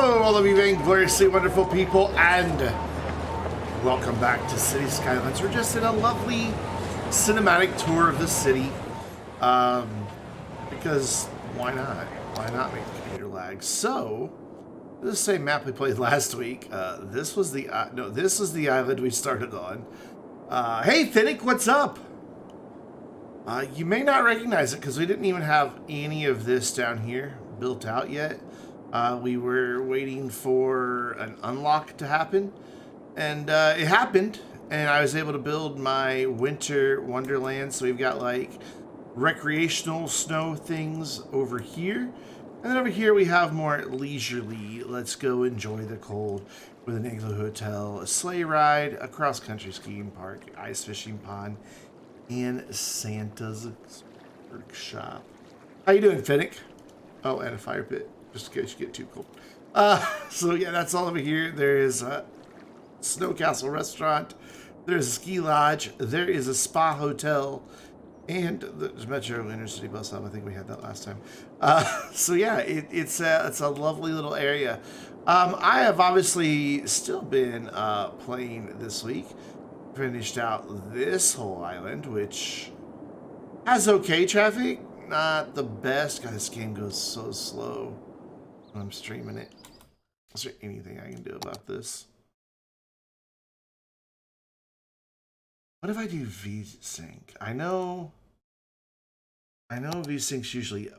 Hello, all of you Vaingloriously wonderful people, and welcome back to City Skylines. We're just in a lovely cinematic tour of the city, because why not? Why not make the computer lag? So, this is the same map we played last week. This was the island we started on. Hey, Finnick, what's up? You may not recognize it because we didn't even have any of this down here built out yet. We were waiting for an unlock to happen, and it happened, and I was able to build my winter wonderland. So we've got like recreational snow things over here, and then over here we have more leisurely, let's go enjoy the cold with an igloo hotel, a sleigh ride, a cross-country skiing park, ice fishing pond, and Santa's workshop. How you doing, Finnick? Oh, and a fire pit, just in case you get too cold. So yeah, that's all over here. There is a Snow Castle restaurant. There's a ski lodge. There is a spa hotel. And there's Metro Intercity bus stop. I think we had that last time. So yeah, it's a lovely little area. I have obviously still been playing this week. Finished out this whole island, which has okay traffic. Not the best. God, this game goes so slow when I'm streaming it. Is there anything I can do about this? What if I do VSync? I know VSync's usually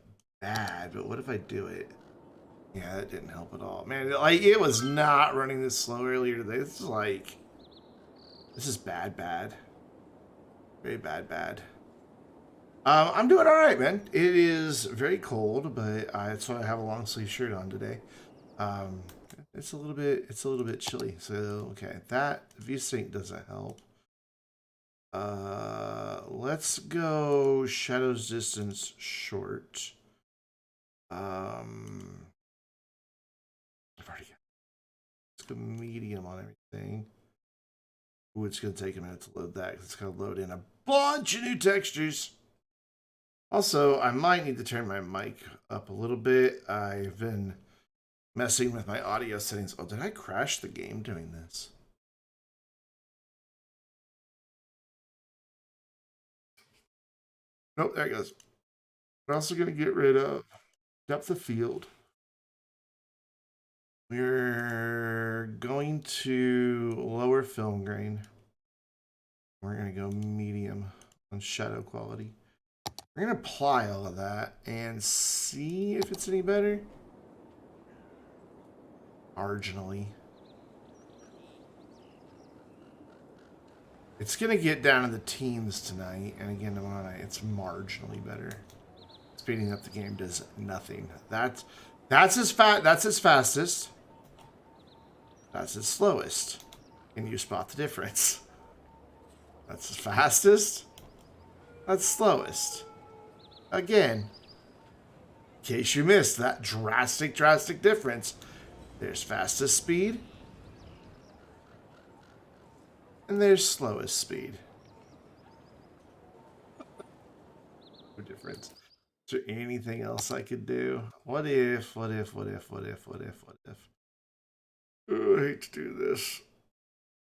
bad, but what if I do it? Yeah, that didn't help at all. Man, like, it was not running this slow earlier today. This is bad. Very bad. I'm doing all right, man. It is very cold, but that's why I have a long sleeve shirt on today. It's a little bit chilly. So okay, that VSync doesn't help. Let's go shadows distance short. I've already got. Let's go medium on everything. Ooh, it's gonna take a minute to load that because it's gonna load in a bunch of new textures. Also, I might need to turn my mic up a little bit. I've been messing with my audio settings. Oh, did I crash the game doing this? Nope, there it goes. We're also going to get rid of depth of field. We're going to lower film grain. We're going to go medium on shadow quality. We're going to apply all of that and see if it's any better. Marginally. It's going to get down to the teens tonight, and again tomorrow night. It's marginally better. Speeding up the game does nothing. That's its fastest. That's its slowest. Can you spot the difference? That's its fastest. That's slowest. Again, in case you missed that drastic difference, there's fastest speed, and there's slowest speed. No difference. Is there anything else I could do? What if? Oh, I hate to do this.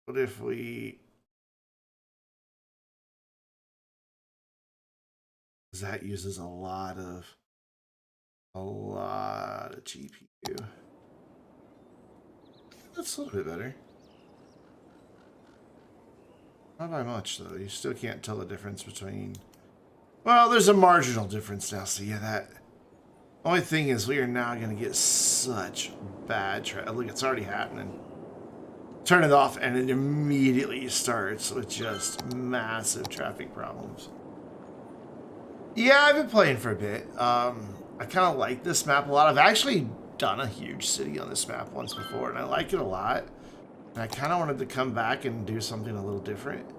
What if we... That uses a lot of GPU. That's a little bit better. Not by much, though. You still can't tell the difference between... Well, there's a marginal difference now, so yeah, that... Only thing is, we are now going to get such bad traffic. Look, it's already happening. Turn it off, and it immediately starts with just massive traffic problems. Yeah, I've been playing for a bit. I kind of like this map a lot. I've actually done a huge city on this map once before, and I like it a lot. And I kind of wanted to come back and do something a little different.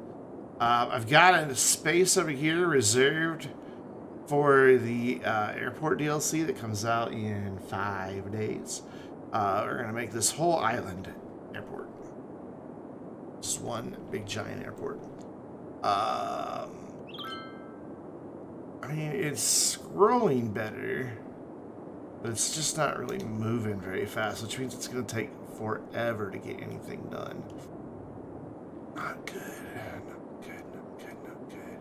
I've got a space over here reserved for the airport DLC that comes out in 5 days. We're going to make this whole island airport. Just one big giant airport. I mean, it's scrolling better. But it's just not really moving very fast, which means it's going to take forever to get anything done. Not good. Not good, not good, not good.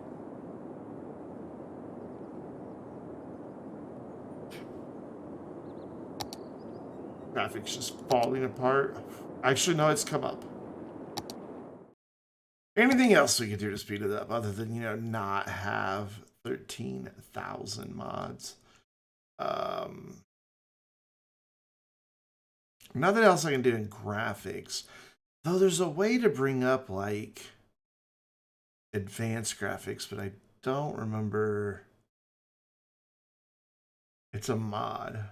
Traffic's just falling apart. Actually, no, it's come up. Anything else we could do to speed it up other than, you know, not have 13,000 mods? Nothing else I can do in graphics. Though there's a way to bring up, like, advanced graphics, but I don't remember. It's a mod.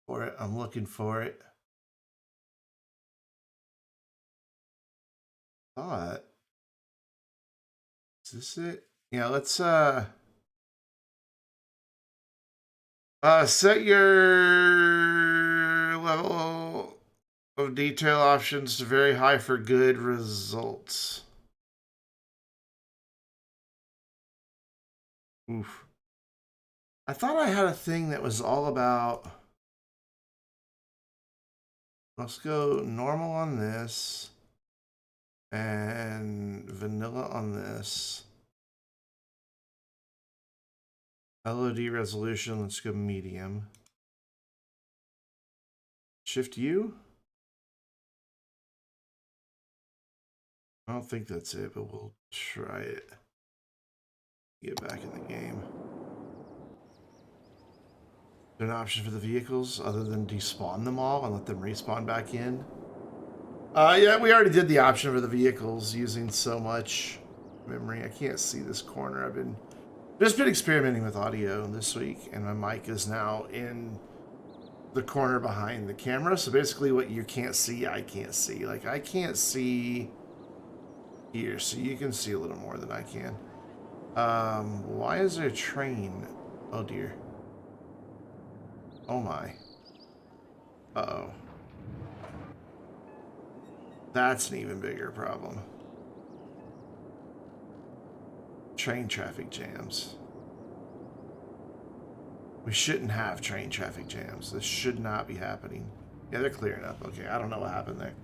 For it. I'm looking for it. Thought. Is this it? Yeah, let's set your level of detail options to very high for good results. Oof. I thought I had a thing that was all about. Let's go normal on this and vanilla on this. LOD resolution, let's go medium. Shift U? I don't think that's it, but we'll try it. Get back in the game. Is there an option for the vehicles other than despawn them all and let them respawn back in? Yeah, we already did the option for the vehicles using so much memory. I can't see this corner. I've just been experimenting with audio this week, and my mic is now in the corner behind the camera. So basically what you can't see, I can't see. Like, I can't see here, so you can see a little more than I can. Why is there a train? Oh, dear. Oh, my. Uh-oh. That's an even bigger problem. Train traffic jams. We shouldn't have train traffic jams. This should not be happening. Yeah, they're clearing up. Okay, I don't know what happened there.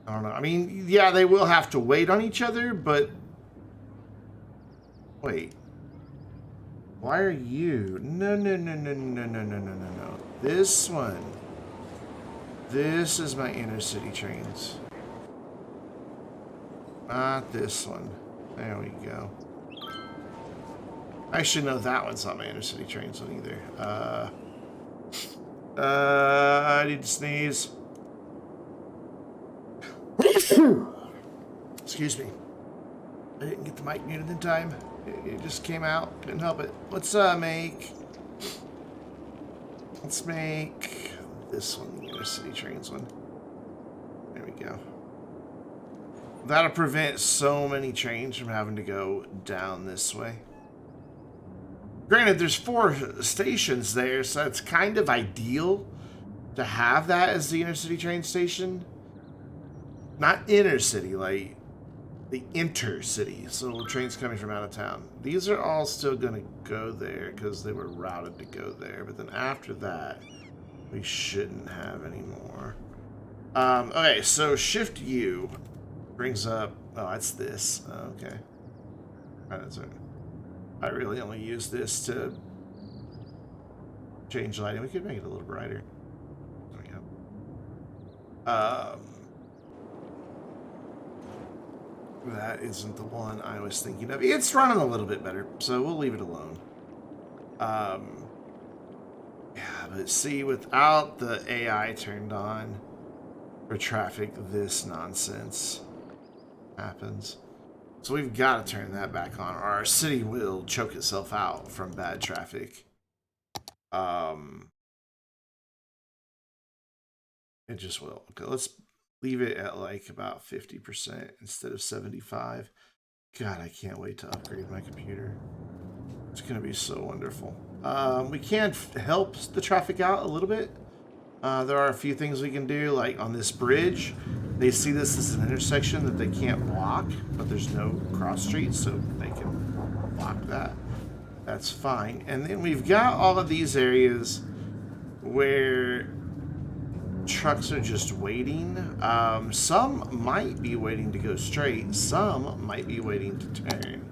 I don't know. I mean, yeah, they will have to wait on each other, but... Wait. Why are you... No. This one. This is my inner city trains. Not this one. There we go. Actually, no, that one's not my inner city trains one either. I need to sneeze. Excuse me. I didn't get the mic muted in time. It just came out. Couldn't help it. Let's make this one the inner city trains one. There we go. That'll prevent so many trains from having to go down this way. Granted, there's 4 stations there, so it's kind of ideal to have that as the inner city train station. Not inner city, like the intercity. So trains coming from out of town. These are all still going to go there because they were routed to go there. But then after that, we shouldn't have any more. Okay, so Shift U brings up... Oh, that's this. Okay. I really only use this to change lighting. We could make it a little brighter. There we go. That isn't the one I was thinking of. It's running a little bit better, so we'll leave it alone. Yeah, but see, without the AI turned on for traffic, this nonsense happens. So we've got to turn that back on, or our city will choke itself out from bad traffic. It just will. Okay, let's leave it at like about 50% instead of 75. God, I can't wait to upgrade my computer. It's going to be so wonderful. We can help the traffic out a little bit. There are a few things we can do, like on this bridge. they see this as an intersection that they can't block, but there's no cross streets, so they can block that. That's fine. And then we've got all of these areas where trucks are just waiting. Some might be waiting to go straight. Some might be waiting to turn.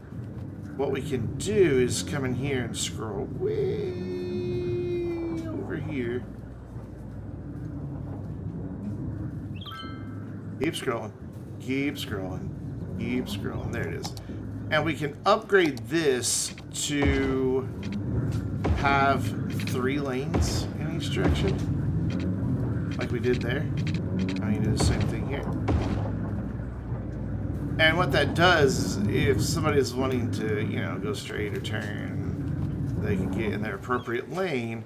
What we can do is come in here and scroll way over here. Keep scrolling. Keep scrolling. Keep scrolling. There it is. And we can upgrade this to have 3 lanes in each direction, like we did there. I mean, do the same thing here. And what that does is if somebody's wanting to, you know, go straight or turn, they can get in their appropriate lane,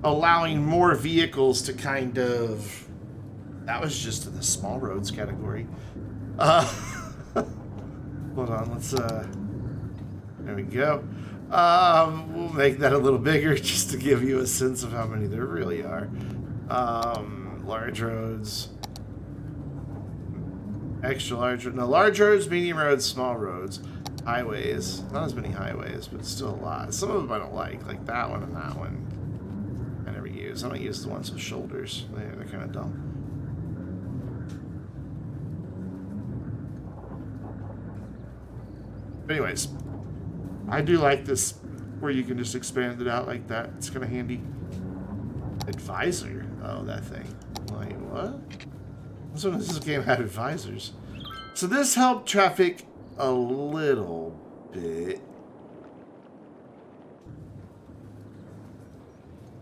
allowing more vehicles to kind of... That was just in the small roads category. Hold on, let's, there we go. We'll make that a little bigger just to give you a sense of how many there really are. Large roads. Extra large, no, large roads, medium roads, small roads. Highways. Not as many highways, but still a lot. Some of them I don't like that one and that one. I never use. I don't use the ones with shoulders. They're kind of dumb. But anyways, I do like this where you can just expand it out like that. It's kind of handy. Advisor. Oh, that thing. Like, what? So this game had advisors. So this helped traffic a little bit.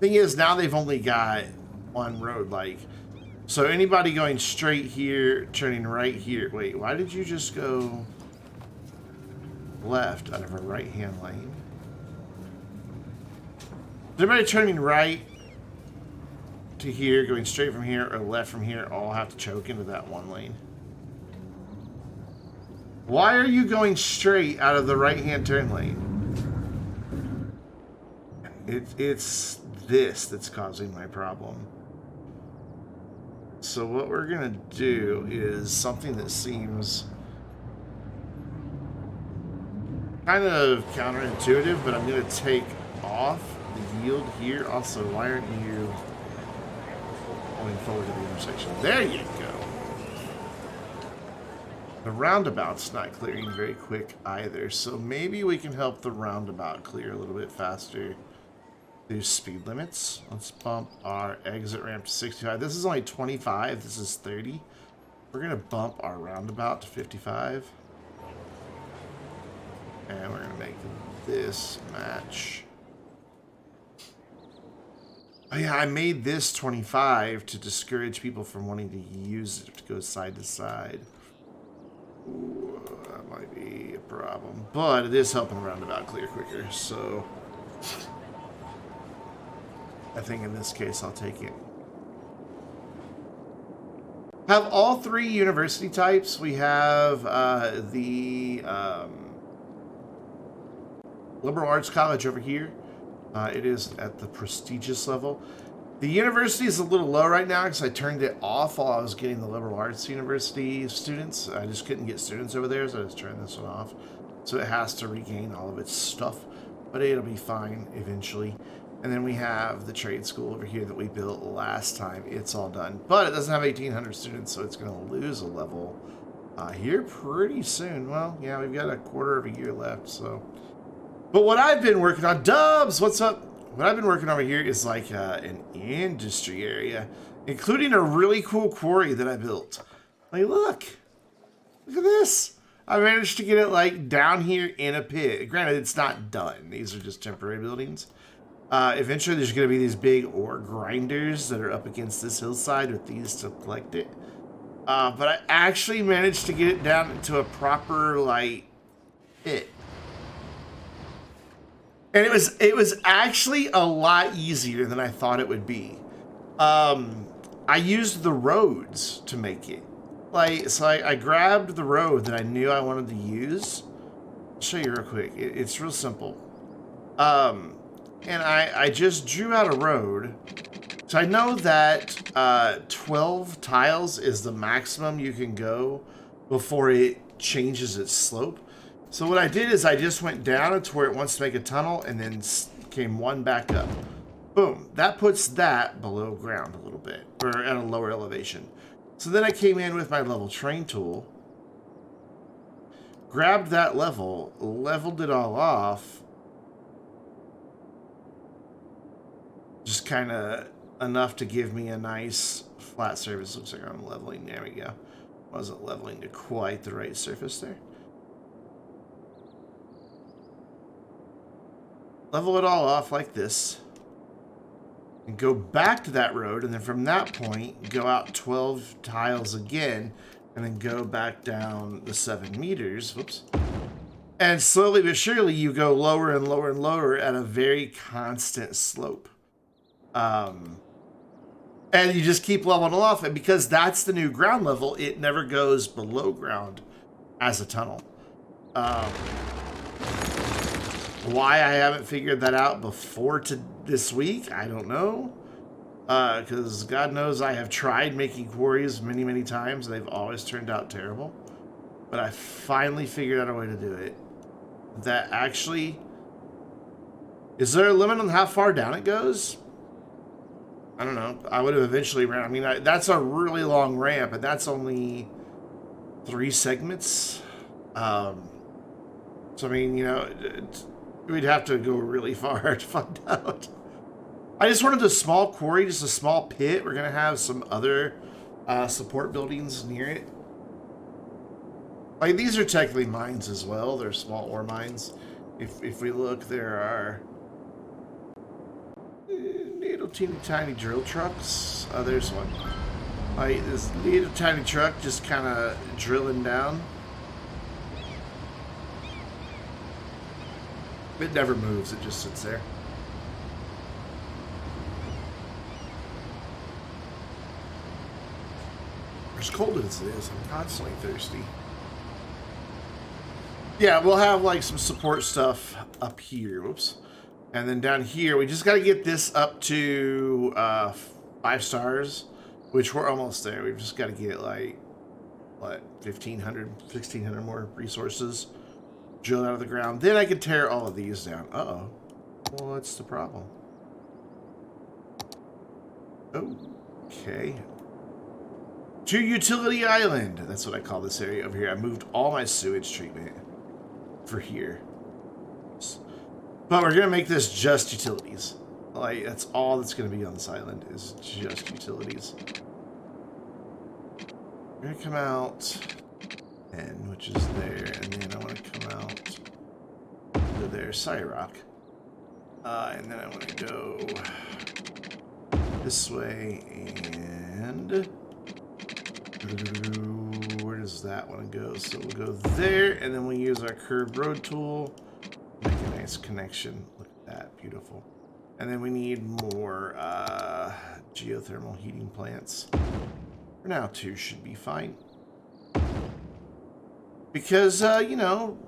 Thing is, now they've only got one road. Like, so anybody going straight here, turning right here. Wait, why did you just go left out of a right-hand lane? Is everybody turning right to here, going straight from here, or left from here, all have to choke into that one lane? Why are you going straight out of the right-hand turn lane? It's this that's causing my problem. So what we're gonna do is something that seems kind of counterintuitive, but I'm gonna take off the yield here. Also, why aren't you going forward to the intersection? There you go. The roundabout's not clearing very quick either, so maybe we can help the roundabout clear a little bit faster. There's speed limits. Let's bump our exit ramp to 65. This is only 25. This is 30. We're going to bump our roundabout to 55. And we're going to make this match. Oh yeah, I made this 25 to discourage people from wanting to use it to go side to side. Ooh, that might be a problem. But it is helping the roundabout clear quicker, so I think in this case I'll take it. Have all 3 university types. We have the Liberal Arts College over here. It is at the prestigious level. The university is a little low right now because I turned it off while I was getting the Liberal Arts University students. I just couldn't get students over there, so I just turned this one off. So it has to regain all of its stuff, but it'll be fine eventually. And then we have the trade school over here that we built last time. It's all done, but it doesn't have 1,800 students, so it's going to lose a level here pretty soon. Well, yeah, we've got a quarter of a year left, so. But what I've been working on, Dubs, what's up? What I've been working over here is like an industry area, including a really cool quarry that I built. Like, look at this. I managed to get it like down here in a pit. Granted, it's not done. These are just temporary buildings. Eventually, there's going to be these big ore grinders that are up against this hillside with these to collect it. But I actually managed to get it down into a proper like pit. And it was actually a lot easier than I thought it would be. I used the roads to make it. So I grabbed the road that I knew I wanted to use. I'll show you real quick. It's real simple. And I just drew out a road, So I know that 12 tiles is the maximum you can go before it changes its slope. So what I did is I just went down to where it wants to make a tunnel and then came one back up. Boom. That puts that below ground a little bit, or at a lower elevation. So then I came in with my level terrain tool, grabbed that level, leveled it all off, just kind of enough to give me a nice flat surface. Looks like I'm leveling. There we go. Wasn't leveling to quite the right surface there. Level it all off like this. And go back to that road, and then from that point, go out 12 tiles again, and then go back down the 7 meters. Whoops. And slowly but surely, you go lower and lower and lower at a very constant slope. And you just keep leveling off, and because that's the new ground level, it never goes below ground as a tunnel. Why I haven't figured that out before this week, I don't know. Because God knows I have tried making quarries many, many times. They've always turned out terrible. But I finally figured out a way to do it. That actually... Is there a limit on how far down it goes? I don't know. I would have eventually ran. I mean, that's a really long ramp, and that's only 3 segments. So, I mean, you know... We'd have to go really far to find out. I just wanted a small quarry, just a small pit. We're going to have some other support buildings near it. Like, these are technically mines as well. They're small ore mines. If we look, there are little teeny tiny drill trucks. Oh, there's one. Like, this little tiny truck just kind of drilling down. It never moves, it just sits there. As cold as it is, I'm constantly thirsty. Yeah, we'll have like some support stuff up here. Whoops. And then down here, we just got to get this up to 5 stars, which we're almost there. We've just got to get like, what, 1,500, 1,600 more resources drilled out of the ground. Then I can tear all of these down. Uh-oh. Well, what's the problem? Okay. To Utility Island. That's what I call this area over here. I moved all my sewage treatment for here. But we're going to make this just utilities. Like, that's all that's going to be on this island is just utilities. We're going to come out... N, which is there, and then I want to come out to there, Cyrock. And then I want to go this way, and where does that want to go? So we'll go there, and then we'll use our curved road tool, make a nice connection. Look at that, beautiful. And then we need more geothermal heating plants. For now, 2 should be fine. Because, you know,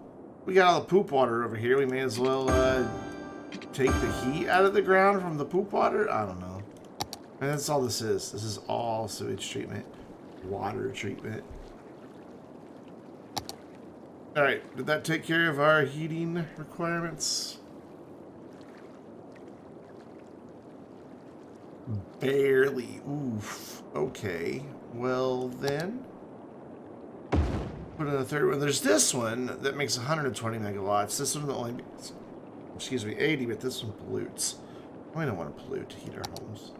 we got all the poop water over here. We may as well take the heat out of the ground from the poop water. I don't know. And that's all this is. This is all sewage treatment, water treatment. All right, did that take care of our heating requirements? Barely. Oof. Okay. Well, then... Put in a third one. There's this one that makes 120 megawatts. This one only makes, excuse me, 80, but this one pollutes. We don't want to pollute to heat our homes.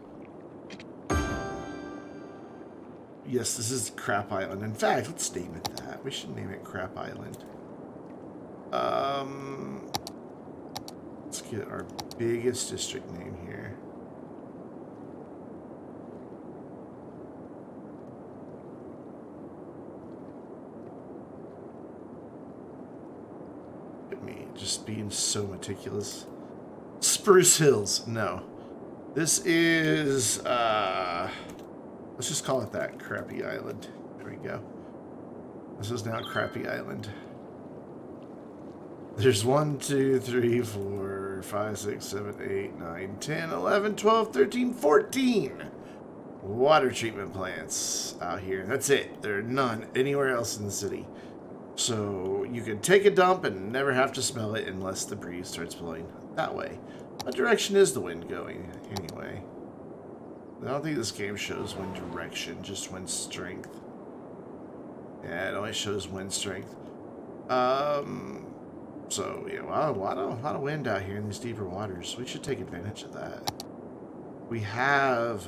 Yes, this is Crap Island. In fact, let's name it that. We should name it Crap Island. Let's get our biggest district name here. Just being so meticulous. Spruce Hills. No. This is, let's just call it that. Crappy Island. There we go. This is now Crappy Island. There's 1, 2, 3, 4, 4, 5, 6, 7, 8, 9, 10, 11, 12, 13, 14 water treatment plants out here. That's it. There are none anywhere else in the city. So you can take a dump and never have to smell it unless the breeze starts blowing that way. What direction is the wind going anyway? I don't think this game shows wind direction, just wind strength. Yeah, it only shows wind strength. So, yeah, well, a lot of wind out here in these deeper waters. We should take advantage of that. We have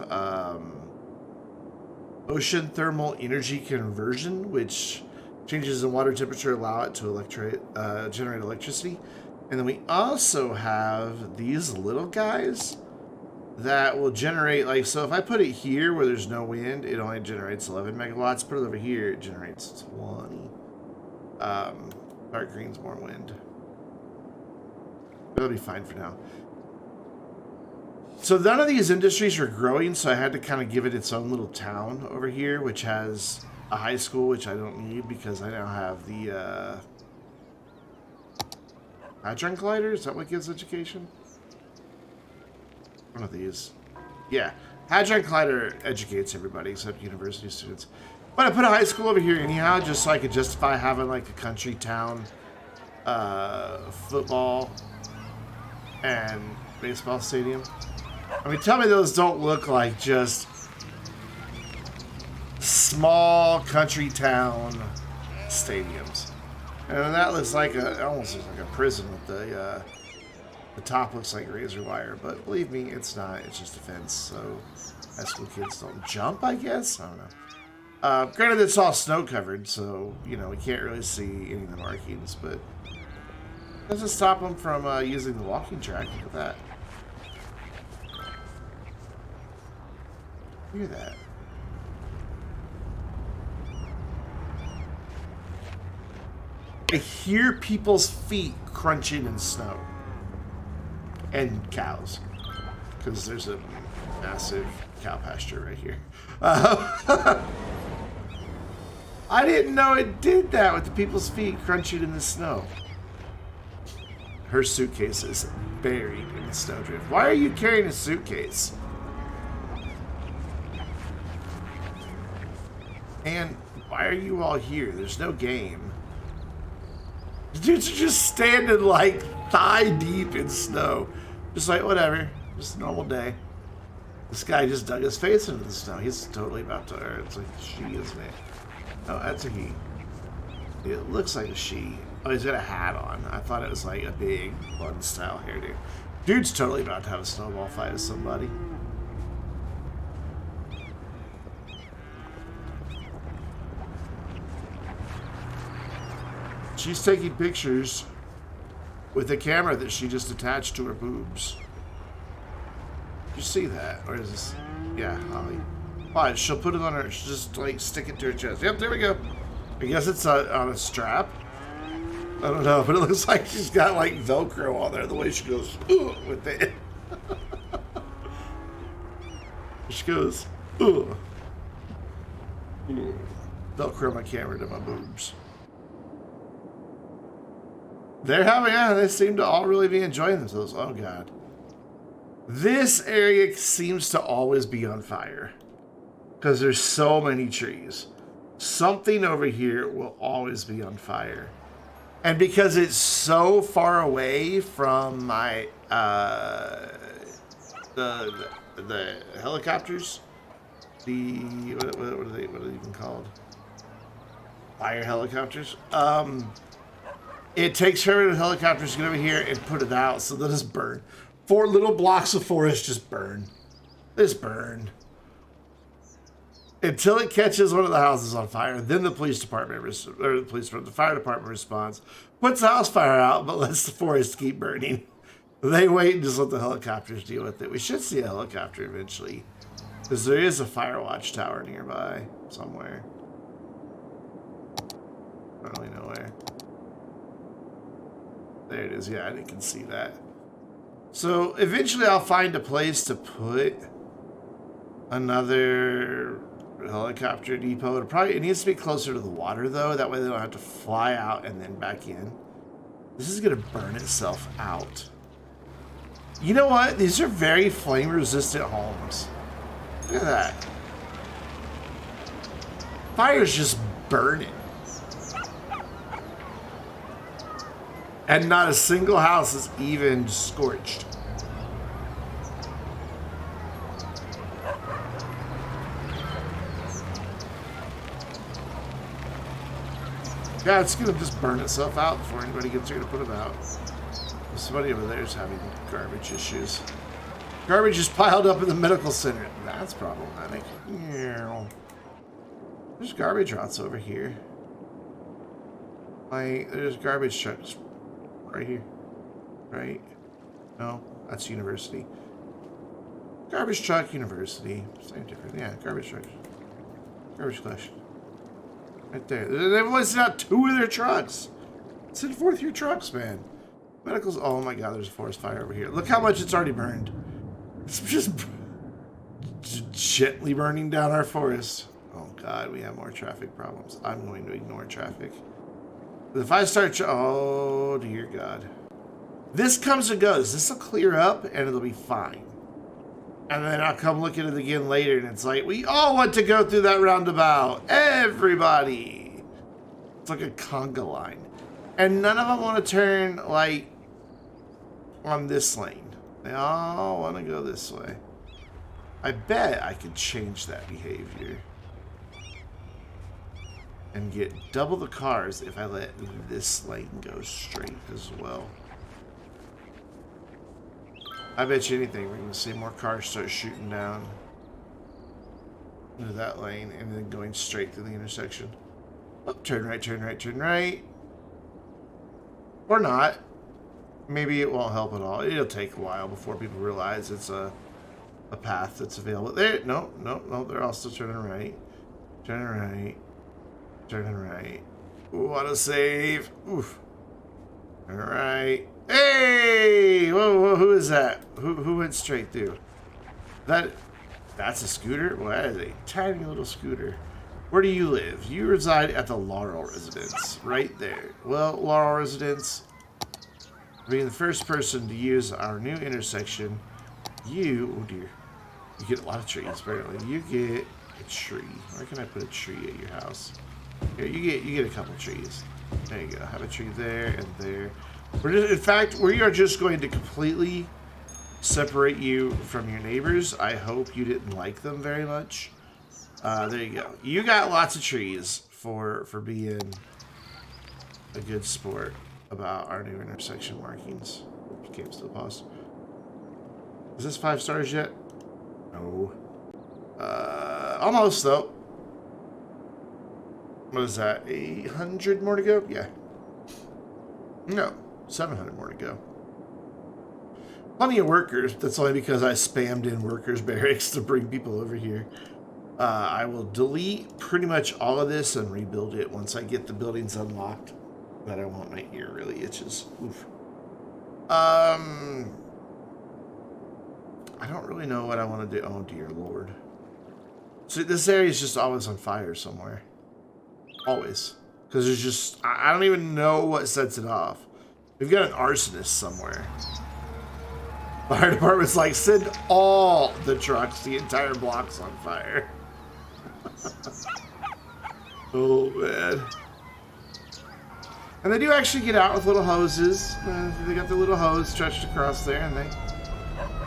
ocean thermal energy conversion, which changes in water temperature allow it to generate electricity. And then we also have these little guys that will generate, like, so if I put it here where there's no wind, it only generates 11 megawatts. Put it over here, it generates 20. Dark green's more wind. That'll be fine for now. So none of these industries are growing, so I had to kind of give it its own little town over here, which has a high school, which I don't need because I now have the Hadron Collider. Is that what gives education? One of these. Yeah. Hadron Collider educates everybody except university students. But I put a high school over here anyhow, just so I could justify having like a country town football and baseball stadium. I mean, tell me those don't look like just small country town stadiums. And that looks like almost looks like a prison with the top looks like razor wire, but believe me, it's not. It's just a fence, so high school kids don't jump, I guess? I don't know. Granted, it's all snow-covered, so, you know, we can't really see any of the markings, but it doesn't stop them from using the walking track. Look at that. Hear that. I hear people's feet crunching in snow. And cows. Because there's a massive cow pasture right here. I didn't know it did that with the people's feet crunching in the snow. Her suitcase is buried in the snowdrift. Why are you carrying a suitcase? And why are you all here? There's no game. Dudes are just standing like thigh deep in snow. Just like, whatever. Just a normal day. This guy just dug his face into the snow. He's totally about to, or it's like a she, isn't it? Oh, that's a he. It looks like a she. Oh, he's got a hat on. I thought it was like a big bun style hairdo. Dude's totally about to have a snowball fight with somebody. She's taking pictures with a camera that she just attached to her boobs. Did you see that? Or is this? Yeah, Holly. Why? She'll put it on her. She'll just like stick it to her chest. Yep, there we go. I guess it's on a strap. I don't know, but it looks like she's got like Velcro on there. The way she goes with it. She goes, Velcro my camera to my boobs. They're having, yeah, they seem to all really be enjoying themselves. Oh, God. This area seems to always be on fire because there's so many trees. Something over here will always be on fire. And because it's so far away from my, the helicopters, what are they even called? Fire helicopters? It takes her helicopters to get over here and put it out, so they'll just burn. 4 little blocks of forest just burn. Just burn. Until it catches one of the houses on fire, then the police department, the fire department responds, puts the house fire out, but lets the forest keep burning. They wait and just let the helicopters deal with it. We should see a helicopter eventually, because there is a fire watch tower nearby somewhere. I don't really know where. There it is. Yeah, I can see that. So eventually I'll find a place to put another helicopter depot. It needs to be closer to the water though. That way they don't have to fly out and then back in. This is going to burn itself out. You know what? These are very flame-resistant homes. Look at that. Fire's just burning. And not a single house is even scorched. Yeah, it's gonna just burn itself out before anybody gets here to put it out. Somebody over there is having garbage issues. Garbage is piled up in the medical center. That's problematic. There's garbage routes over here. There's garbage trucks right here. Right? No, that's university. Garbage truck, university. Same difference. Yeah, garbage truck. Garbage collection. Right there. They've listed out 2 of their trucks. Send 4th-year trucks, man. Medicals. Oh my god, there's a forest fire over here. Look how much it's already burned. It's just gently burning down our forest. Oh god, we have more traffic problems. I'm going to ignore traffic. If I start... Oh, dear god. This comes and goes. This will clear up and it'll be fine. And then I'll come look at it again later and it's like, we all want to go through that roundabout. Everybody. It's like a conga line. And none of them want to turn, like, on this lane. They all want to go this way. I bet I could change that behavior. And get double the cars if I let this lane go straight as well. I bet you anything we're going to see more cars start shooting down into that lane and then going straight through the intersection. Oh, turn right, turn right, turn right. Or not. Maybe it won't help at all. It'll take a while before people realize it's a path that's available. There, no, they're all still turning right. Turning right. Turning right. Ooh, autosave. Oof. Turn right. Hey! Whoa, who is that? Who went straight through? That's a scooter? Well, that is a tiny little scooter. Where do you live? You reside at the Laurel Residence. Right there. Well, Laurel Residence, being the first person to use our new intersection, oh dear, you get a lot of trees, apparently. You get a tree. Where can I put a tree at your house? Here, you get a couple trees. There you go. Have a tree there and there. In fact, we are just going to completely separate you from your neighbors. I hope you didn't like them very much. There you go. You got lots of trees for being a good sport about our new intersection markings. Game still paused. Is this 5 stars yet? No. Almost though. What is that? 800 more to go? Yeah. No. 700 more to go. Plenty of workers. That's only because I spammed in workers barracks to bring people over here. I will delete pretty much all of this and rebuild it once I get the buildings unlocked. But I want my ear really itches. Oof. I don't really know what I want to do. Oh dear Lord. So this area is just always on fire somewhere. Always. Because there's just... I don't even know what sets it off. We've got an arsonist somewhere. The fire department's like, send all the trucks. The entire block's on fire. Oh, man. And they do actually get out with little hoses. They got the little hose stretched across there, and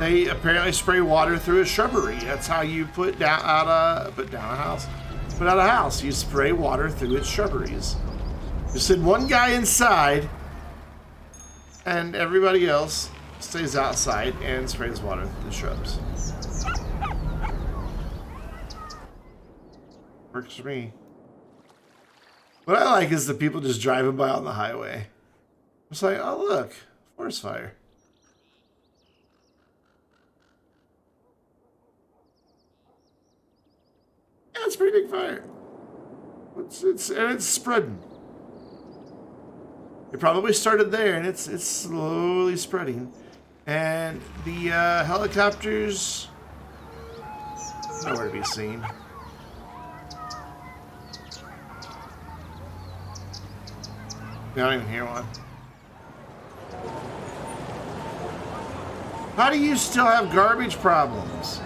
they apparently spray water through a shrubbery. That's how you put out a house. Put out a house. You spray water through its shrubberies. You send one guy inside, and everybody else stays outside and sprays water through the shrubs. Works for me. What I like is the people just driving by on the highway. It's like, oh look, forest fire. Yeah, it's a pretty big fire. It's spreading. It probably started there, and it's slowly spreading. And the helicopters nowhere to be seen. I don't even hear one. How do you still have garbage problems?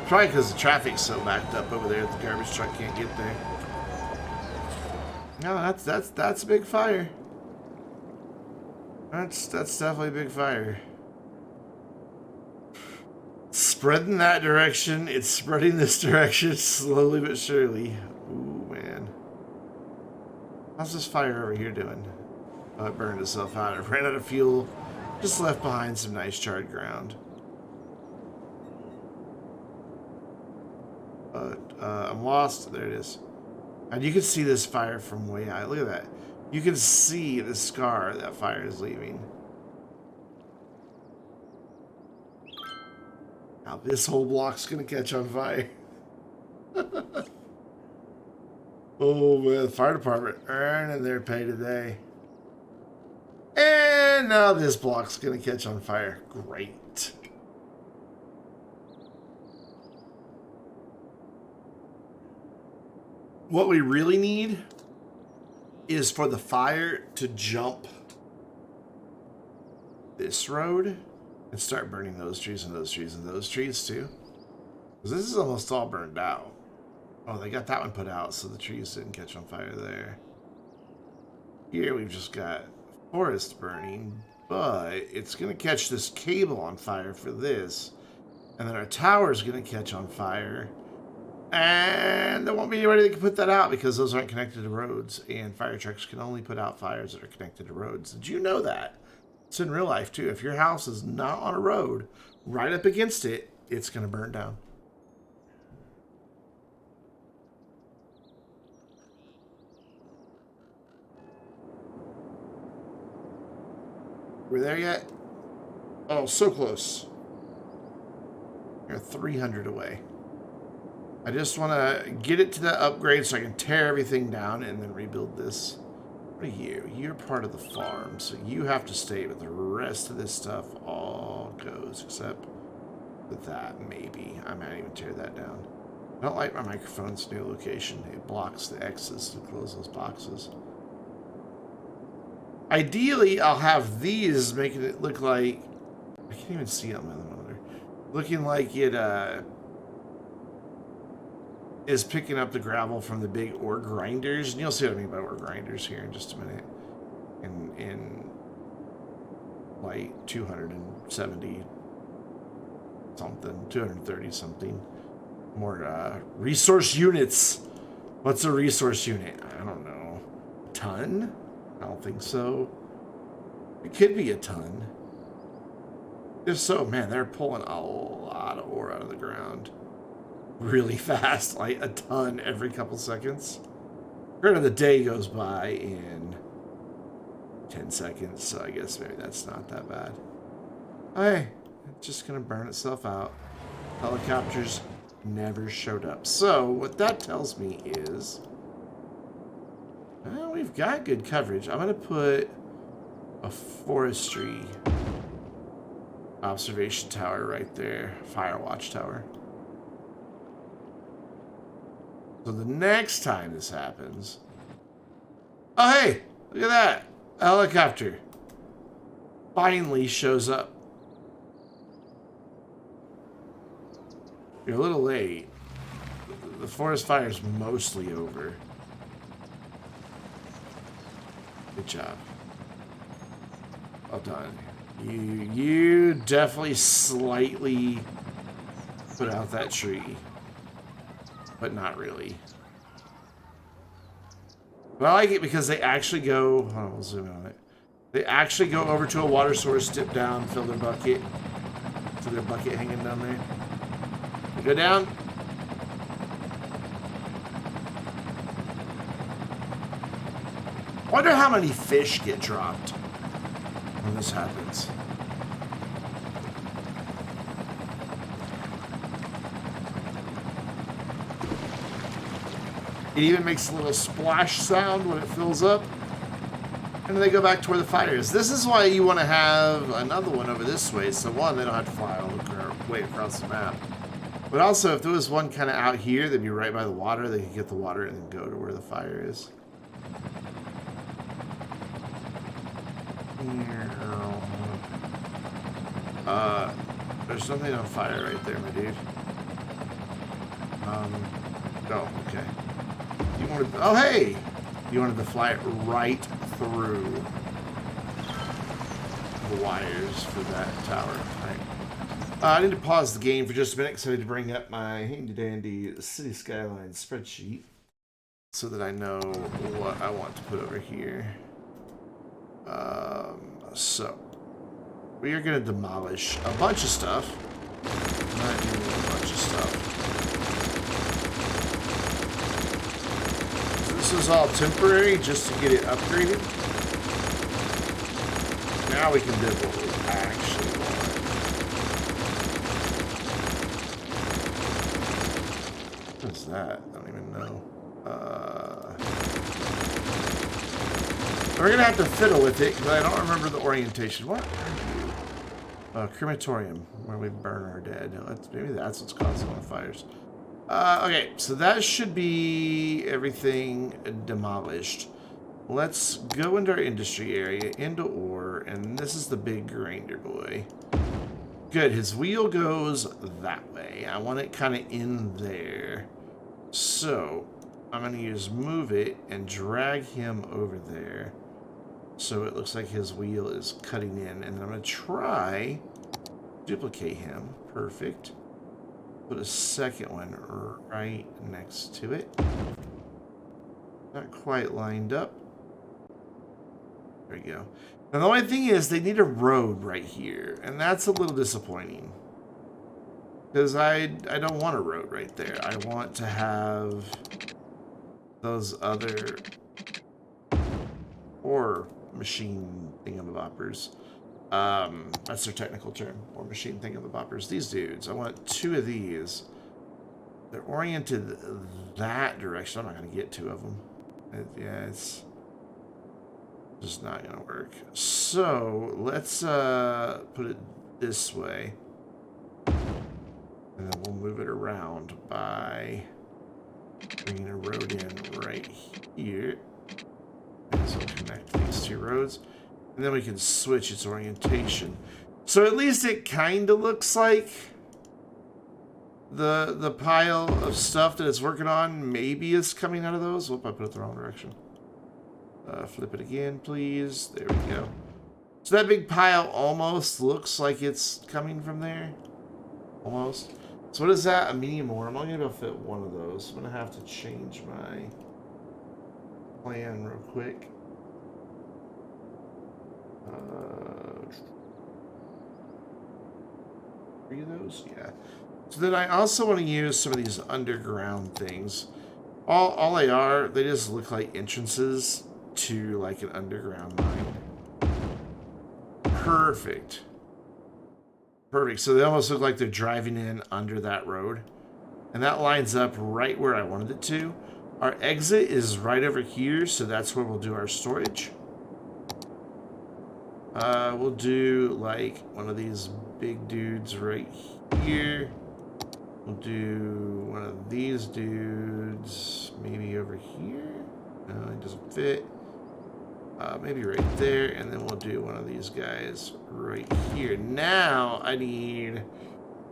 Probably because the traffic's so backed up over there that the garbage truck can't get there. No, that's a big fire. That's definitely a big fire. Spreading that direction, it's spreading this direction slowly but surely. Ooh, man. How's this fire over here doing? Oh, it burned itself out. It ran out of fuel. Just left behind some nice charred ground. But, I'm lost. There it is. And you can see this fire from way out. Look at that. You can see the scar that fire is leaving. Now this whole block's gonna catch on fire. Oh man, the fire department earning their pay today. And now this block's gonna catch on fire. Great. What we really need is for the fire to jump this road and start burning those trees and those trees and those trees too. Because this is almost all burned out. Oh, they got that one put out so the trees didn't catch on fire there. Here we've just got forest burning, but it's going to catch this cable on fire for this. And then our tower is going to catch on fire. And there won't be anybody that can put that out because those aren't connected to roads. And fire trucks can only put out fires that are connected to roads. Did you know that? It's in real life too. If your house is not on a road, right up against it, it's going to burn down. We're there yet? Oh, so close. You're 300 away. I just want to get it to that upgrade so I can tear everything down and then rebuild this. What are you? You're part of the farm, so you have to stay, but the rest of this stuff all goes, except with that, maybe. I might even tear that down. I don't like my microphone's new location. It blocks the X's to close those boxes. Ideally, I'll have these making it look like... I can't even see it on my monitor. Looking like it, is picking up the gravel from the big ore grinders. And you'll see what I mean by ore grinders here in just a minute. In like 270 something, 230 something more resource units. What's a resource unit? I don't know. A ton? I don't think so. It could be a ton. If so, man, they're pulling a lot of ore out of the ground really fast, like a ton every couple seconds. Granted, the day goes by in 10 seconds, so I guess maybe that's not that bad. Hey, it's just gonna burn itself out. Helicopters never showed up. So what that tells me is, well, we've got good coverage. I'm gonna put a forestry observation tower right there, fire watch tower. So the next time this happens... Oh, hey! Look at that! A helicopter. Finally shows up. You're a little late. The forest fire is mostly over. Good job. Well done. You definitely slightly put out that tree. But not really. But I like it because they actually go... Hold on, we'll zoom in on it. They actually go over to a water source, dip down, fill their bucket. To their bucket hanging down there. They go down. I wonder how many fish get dropped when this happens. It even makes a little splash sound when it fills up. And then they go back to where the fire is. This is why you want to have another one over this way. So one, they don't have to fly all the way across the map. But also, if there was one kind of out here, they'd be right by the water. They could get the water and then go to where the fire is. There's nothing on fire right there, my dude. Oh, okay. You wanted... Oh, hey! You wanted to fly it right through the wires for that tower. Right. I need to pause the game for just a minute because I need to bring up my handy-dandy City Skylines spreadsheet so that I know what I want to put over here. So, we are going to demolish a bunch of stuff. Not even a bunch of stuff. This is all temporary just to get it upgraded. Now we can build what we actually want. What's that? I don't even know. We're going to have to fiddle with it because I don't remember the orientation. What are you? Crematorium, where we burn our dead. Maybe that's what's causing all the fires. Okay, so that should be everything demolished. Let's go into our industry area, into ore, and this is the big grinder boy. Good, his wheel goes that way. I want it kind of in there. So, I'm going to use move it and drag him over there. So it looks like his wheel is cutting in, and then I'm going to try duplicate him. Perfect. Put a second one right next to it. Not quite lined up. There we go. Now the only thing is they need a road right here, and that's a little disappointing. Because I don't want a road right there. I want to have those other ore machine thingamaboppers. That's their technical term, or machine thingamaboppers. These dudes, I want two of these. They're oriented that direction. I'm not going to get two of them. Yeah, it's just not going to work. So let's put it this way, and then we'll move it around by bringing a road in right here. And so we'll connect these two roads. And then we can switch its orientation. So at least it kind of looks like the pile of stuff that it's working on maybe is coming out of those. Whoop, I put it the wrong direction. Flip it again, please. There we go. So that big pile almost looks like it's coming from there. Almost. So what is that? A medium ore. I'm only going to be able to fit one of those. I'm going to have to change my plan real quick. Three of those? Yeah. So then I also want to use some of these underground things. All they are, they just look like entrances to like an underground mine. Perfect. Perfect. So they almost look like they're driving in under that road. And that lines up right where I wanted it to. Our exit is right over here, so that's where we'll do our storage. We'll do like one of these big dudes right here. We'll do one of these dudes maybe over here. No, it doesn't fit. Maybe right there, and then we'll do one of these guys right here. Now I need...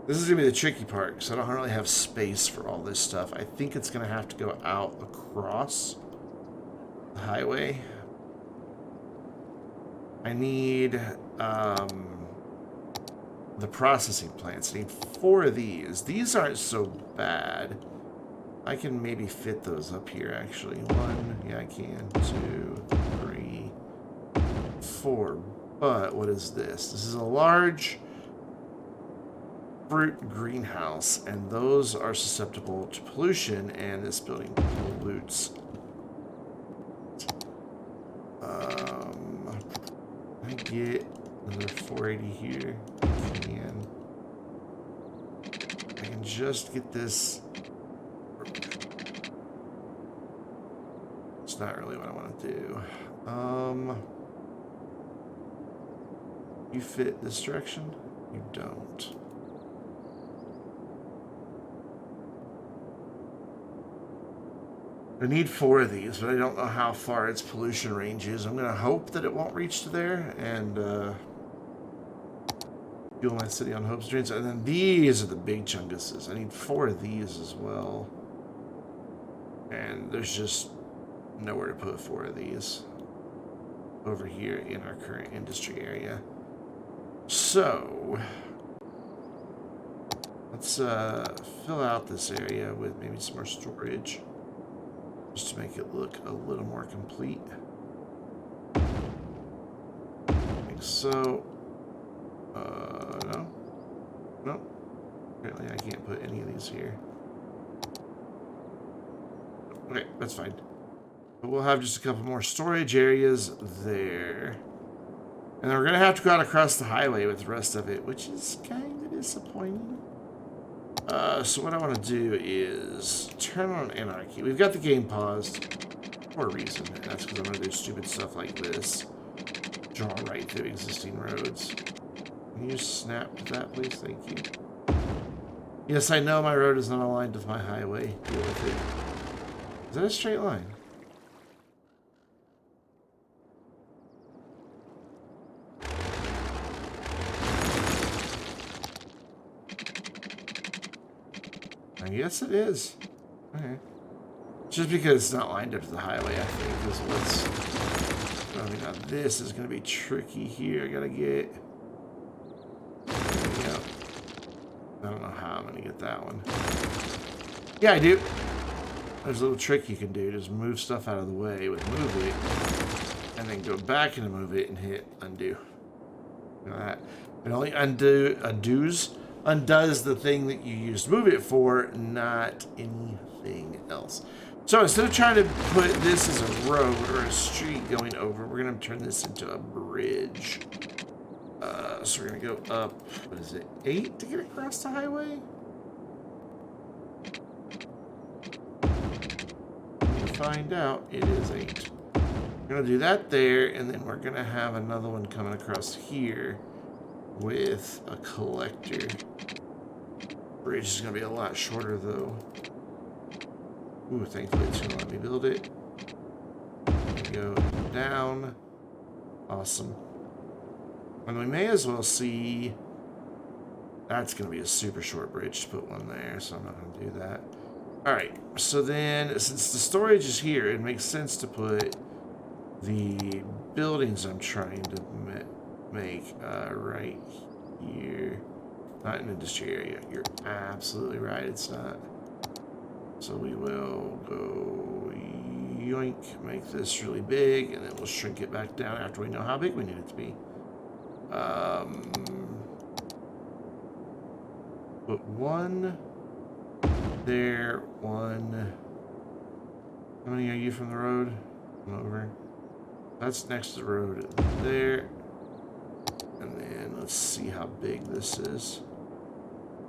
This is going to be the tricky part, because I don't really have space for all this stuff. I think it's going to have to go out across the highway. I need the processing plants. I need 4 of these. These aren't so bad. I can maybe fit those up here, actually. 1, yeah, I can. 2, 3, 4. But what is this? This is a large fruit greenhouse, and those are susceptible to pollution, and this building pollutes. I get another 480 here. I can just get this. It's not really what I want to do. You fit this direction? You don't. I need 4 of these, but I don't know how far its pollution range is. I'm going to hope that it won't reach to there and do Fuel my city on Hope's Dreams. And then these are the big chunguses. I need 4 of these as well. And there's just nowhere to put 4 of these over here in our current industry area. So let's fill out this area with maybe some more storage, just to make it look a little more complete. Like so. No. Apparently I can't put any of these here. Okay, that's fine. But we'll have just a couple more storage areas there. And then we're going to have to go out across the highway with the rest of it, which is kind of disappointing. So what I want to do is turn on Anarchy. We've got the game paused for a reason, and that's because I'm going to do stupid stuff like this. Draw right through existing roads. Can you snap to that, please? Thank you. Yes, I know my road is not aligned with my highway. Deal with it. Is that a straight line? I guess it is. Okay. Just because it's not lined up to the highway, I think, is what's... I mean, now this is going to be tricky here. I gotta get... There we go. I don't know how I'm going to get that one. Yeah, I do. There's a little trick you can do. Just move stuff out of the way with move it. And then go back into move it and hit undo. Look at that. It only undoes the thing that you used to move it for, not anything else. So instead of trying to put this as a road or a street going over, we're going to turn this into a bridge. So we're going to go up, what is it, 8 to get across the highway? We'll find out. It is 8. We're going to do that there, and then we're going to have another one coming across here with a collector. Bridge is going to be a lot shorter, though. Ooh, thankfully it's going to let me build it. Go down. Awesome. And we may as well see... That's going to be a super short bridge to put one there, so I'm not going to do that. Alright, so then, since the storage is here, it makes sense to put the buildings I'm trying to make right here. Not an industry area. You're absolutely right, it's not. So we will go yoink, make this really big, and then we'll shrink it back down after we know how big we need it to be. Put one there, one. How many are you from the road? Come over. That's next to the road there. And then let's see how big this is.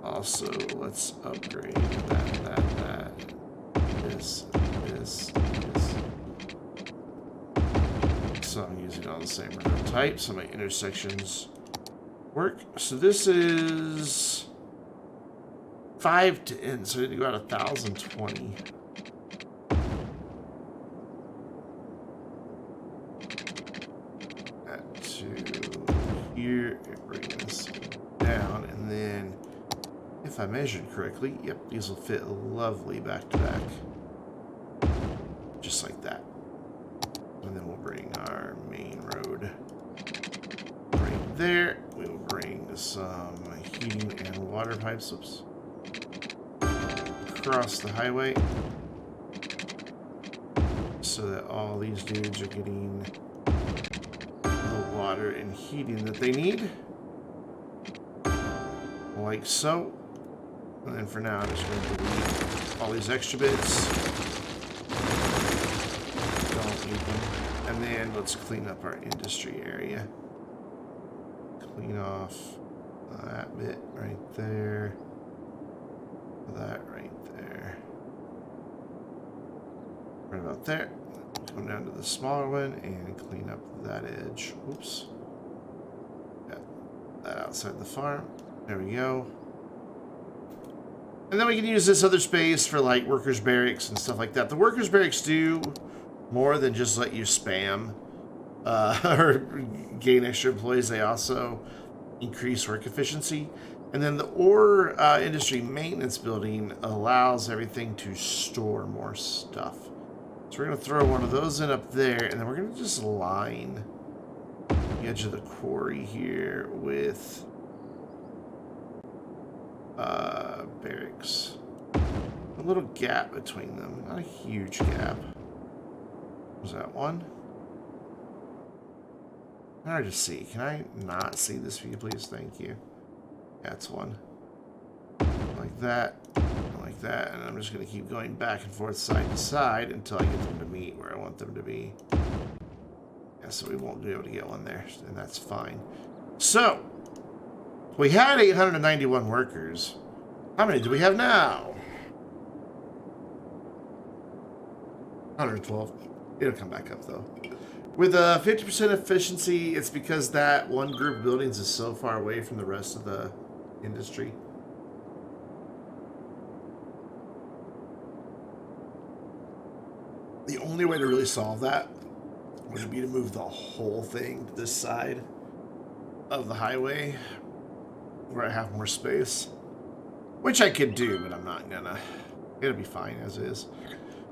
Also, let's upgrade that. This. So I'm using all the same road types, so my intersections work. So this is 5 to N, so I need to go out 1,020. That to here, and bring this down, and then if I measured correctly, yep, these will fit lovely back to back. Just like that. And then we'll bring our main road right there. We will bring some heating and water pipes, across the highway, so that all these dudes are getting the water and heating that they need. Like so. And then for now, I'm just going to delete all these extra bits. Don't need them. And then let's clean up our industry area. Clean off that bit right there. That right there. Right about there. Come down to the smaller one and clean up that edge. Oops. Got that outside the farm. There we go. And then we can use this other space for like workers' barracks and stuff like that. The workers' barracks do more than just let you spam or gain extra employees. They also increase work efficiency. And then the ore industry maintenance building allows everything to store more stuff. So we're going to throw one of those in up there, and then we're going to just line the edge of the quarry here with barracks. A little gap between them, not a huge gap. Was that one? Hard to see. Can I not see this view, please? Thank you. That's one. Like that. Like that. And I'm just going to keep going back and forth side to side until I get them to meet where I want them to be. Yeah, so we won't be able to get one there. And that's fine. So, we had 891 workers. How many do we have now? 112. It'll come back up, though. With a 50% efficiency, it's because that one group of buildings is so far away from the rest of the industry. The only way to really solve that would be to move the whole thing to this side of the highway where I have more space. Which I could do, but I'm not gonna. It'll be fine as is.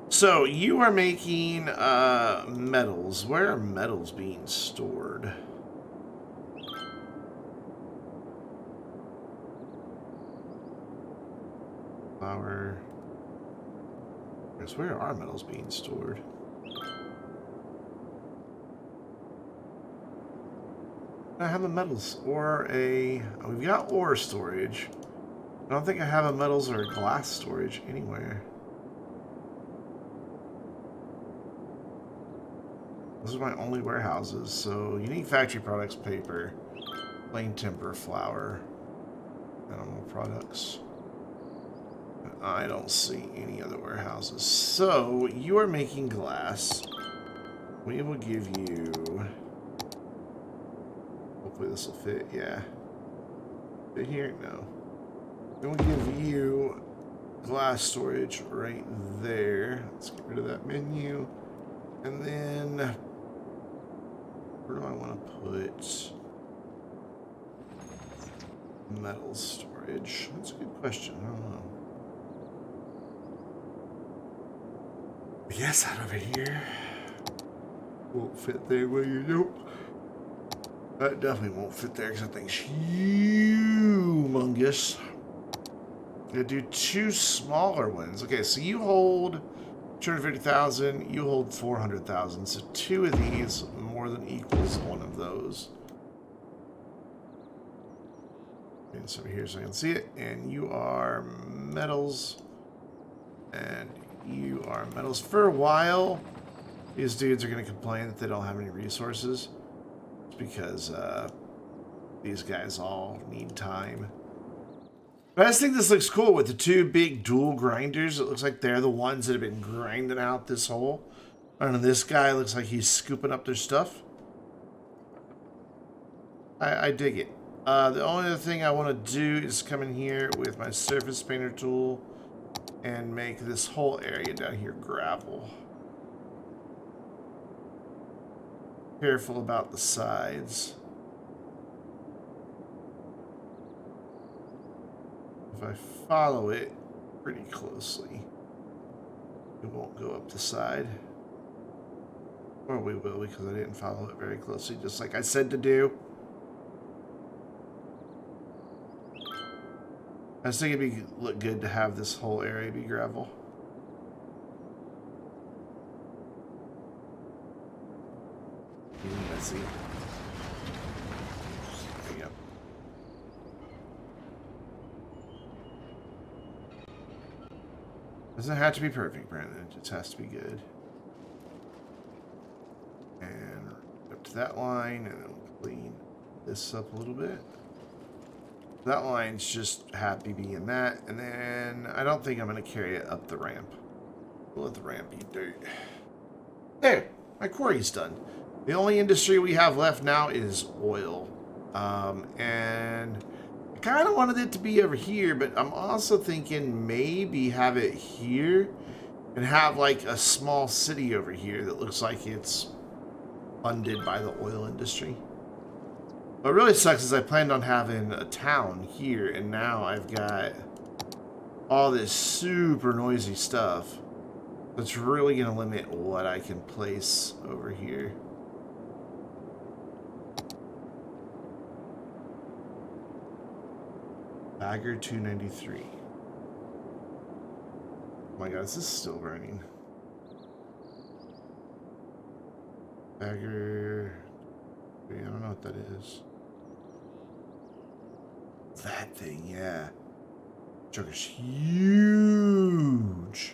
So, you are making metals. Where are metals being stored? Flour. Where are metals being stored? I have a metals or a... Oh, we've got ore storage. I don't think I have a metals or a glass storage anywhere. Those are my only warehouses. So, unique factory products, paper, plain timber, flour, animal products. I don't see any other warehouses. So, you are making glass. We will give you... Hopefully this will fit, yeah. Fit here? No. We will give you glass storage right there. Let's get rid of that menu. And then... Where do I want to put metal storage? That's a good question. I don't know. Yes, that over here won't fit there. Will you? Nope. That definitely won't fit there because that thing's humongous. Gonna do two smaller ones. Okay, so you hold 250,000. You hold 400,000. So two of these more than equals one of those. And so here, so I can see it. And you are metals. And you are metals. For a while, these dudes are going to complain that they don't have any resources. It's because these guys all need time. But I just think this looks cool with the two big dual grinders. It looks like they're the ones that have been grinding out this hole. And this guy looks like he's scooping up their stuff. I dig it. The only other thing I want to do is come in here with my surface painter tool and make this whole area down here gravel. Careful about the sides. If I follow it pretty closely, it won't go up the side. Or we will, because I didn't follow it very closely, just like I said to do. I just think it'd look good to have this whole area be gravel. Messy. There you go. Doesn't have to be perfect, Brandon. It just has to be good. And up to that line, and then we'll clean this up a little bit. That line's just happy being that, and then I don't think I'm going to carry it up the ramp. We'll let the ramp be dirt. There, my quarry's done. The only industry we have left now is oil. And I kind of wanted it to be over here, but I'm also thinking maybe have it here and have like a small city over here that looks like it's funded by the oil industry. What really sucks is I planned on having a town here, and now I've got all this super noisy stuff. That's really going to limit what I can place over here. Bagger 293. Oh my god, is this still running? Bagger... I don't know what that is. That thing, yeah. Truck is huge.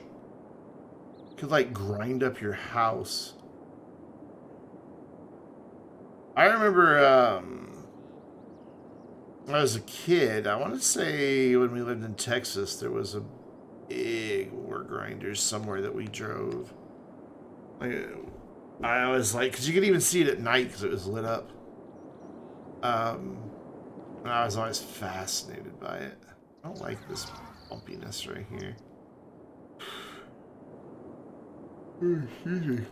Could like grind up your house. I remember when I was a kid, I want to say when we lived in Texas, there was a big ore grinder somewhere that we drove. I was like, because you could even see it at night because it was lit up. And I was always fascinated by it. I don't like this bumpiness right here. Excuse me.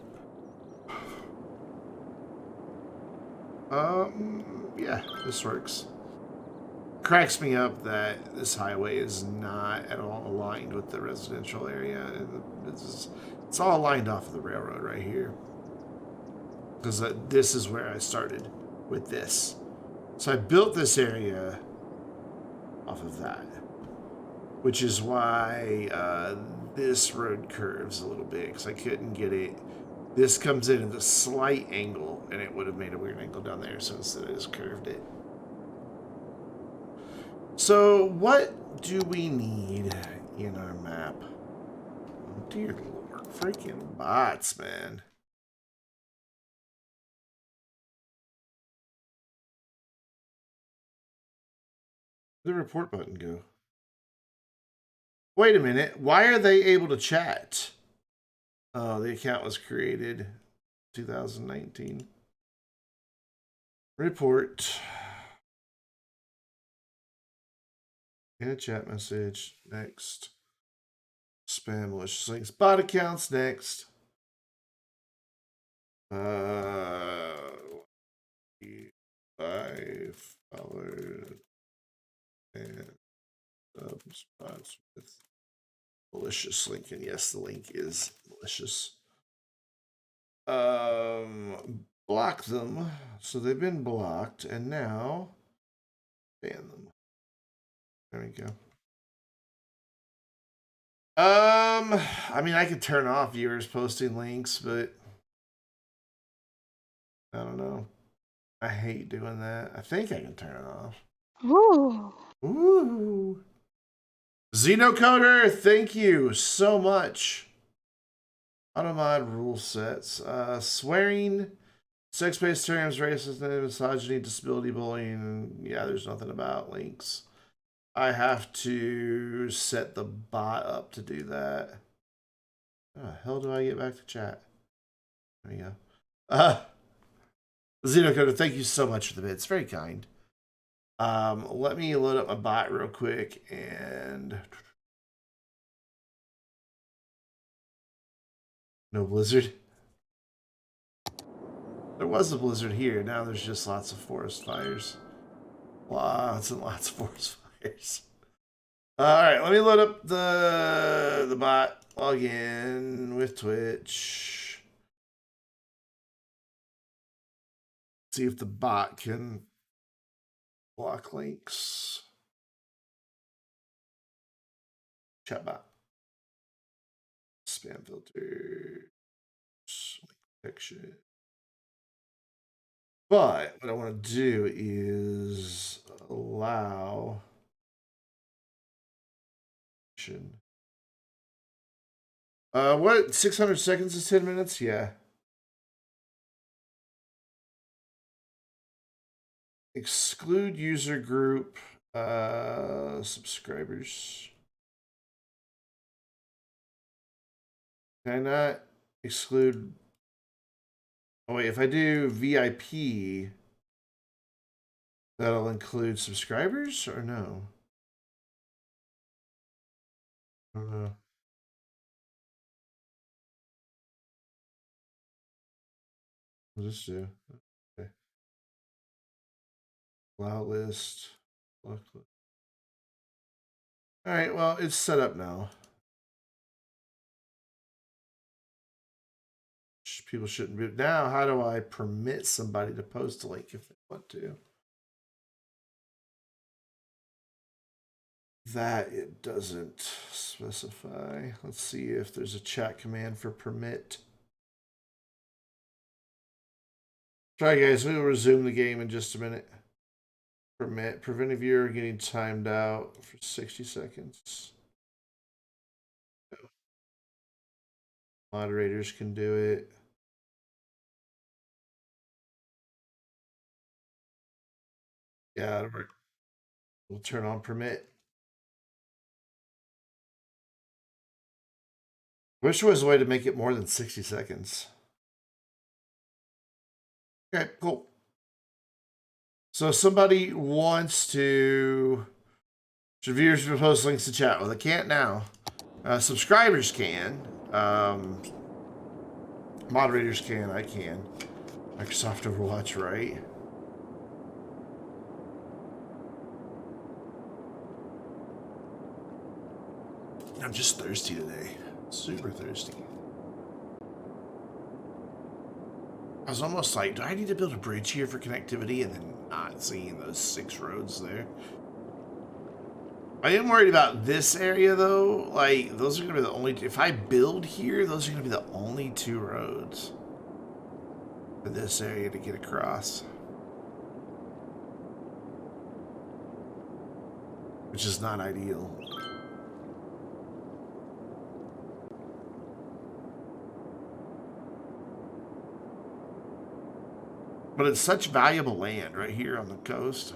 Yeah, this works. Cracks me up that this highway is not at all aligned with the residential area. It's all aligned off of the railroad right here. Because this is where I started with this. So I built this area off of that. Which is why this road curves a little bit. Because I couldn't get it. This comes in at a slight angle. And it would have made a weird angle down there. So instead I just curved it. So, what do we need in our map? Oh, dear Lord. Freaking bots, man. Where'd the report button go? Wait a minute. Why are they able to chat? Oh, the account was created 2019. Report. In a chat message. Next. Spam malicious links. Bot accounts. Next. I followed and spots with malicious link. And yes, the link is malicious. Block them. So they've been blocked. And now ban them. There we go. I mean, I could turn off viewers posting links, but I don't know. I hate doing that. I think I can turn it off. Ooh. Ooh. Xenocoder, thank you so much. Automod rule sets. Swearing, sex-based terms, racism, misogyny, disability, bullying. Yeah, there's nothing about links. I have to set the bot up to do that. How the hell do I get back to chat? There we go. Xenocoder, thank you so much for the bits. Very kind. Let me load up my bot real quick and no blizzard. There was a blizzard here. Now there's just lots of forest fires. Lots and lots of forest fires. All right, let me load up the bot. Log in with Twitch. See if the bot can block links. Chat bot. Spam filter. Link protection. But what I want to do is allow. What? 600 seconds is 10 minutes? Yeah. Exclude user group subscribers. Can I not exclude? Oh wait, if I do VIP, that'll include subscribers or no? I don't know. What does this do? Okay. Allow list. All right, well, it's set up now. People shouldn't be. Now, how do I permit somebody to post a link if they want to? That it doesn't specify. Let's see if there's a chat command for permit. Try, guys. We will resume the game in just a minute. Permit. Prevent a viewer getting timed out for 60 seconds. Moderators can do it. Yeah, it'll work. We'll turn on permit. Wish there was a way to make it more than 60 seconds. Okay, cool. So somebody wants to... Should viewers post links to chat? Well, they can't now. Subscribers can. Moderators can. I can. Microsoft Overwatch, right? I'm just thirsty today. Super thirsty. I was almost like, do I need to build a bridge here for connectivity? And then not seeing those 6 roads there. I am worried about this area, though. Like, those are going to be the only... If I build here, those are going to be the only 2 roads for this area to get across. Which is not ideal. But it's such valuable land right here on the coast.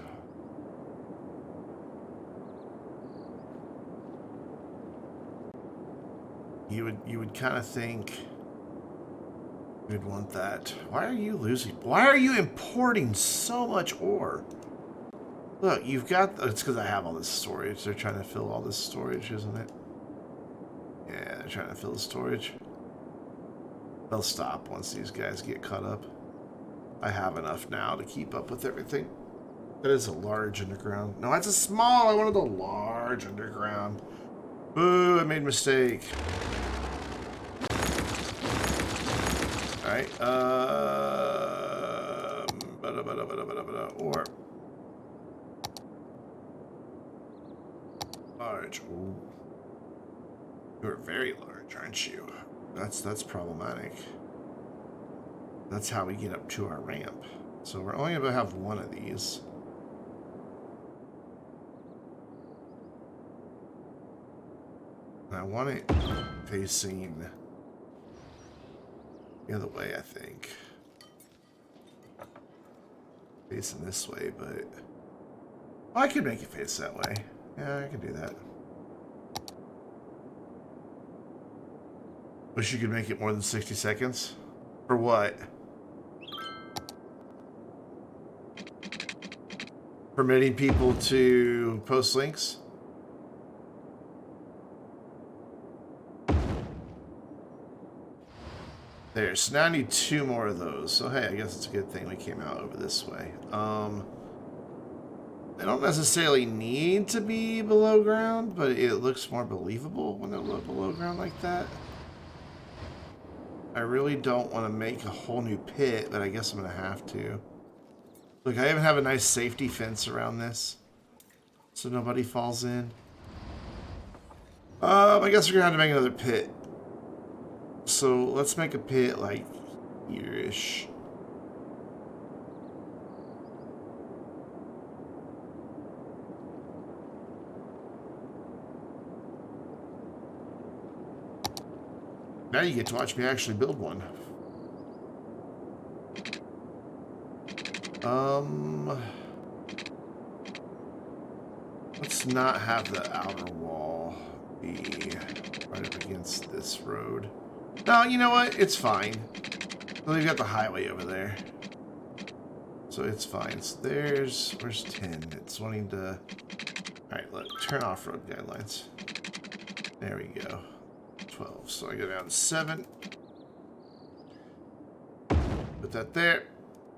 You would kind of think you'd want that. Why are you losing? Why are you importing so much ore? Look, you've got... It's because I have all this storage. They're trying to fill all this storage, isn't it? Yeah, they're trying to fill the storage. They'll stop once these guys get caught up. I have enough now to keep up with everything. That is a large underground. No, that's a small. I wanted a large underground. Boo, I made a mistake. Alright, or large. Ooh. You're very large, aren't you? That's problematic. That's how we get up to our ramp. So we're only going to have one of these. And I want it facing the other way, I think. Facing this way, but... Oh, I could make it face that way. Yeah, I can do that. Wish you could make it more than 60 seconds. For what? Permitting people to post links? There, so now I need 2 more of those. So hey, I guess it's a good thing we came out over this way. They don't necessarily need to be below ground, but it looks more believable when they're below ground like that. I really don't want to make a whole new pit, but I guess I'm going to have to. Look, I even have a nice safety fence around this, so nobody falls in. I guess we're going to have to make another pit. So let's make a pit like here-ish. Now you get to watch me actually build one. Let's not have the outer wall be right up against this road. No, you know what? It's fine. Well, we've got the highway over there. So it's fine. So where's 10? It's wanting to... Alright, look, turn off road guidelines. There we go. 12. So I go down to 7. Put that there.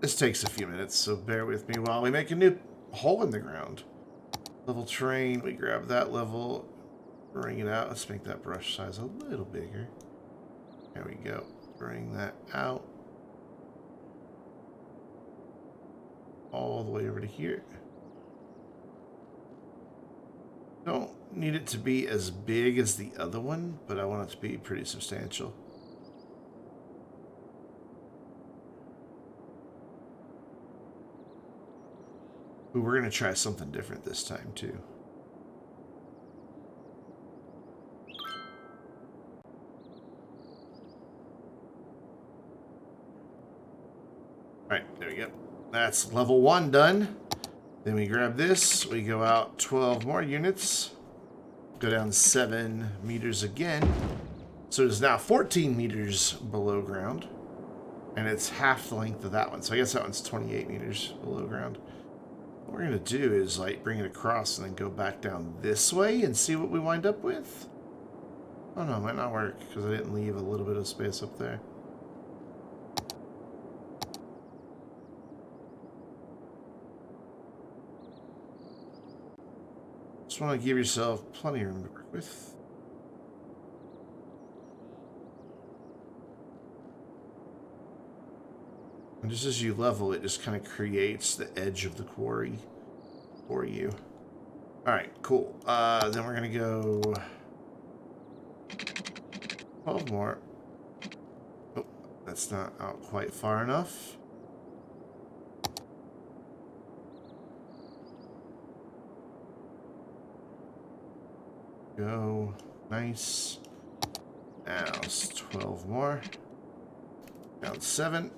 This takes a few minutes, so bear with me while we make a new hole in the ground. Level terrain, we grab that level, bring it out. Let's make that brush size a little bigger. There we go. Bring that out. All the way over to here. Don't need it to be as big as the other one, but I want it to be pretty substantial. Ooh, we're going to try something different this time, too. Alright, there we go. That's level 1 done. Then we grab this, we go out 12 more units, go down 7 meters again. So it is now 14 meters below ground, and it's half the length of that one. So I guess that one's 28 meters below ground. What we're going to do is like bring it across and then go back down this way and see what we wind up with. Oh no, it might not work because I didn't leave a little bit of space up there. Just want to give yourself plenty of room to work with. And just as you level, it just kind of creates the edge of the quarry for you. Alright, cool. Then we're going to go 12 more. Oh, that's not out quite far enough. Go. Nice. Now it's 12 more. Down 7.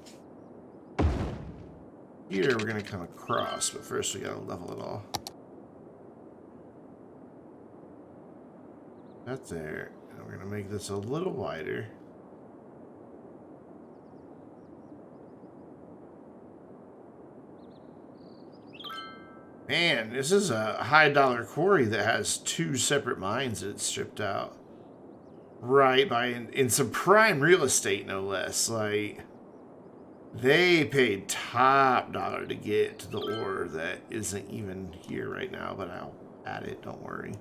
Here we're going to come across, but first we got to level it all. That there. And we're going to make this a little wider. Man, this is a high dollar quarry that has 2 separate mines that it's stripped out. Right, in some prime real estate, no less. Like, they paid top dollar to get to the ore that isn't even here right now, but I'll add it, don't worry.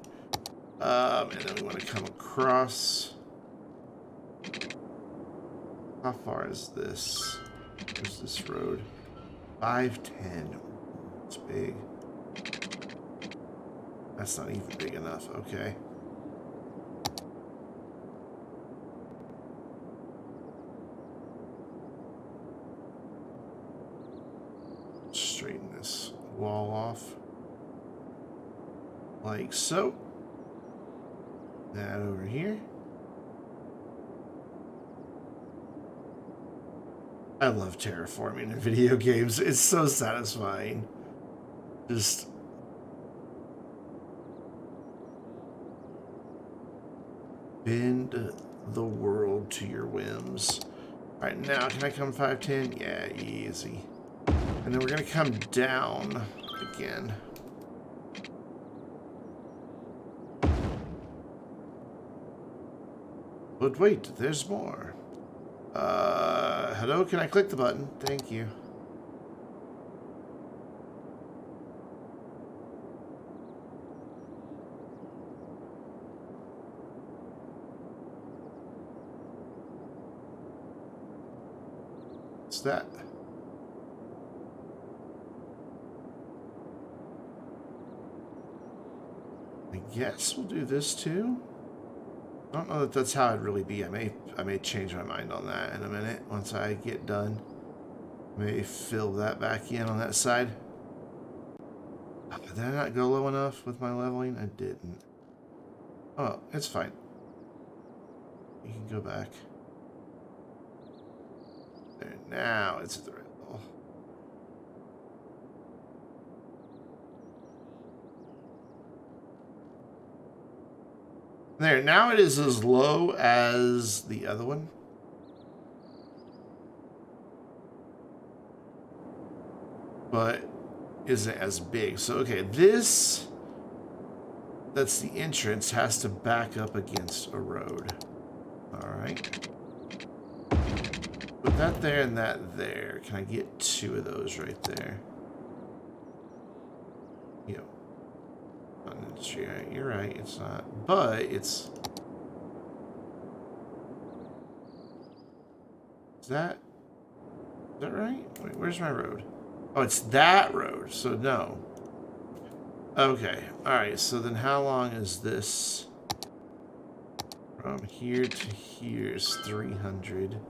And then we want to come across. How far is this? Where's this road? 510. It's big. That's not even big enough. Okay. Straighten this wall off. Like so. That over here. I love terraforming in video games. It's so satisfying. Just bend the world to your whims. Alright, now can I come 510? Yeah, easy. And then we're going to come down again. But wait, there's more. Hello, can I click the button? Thank you. What's that? I guess we'll do this too. I don't know that that's how it'd really be. I may change my mind on that in a minute once I get done. May fill that back in on that side. Did I not go low enough with my leveling? I didn't. Oh, it's fine. You can go back. There, now it's at the right level. There, now it is as low as the other one. But isn't as big. So, okay, this, that's the entrance, has to back up against a road. Alright. Put that there and that there. Can I get 2 of those right there? You know, not an industry area. You're right, it's not. But it's... Is that right? Wait, where's my road? Oh, it's that road, so no. Okay, alright, so then how long is this? From here to here is 300.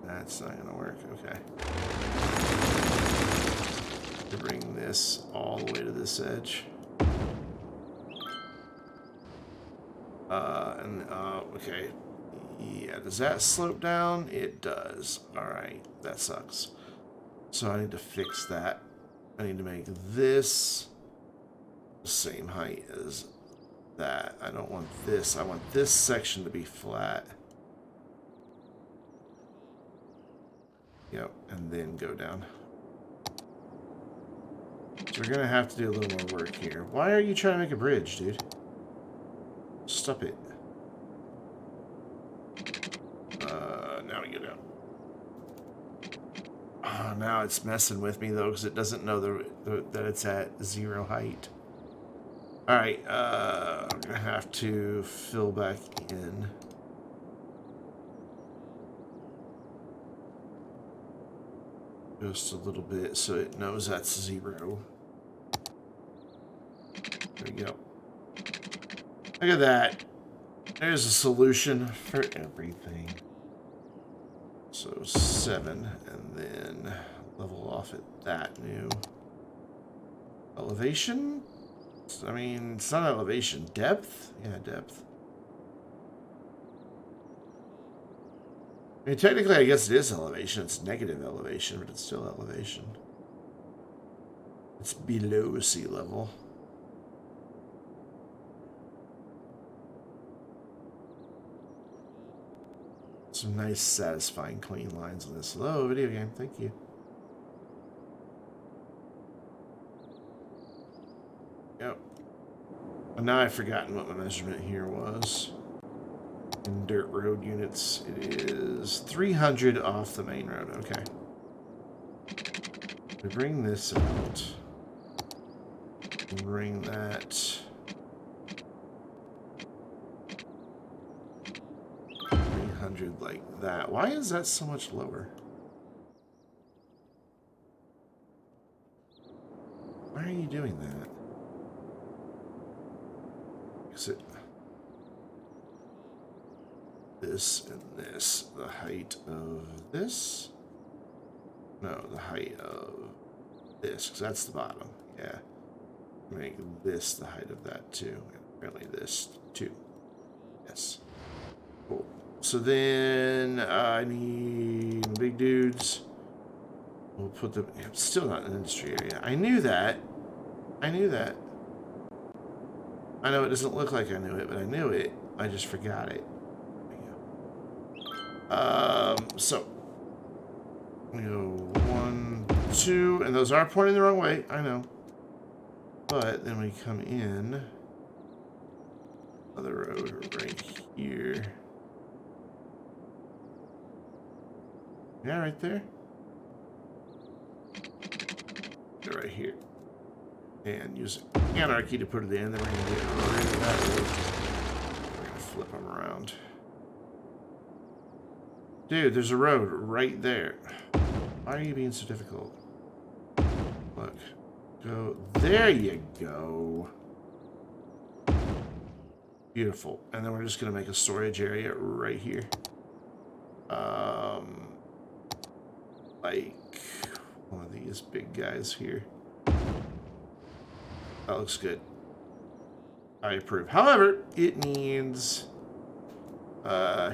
That's not gonna work, okay. To bring this all the way to this edge. Okay. Yeah, does that slope down? It does. Alright, that sucks. So I need to fix that. I need to make this the same height as that. I don't want this. I want this section to be flat. Yep, and then go down. So we're gonna have to do a little more work here. Why are you trying to make a bridge, dude? Stop it. Now we go down. Oh, now it's messing with me though, because it doesn't know that it's at 0 height. Alright, I'm gonna have to fill back in. Just a little bit so it knows that's 0. There we go. Look at that. There's a solution for everything. So 7, and then level off at that new elevation. I mean, it's not elevation. Depth? Yeah, depth. I mean, technically, I guess it is elevation. It's negative elevation, but it's still elevation. It's below sea level. Some nice, satisfying, clean lines on this. Hello, video game. Thank you. Yep. And now I've forgotten what my measurement here was. In dirt road units, it is 300 off the main road. Okay. We bring this out. Bring that. 300 like that. Why is that so much lower? Why are you doing that? Is it this and this the height of this? No, the height of this, because that's the bottom. Yeah. Make this the height of that too. And apparently this too. Yes. Cool. So then I need big dudes. We'll put them. It's still not an industry area. I knew that. I knew that. I know it doesn't look like I knew it, but I knew it. I just forgot it. So we go 1, 2, and those are pointing the wrong way. I know. But then we come in another road right here. Yeah, right there. They're right here. And use anarchy to put it in. Then we're going to get rid of that road. We're going to flip them around. Dude, there's a road right there. Why are you being so difficult? Look. Go. There you go. Beautiful. And then we're just going to make a storage area right here. Like one of these big guys here. That looks good. I approve. However, it needs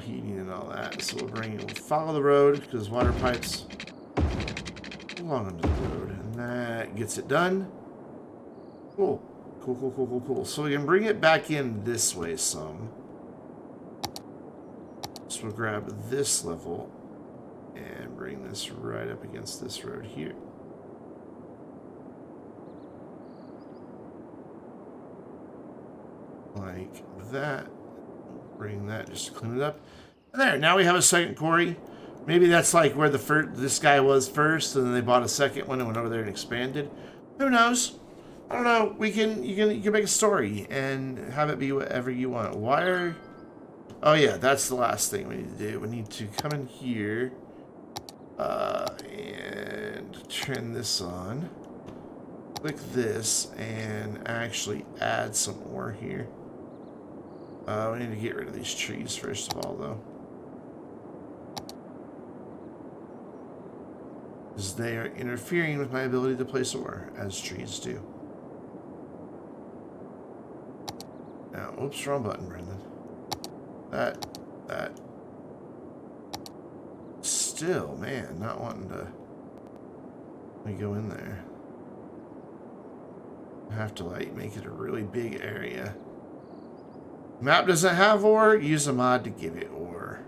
heating and all that. So we'll follow the road because water pipes along under the road, and that gets it done. Cool. Cool, cool, cool, cool, cool. So we can bring it back in this way some. So we'll grab this level and bring this right up against this road here. Like that. Bring that just to clean it up. And there, now we have a second quarry. Maybe that's like where this guy was first, and then they bought a second one and went over there and expanded. Who knows? I don't know. You can make a story and have it be whatever you want. Why are... Oh yeah, that's the last thing we need to do. We need to come in here and turn this on. Click this and actually add some ore here. We need to get rid of these trees first of all, though. Because they are interfering with my ability to place ore, as trees do. Now, oops, wrong button, Brendan. That. Still, man, not wanting to... Let me go in there. I have to, like, make it a really big area. Map doesn't have ore, use a mod to give it ore.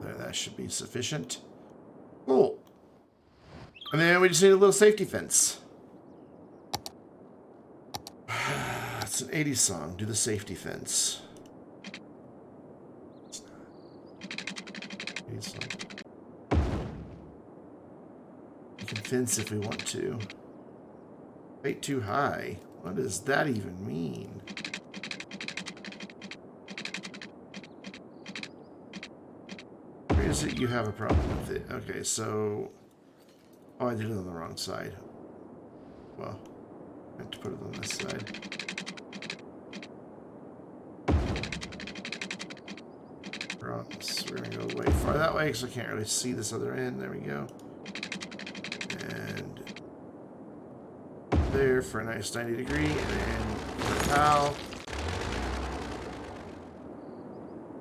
There, that should be sufficient. Cool. And then we just need a little safety fence. It's an 80s song. Do the safety fence. It's not. 80s song. We can fence if we want to. Height too high. What does that even mean? Where is it you have a problem with it? Okay, so... Oh, I did it on the wrong side. Well, I have to put it on this side. We're going to go way far that way because I can't really see this other end. There we go. And there for a nice 90 degree. And then pow.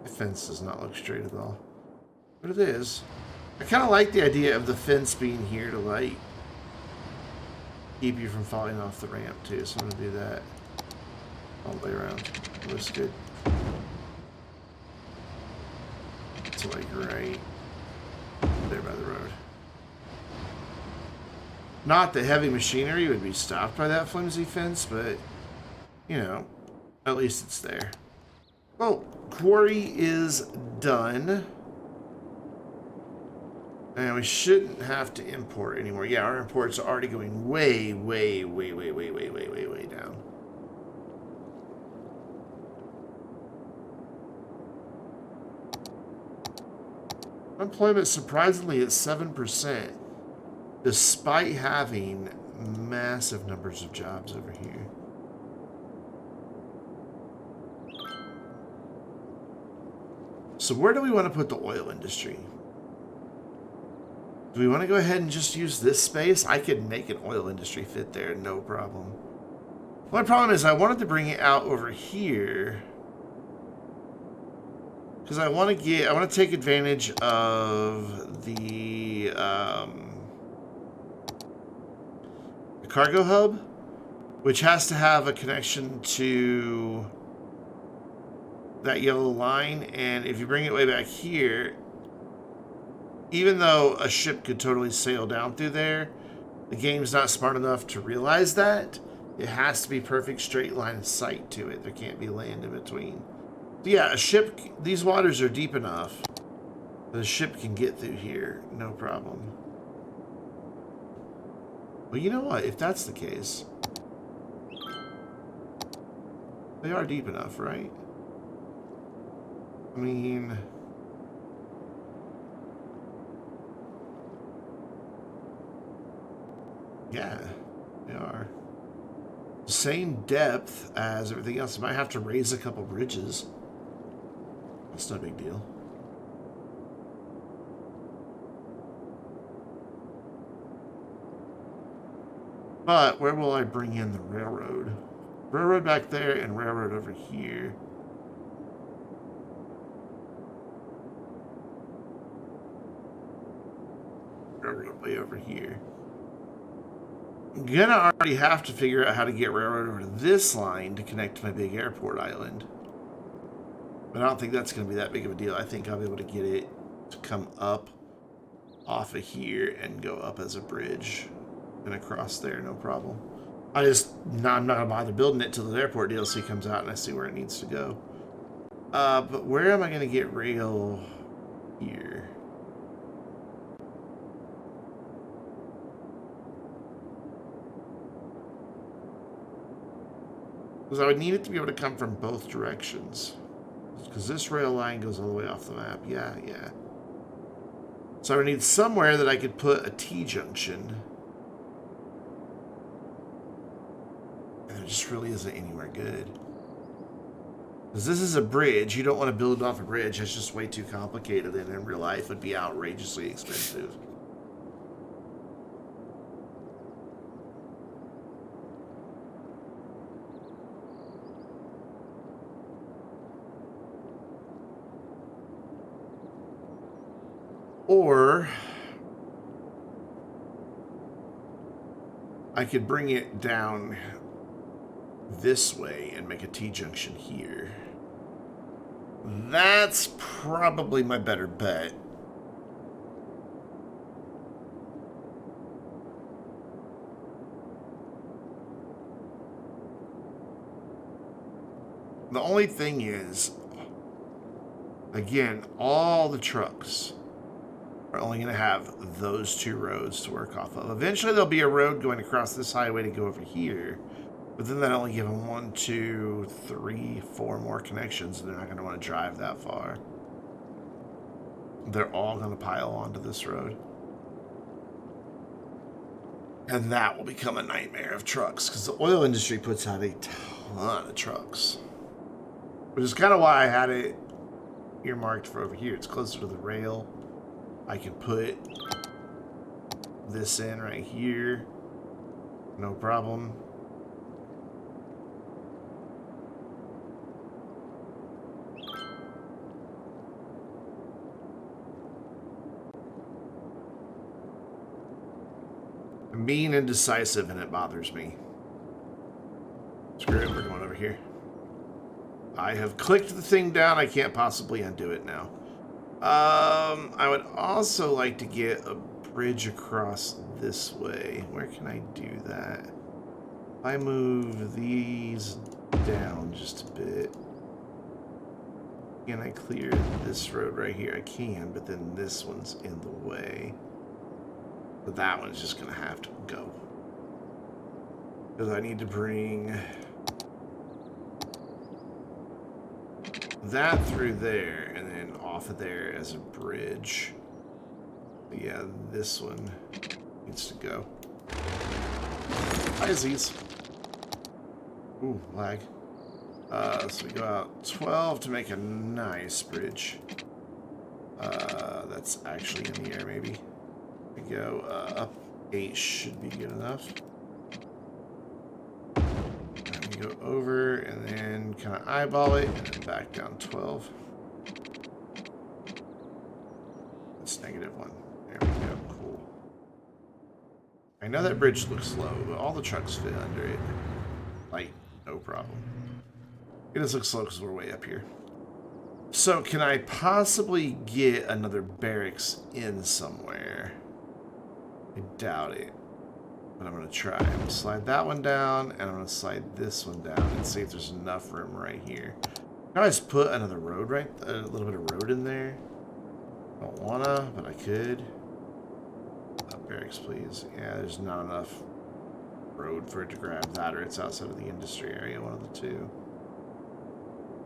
The fence does not look straight at all. But it is. I kind of like the idea of the fence being here to, like, keep you from falling off the ramp, too. So I'm going to do that all the way around. It looks good. It's like right there by the road. Not that heavy machinery would be stopped by that flimsy fence, but, you know, at least it's there. Oh, quarry is done. And we shouldn't have to import anymore. Yeah, our imports are already going way down. Unemployment surprisingly at 7%, despite having massive numbers of jobs over here. So where do we want to put the oil industry? Do we want to go ahead and just use this space? I could make an oil industry fit there, no problem. One problem is I wanted to bring it out over here because I want to take advantage of the cargo hub, which has to have a connection to that yellow line. And if you bring it way back here, even though a ship could totally sail down through there, the game's not smart enough to realize that. It has to be perfect straight line of sight to it. There can't be land in between. So yeah, a ship, these waters are deep enough that a ship can get through here, no problem. Well, you know what? If that's the case, they are deep enough, right? I mean... Yeah, they are. Same depth as everything else. Might have to raise a couple bridges. That's no big deal. But where will I bring in the railroad? Railroad back there and railroad over here. Railroad way over here. I'm gonna already have to figure out how to get railroad over to this line to connect to my big airport island. But I don't think that's gonna be that big of a deal. I think I'll be able to get it to come up off of here and go up as a bridge and across there, no problem. I'm not gonna bother building it till the airport DLC comes out and I see where it needs to go. But where am I gonna get rail here? Because I would need it to be able to come from both directions. Because this rail line goes all the way off the map. Yeah. So I would need somewhere that I could put a T-junction. And it just really isn't anywhere good. Because this is a bridge. You don't want to build it off a bridge. It's just way too complicated, and in real life would be outrageously expensive. Or I could bring it down this way and make a T-junction here. That's probably my better bet. The only thing is, again, all the trucks are only going to have those two roads to work off of. Eventually, there'll be a road going across this highway to go over here. But then that only give them 1, 2, 3, 4 more connections, and they're not going to want to drive that far. They're all going to pile onto this road. And that will become a nightmare of trucks, because the oil industry puts out a ton of trucks. Which is kind of why I had it earmarked for over here. It's closer to the rail. I can put this in right here. No problem. I'm being indecisive and it bothers me. Screw it, we're going over here. I have clicked the thing down. I can't possibly undo it now. I would also like to get a bridge across this way. Where can I do that? If I move these down just a bit. Can I clear this road right here? I can, but then this one's in the way. But that one's just going to have to go. Because I need to bring that through there and then off of there as a bridge. But yeah, this one needs to go. Hi, Aziz. Ooh, lag. So we go out 12 to make a nice bridge. That's actually in the air, maybe. We go up 8 should be good enough. And we go over and then kind of eyeball it and then back down 12. That's -1. There we go. Cool. I know that bridge looks low, but all the trucks fit under it. Like, no problem. It just looks slow because we're way up here. So, can I possibly get another barracks in somewhere? I doubt it. But I'm going to try. I'm going to slide that one down, and I'm going to slide this one down and see if there's enough room right here. Can I just put another road right, a little bit of road in there? I don't want to, but I could. Barracks, please. Yeah, there's not enough road for it to grab that, or it's outside of the industry area, one of the two.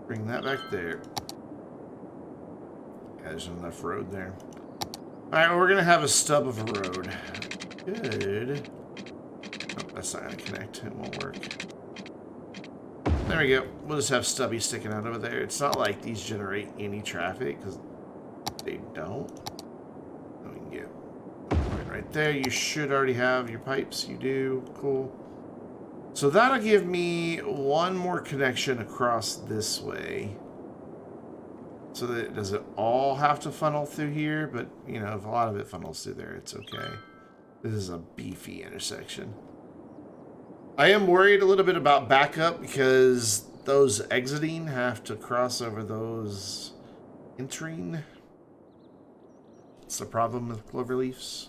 Bring that back there. Yeah, there's enough road there. Alright, well, we're going to have a stub of a road. Good. Oh, that's not going to connect. It won't work. There we go. We'll just have stubby sticking out over there. It's not like these generate any traffic, because they don't. We can get one point right there. You should already have your pipes. You do. Cool. So that'll give me one more connection across this way. So that does it all have to funnel through here? But, you know, if a lot of it funnels through there, it's okay. This is a beefy intersection. I am worried a little bit about backup because those exiting have to cross over those entering. It's the problem with cloverleafs.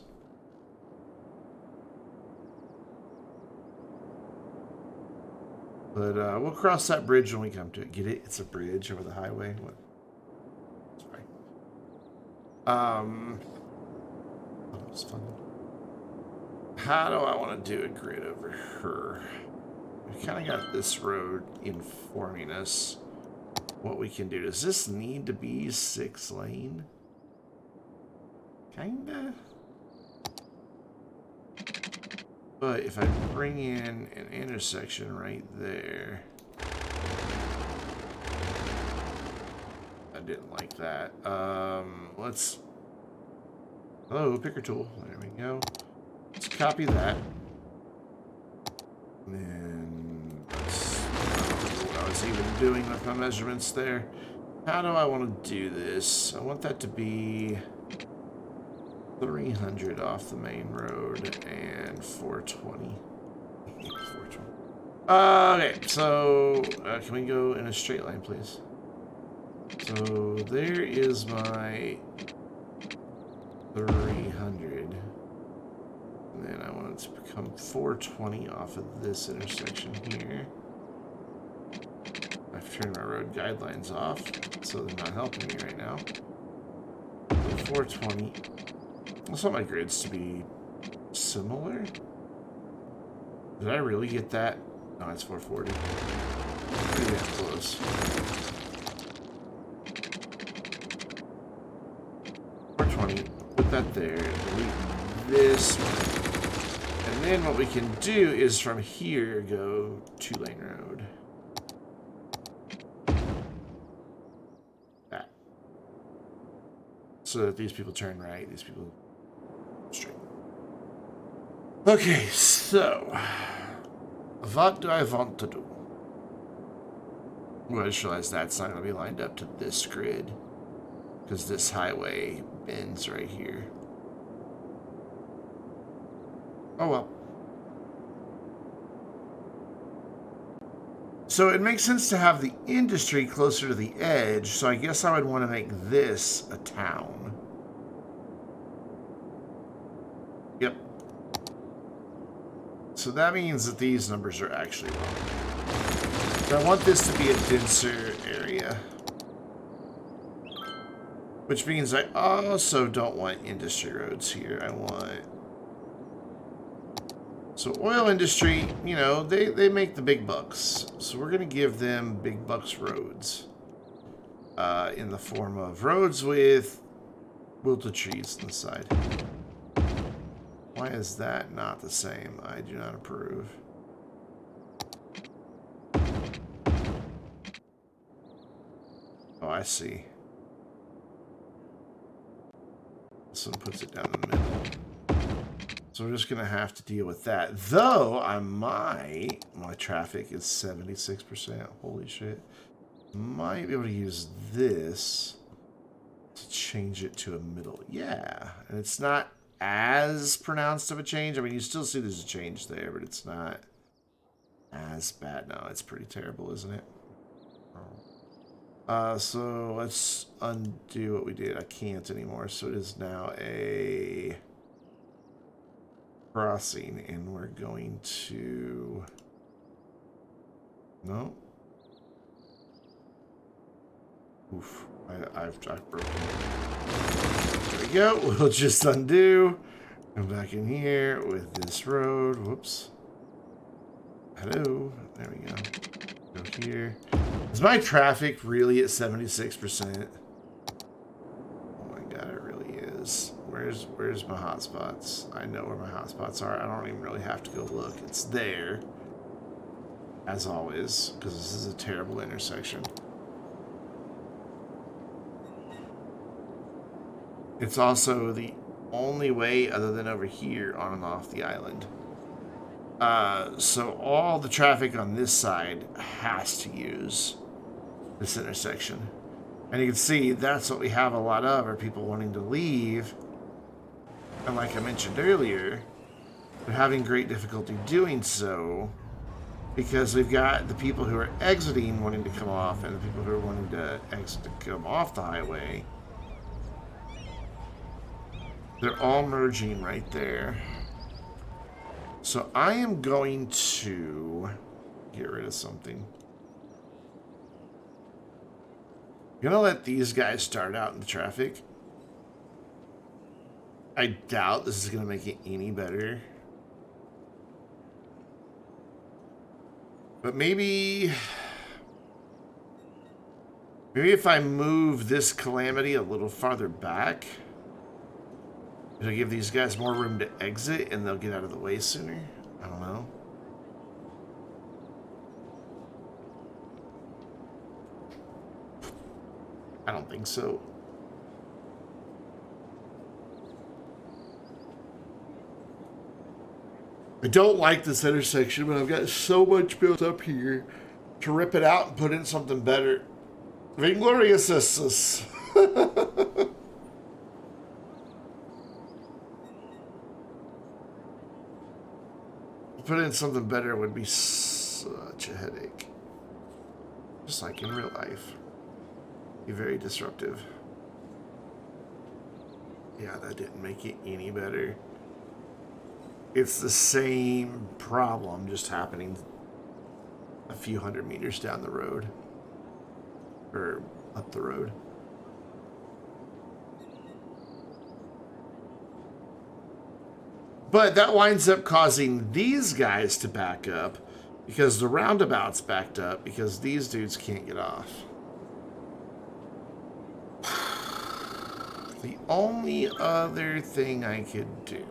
But we'll cross that bridge when we come to it. Get it? It's a bridge over the highway. What? Sorry. That was fun. How do I want to do a grid over her? We kind of got this road informing us what we can do. Does this need to be 6-lane? Kinda. But if I bring in an intersection right there, I didn't like that. Let's. Hello, picker tool. There we go. Let's copy that. And then let's. I don't know what I was even doing with my measurements there. How do I want to do this? I want that to be 300 off the main road and 420. 420. Okay, so can we go in a straight line, please? So there is my 300. And then I want it to become 420 off of this intersection here. I've turned my road guidelines off, so they're not helping me right now. So 420. I want my grids to be similar. Did I really get that? No, it's 440. Pretty damn close. 420. Put that there. Delete this one. And then what we can do is from here go 2-lane road. That. So that these people turn right, these people straight. Okay, so what do I want to do? Well, I just realized that's not going to be lined up to this grid because this highway bends right here. Oh well. So it makes sense to have the industry closer to the edge, so I guess I would want to make this a town. Yep. So that means that these numbers are actually wrong. So I want this to be a denser area. Which means I also don't want industry roads here. I want... So oil industry, you know, they make the big bucks. So we're going to give them big bucks roads. In the form of roads with wilted trees on the side. Why is that not the same? I do not approve. Oh, I see. This one puts it down the middle. So we're just going to have to deal with that. Though, I might... My traffic is 76%. Holy shit. Might be able to use this to change it to a middle. Yeah. And it's not as pronounced of a change. I mean, you still see there's a change there, but it's not as bad. No, it's pretty terrible, isn't it? So let's undo what we did. I can't anymore. So it is now a crossing, and we're going to... No. Oof. I've broken it. There we go. We'll just undo. Come back in here with this road. Whoops. Hello. There we go. Go here. Is my traffic really at 76%? Oh my god, it really is. Where's my hotspots? I know where my hotspots are. I don't even really have to go look. It's there. As always, because this is a terrible intersection. It's also the only way other than over here on and off the island. So all the traffic on this side has to use this intersection. And you can see that's what we have a lot of, are people wanting to leave. And like I mentioned earlier, they're having great difficulty doing so because we've got the people who are exiting wanting to come off and the people who are wanting to exit to come off the highway. They're all merging right there. So I am going to get rid of something. Gonna let these guys start out in the traffic. I doubt this is gonna make it any better. But maybe if I move this calamity a little farther back, it'll give these guys more room to exit and they'll get out of the way sooner. I don't know. I don't think so. I don't like this intersection, but I've got so much built up here to rip it out and put in something better. Vainglorious is put in something better would be such a headache. Just like in real life. Be very disruptive. Yeah, that didn't make it any better. It's the same problem, just happening a few hundred meters down the road. Or up the road. But that winds up causing these guys to back up because the roundabout's backed up because these dudes can't get off. The only other thing I could do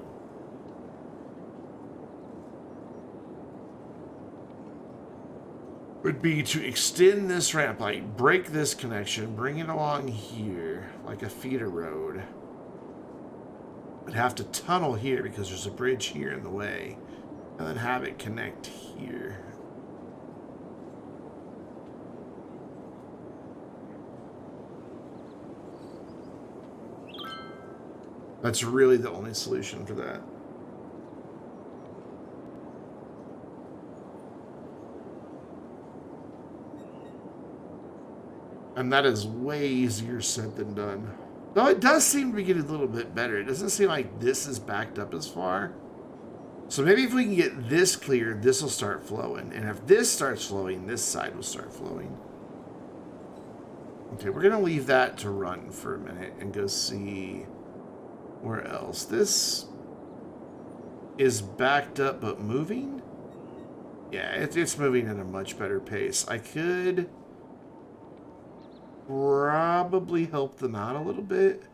would be to extend this ramp, like break this connection, bring it along here, like a feeder road. I'd have to tunnel here because there's a bridge here in the way, and then have it connect here. That's really the only solution for that. And that is way easier said than done. Though it does seem to be getting a little bit better. It doesn't seem like this is backed up as far. So maybe if we can get this cleared, this will start flowing. And if this starts flowing, this side will start flowing. Okay, we're going to leave that to run for a minute and go see where else. This is backed up but moving. Yeah, it's moving at a much better pace. I could probably help them out a little bit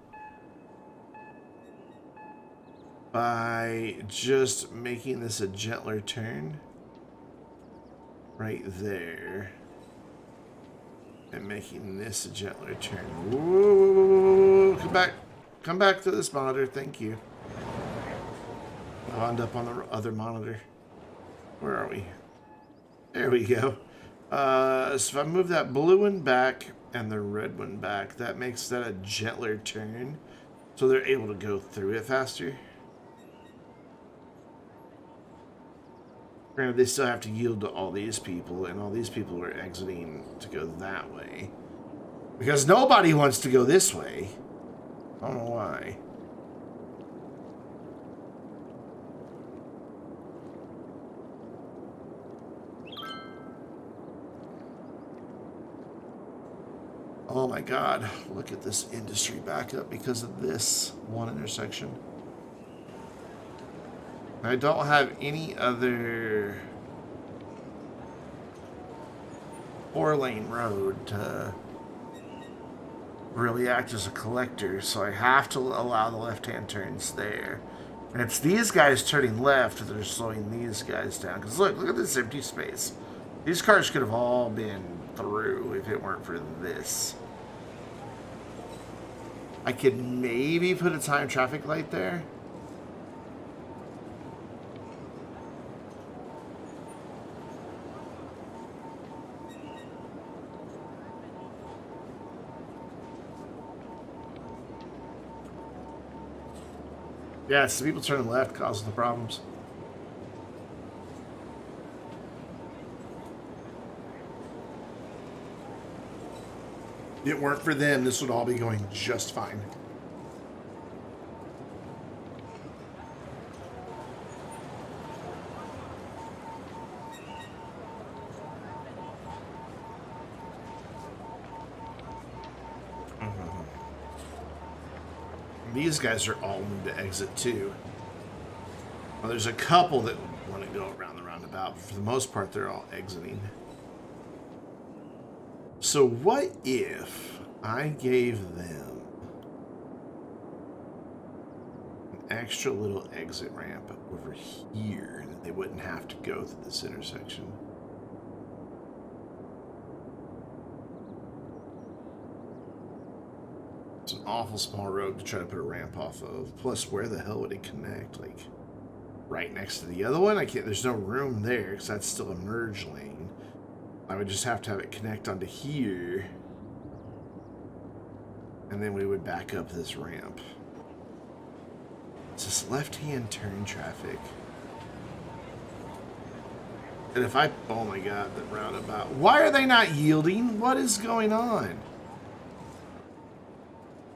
by just making this a gentler turn right there and making this a gentler turn. Whoa, come back to this monitor, thank you. I'll end up on the other monitor. Where are we? There we go. So if I move that blue one back and the red one back, that makes that a gentler turn, so they're able to go through it faster. Granted, they still have to yield to all these people, and all these people are exiting to go that way. Because nobody wants to go this way. I don't know why. Oh my God, look at this industry backup because of this one intersection. I don't have any other 4-lane road to really act as a collector, so I have to allow the left-hand turns there. And it's these guys turning left that are slowing these guys down. Because look at this empty space. These cars could have all been through if it weren't for this. I could maybe put a time traffic light there. Yeah, it's the people turning left causing the problems. If it weren't for them, this would all be going just fine. these guys are all need to exit too. Well, there's a couple that want to go around the roundabout, but for the most part, they're all exiting. So what if I gave them an extra little exit ramp over here that they wouldn't have to go through this intersection? It's an awful small road to try to put a ramp off of. Plus, where the hell would it connect? Like, right next to the other one? I can't, there's no room there because that's still a merge lane. I would just have to have it connect onto here. And then we would back up this ramp. It's this left-hand turn traffic. And if I, oh my god, the roundabout. Why are they not yielding? What is going on?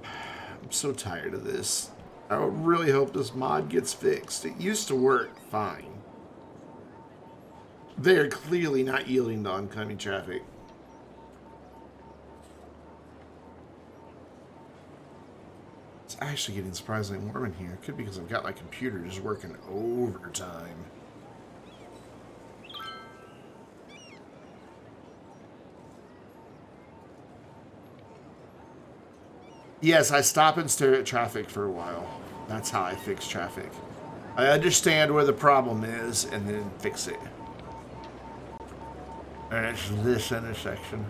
I'm so tired of this. I really hope this mod gets fixed. It used to work fine. They are clearly not yielding to oncoming traffic. It's actually getting surprisingly warm in here. It could be because I've got my computer just working overtime. Yes, I stop and stare at traffic for a while. That's how I fix traffic. I understand where the problem is and then fix it. And it's this intersection.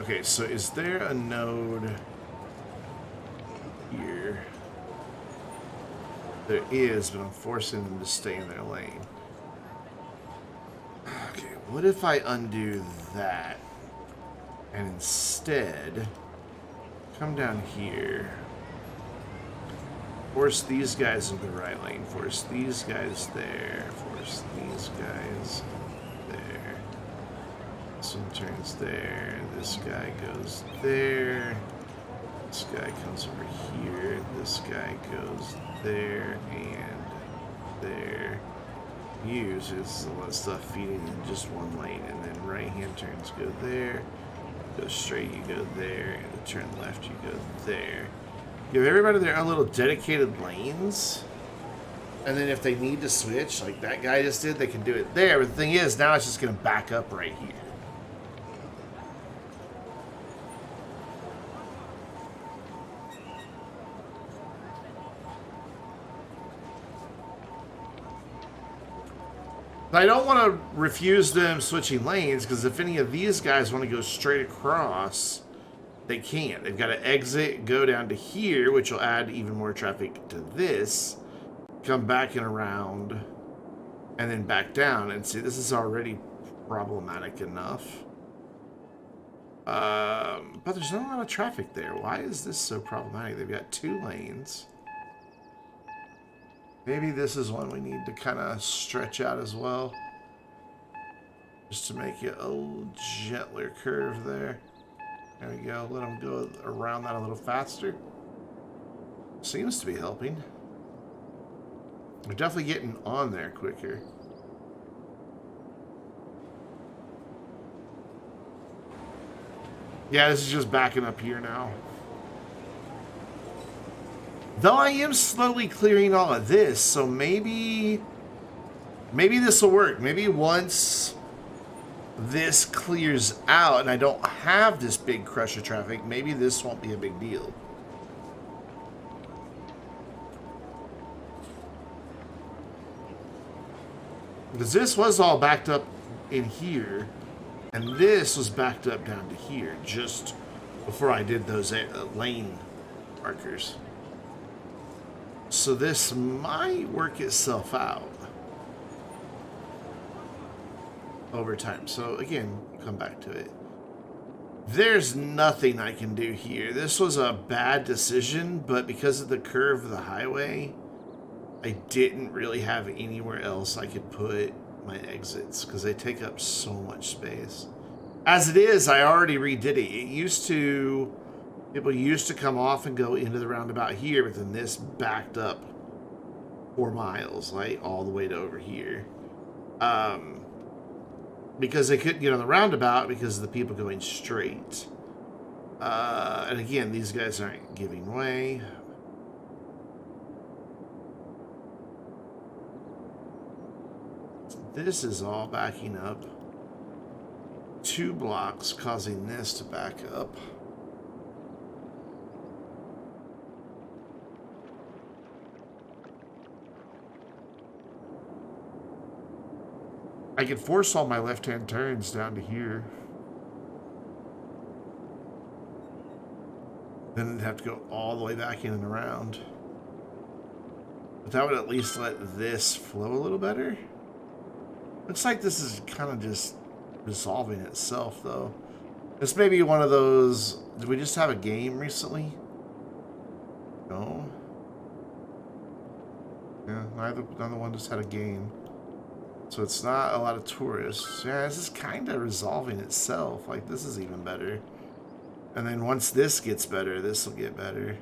Okay, so is there a node here? There is, but I'm forcing them to stay in their lane. Okay, what if I undo that and instead come down here, force these guys into the right lane, force these guys there, force these guys there. This one turns there, this guy goes there, this guy comes over here, this guy goes there and there. Uses a lot of stuff feeding in just one lane, and then right hand turns go there, go straight you go there, and to turn left you go there. Give everybody their own little dedicated lanes, and then if they need to switch like that guy just did, they can do it there. But the thing is, now it's just going to back up right here. I don't want to refuse them switching lanes, because if any of these guys want to go straight across, they can't. They've got to exit, go down to here, which will add even more traffic to this, come back and around, and then back down. And see, this is already problematic enough. But there's not a lot of traffic there. Why is this so problematic? They've got 2 lanes. Maybe this is one we need to kind of stretch out as well. Just to make it a little gentler curve there. There we go. Let them go around that a little faster. Seems to be helping. We're definitely getting on there quicker. Yeah, this is just backing up here now. Though I am slowly clearing all of this, so maybe this will work. Maybe once this clears out and I don't have this big crush of traffic, maybe this won't be a big deal. Because this was all backed up in here, and this was backed up down to here just before I did those lane markers. So this might work itself out over time. So again, come back to it. There's nothing I can do here. This was a bad decision, but because of the curve of the highway, I didn't really have anywhere else I could put my exits because they take up so much space. As it is, I already redid it. People used to come off and go into the roundabout here, but then this backed up 4 miles, right, all the way to over here. Because they couldn't get on the roundabout because of the people going straight. And again, these guys aren't giving way. This is all backing up. 2 blocks causing this to back up. I could force all my left-hand turns down to here. Then I'd have to go all the way back in and around. But that would at least let this flow a little better. Looks like this is kind of just resolving itself, though. This may be one of those... Did we just have a game recently? No. Yeah, neither one just had a game. So it's not a lot of tourists. Yeah, this is kind of resolving itself. Like, this is even better. And then once this gets better, this will get better.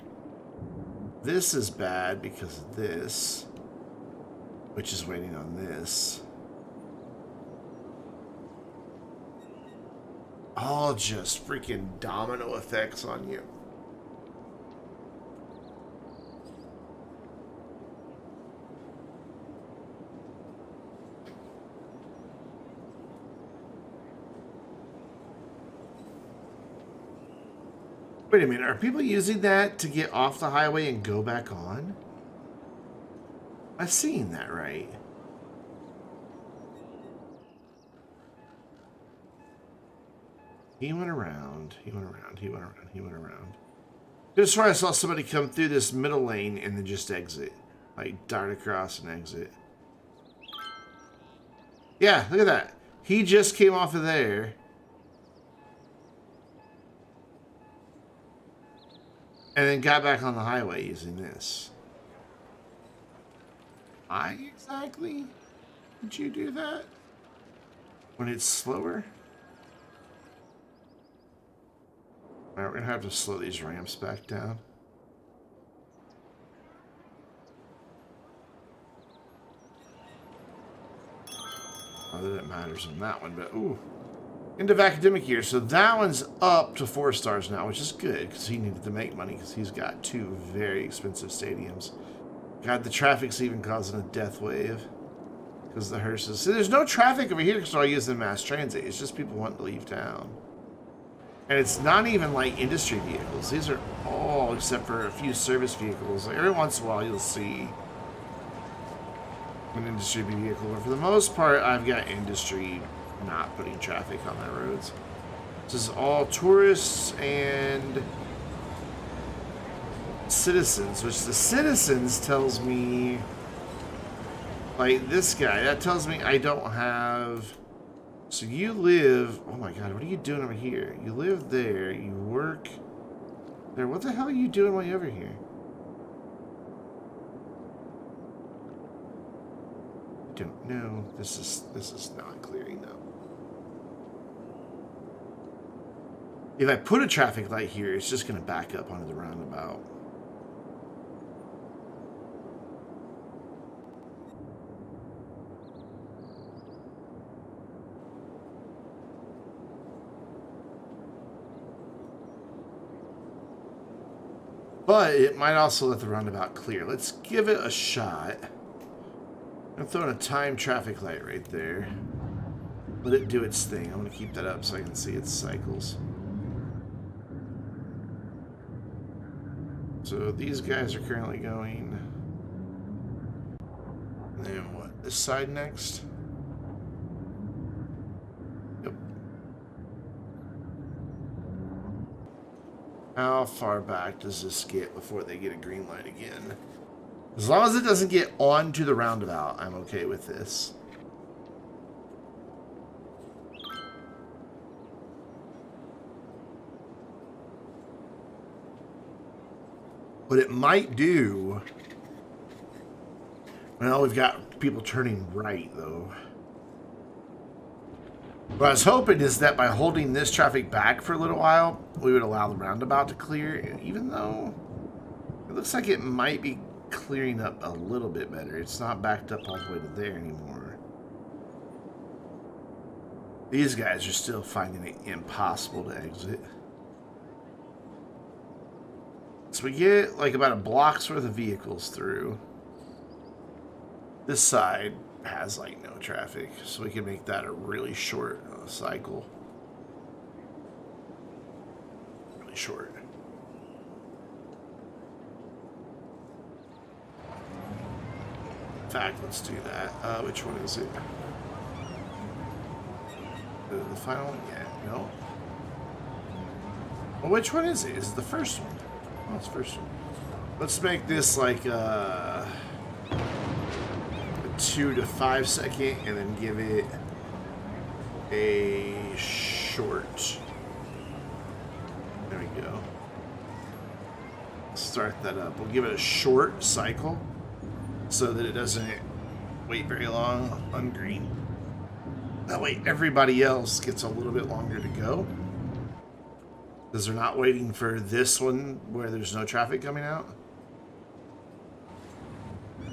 This is bad because of this, which is waiting on this. All just freaking domino effects on you. Wait a minute, are people using that to get off the highway and go back on? I've seen that, right? He went around, he went around, he went around, he went around. Just where I saw somebody come through this middle lane and then just exit. Like, dart across and exit. Yeah, look at that. He just came off of there. And then got back on the highway using this. Why exactly did you do that? When it's slower? Alright, we're gonna have to slow these ramps back down. Not that it matters on that one, but ooh. End of academic year, so that one's up to 4 stars now, which is good because he needed to make money because he's got 2 very expensive stadiums. God, the traffic's even causing a death wave because the hearses. See, there's no traffic over here because they're all using mass transit. It's just people wanting to leave town. And it's not even like industry vehicles. These are all, except for a few service vehicles. Like every once in a while you'll see an industry vehicle, but for the most part, I've got industry not putting traffic on their roads. This is all tourists and citizens, which the citizens tells me, like this guy, that tells me I don't have. So you live, oh my god, what are you doing over here? You live there, you work there. What the hell are you doing while you're over here? I don't know. This is not clearing though. If I put a traffic light here, it's just going to back up onto the roundabout. But it might also let the roundabout clear. Let's give it a shot. I'm throwing a time traffic light right there. Let it do its thing. I'm going to keep that up so I can see its cycles. So these guys are currently going. And then what? This side next? Yep. How far back does this get before they get a green light again? As long as it doesn't get onto the roundabout, I'm okay with this. What it might do... Well, we've got people turning right, though. What I was hoping is that by holding this traffic back for a little while, we would allow the roundabout to clear, even though it looks like it might be clearing up a little bit better. It's not backed up all the way to there anymore. These guys are still finding it impossible to exit. So we get like about a block's worth of vehicles through. This side has like no traffic, so we can make that a really short cycle. Really short. In fact, let's do that. Which one is it? The final one? Yeah, no. Well, which one is it? Is it the first one? Oh, it's the first one. Let's make this like a 2 to 5 second and then give it a short. There we go. Start that up. We'll give it a short cycle so that it doesn't wait very long on green. That way everybody else gets a little bit longer to go. Because they're not waiting for this one where there's no traffic coming out. I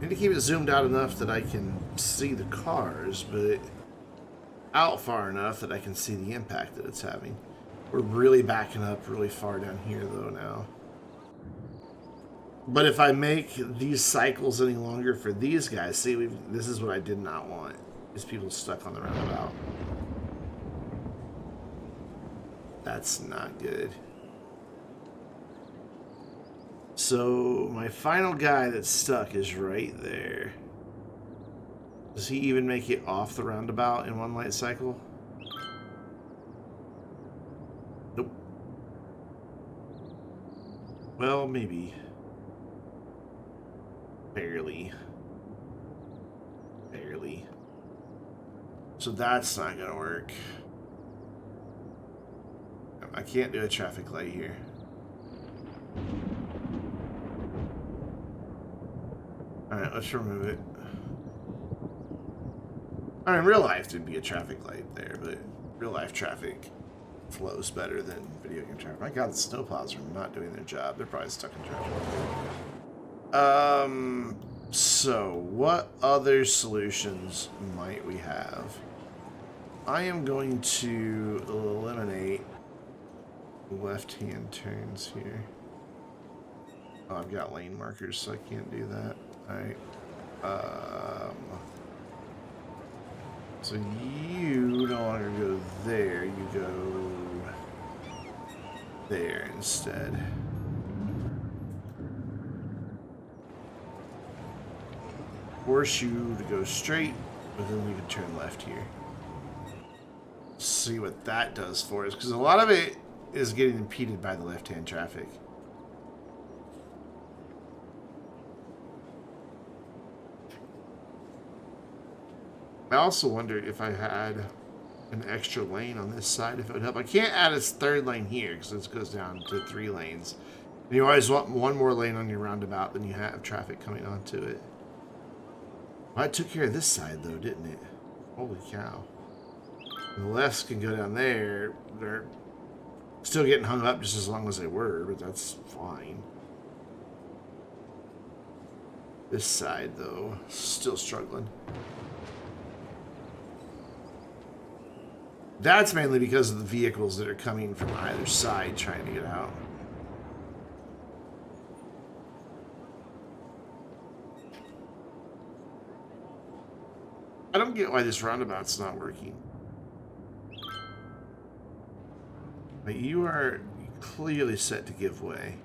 need to keep it zoomed out enough that I can see the cars, but out far enough that I can see the impact that it's having. We're really backing up really far down here though now. But if I make these cycles any longer for these guys, see, this is what I did not want. Is people stuck on the roundabout. That's not good. So my final guy that's stuck is right there. Does he even make it off the roundabout in one light cycle? Nope. Well, maybe. Barely. Barely. So that's not gonna work. I can't do a traffic light here. Alright, let's remove it. I mean, in real life there'd be a traffic light there, but real life traffic flows better than video game traffic. My god, the snowplows are not doing their job. They're probably stuck in traffic. So what other solutions might we have? I am going to eliminate left-hand turns here. Oh, I've got lane markers, so I can't do that. Alright. So you no longer go there, you go there instead. Force you to go straight, but then we can turn left here. See what that does for us, because a lot of it is getting impeded by the left-hand traffic. I also wondered if I had an extra lane on this side, if it would help. I can't add a third lane here because this goes down to 3 lanes. And you always want one more lane on your roundabout than you have traffic coming onto it. Well, I took care of this side though, didn't it? Holy cow. And the lefts can go down there. They're still getting hung up just as long as they were, but that's fine. This side though, still struggling. That's mainly because of the vehicles that are coming from either side trying to get out. I don't get why this roundabout's not working. But you are clearly set to give way.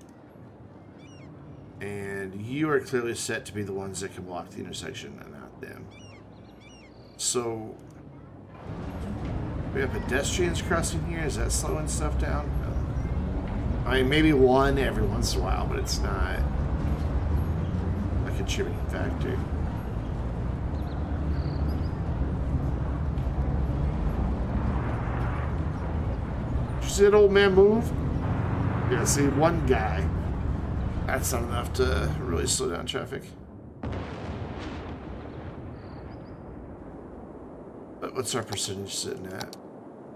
And you are clearly set to be the ones that can block the intersection and not them. So we have pedestrians crossing here. Is that slowing stuff down? No. I mean, maybe one every once in a while, but it's not a contributing factor. Did you see that old man move? Yeah, see, one guy. That's not enough to really slow down traffic. But what's our percentage sitting at?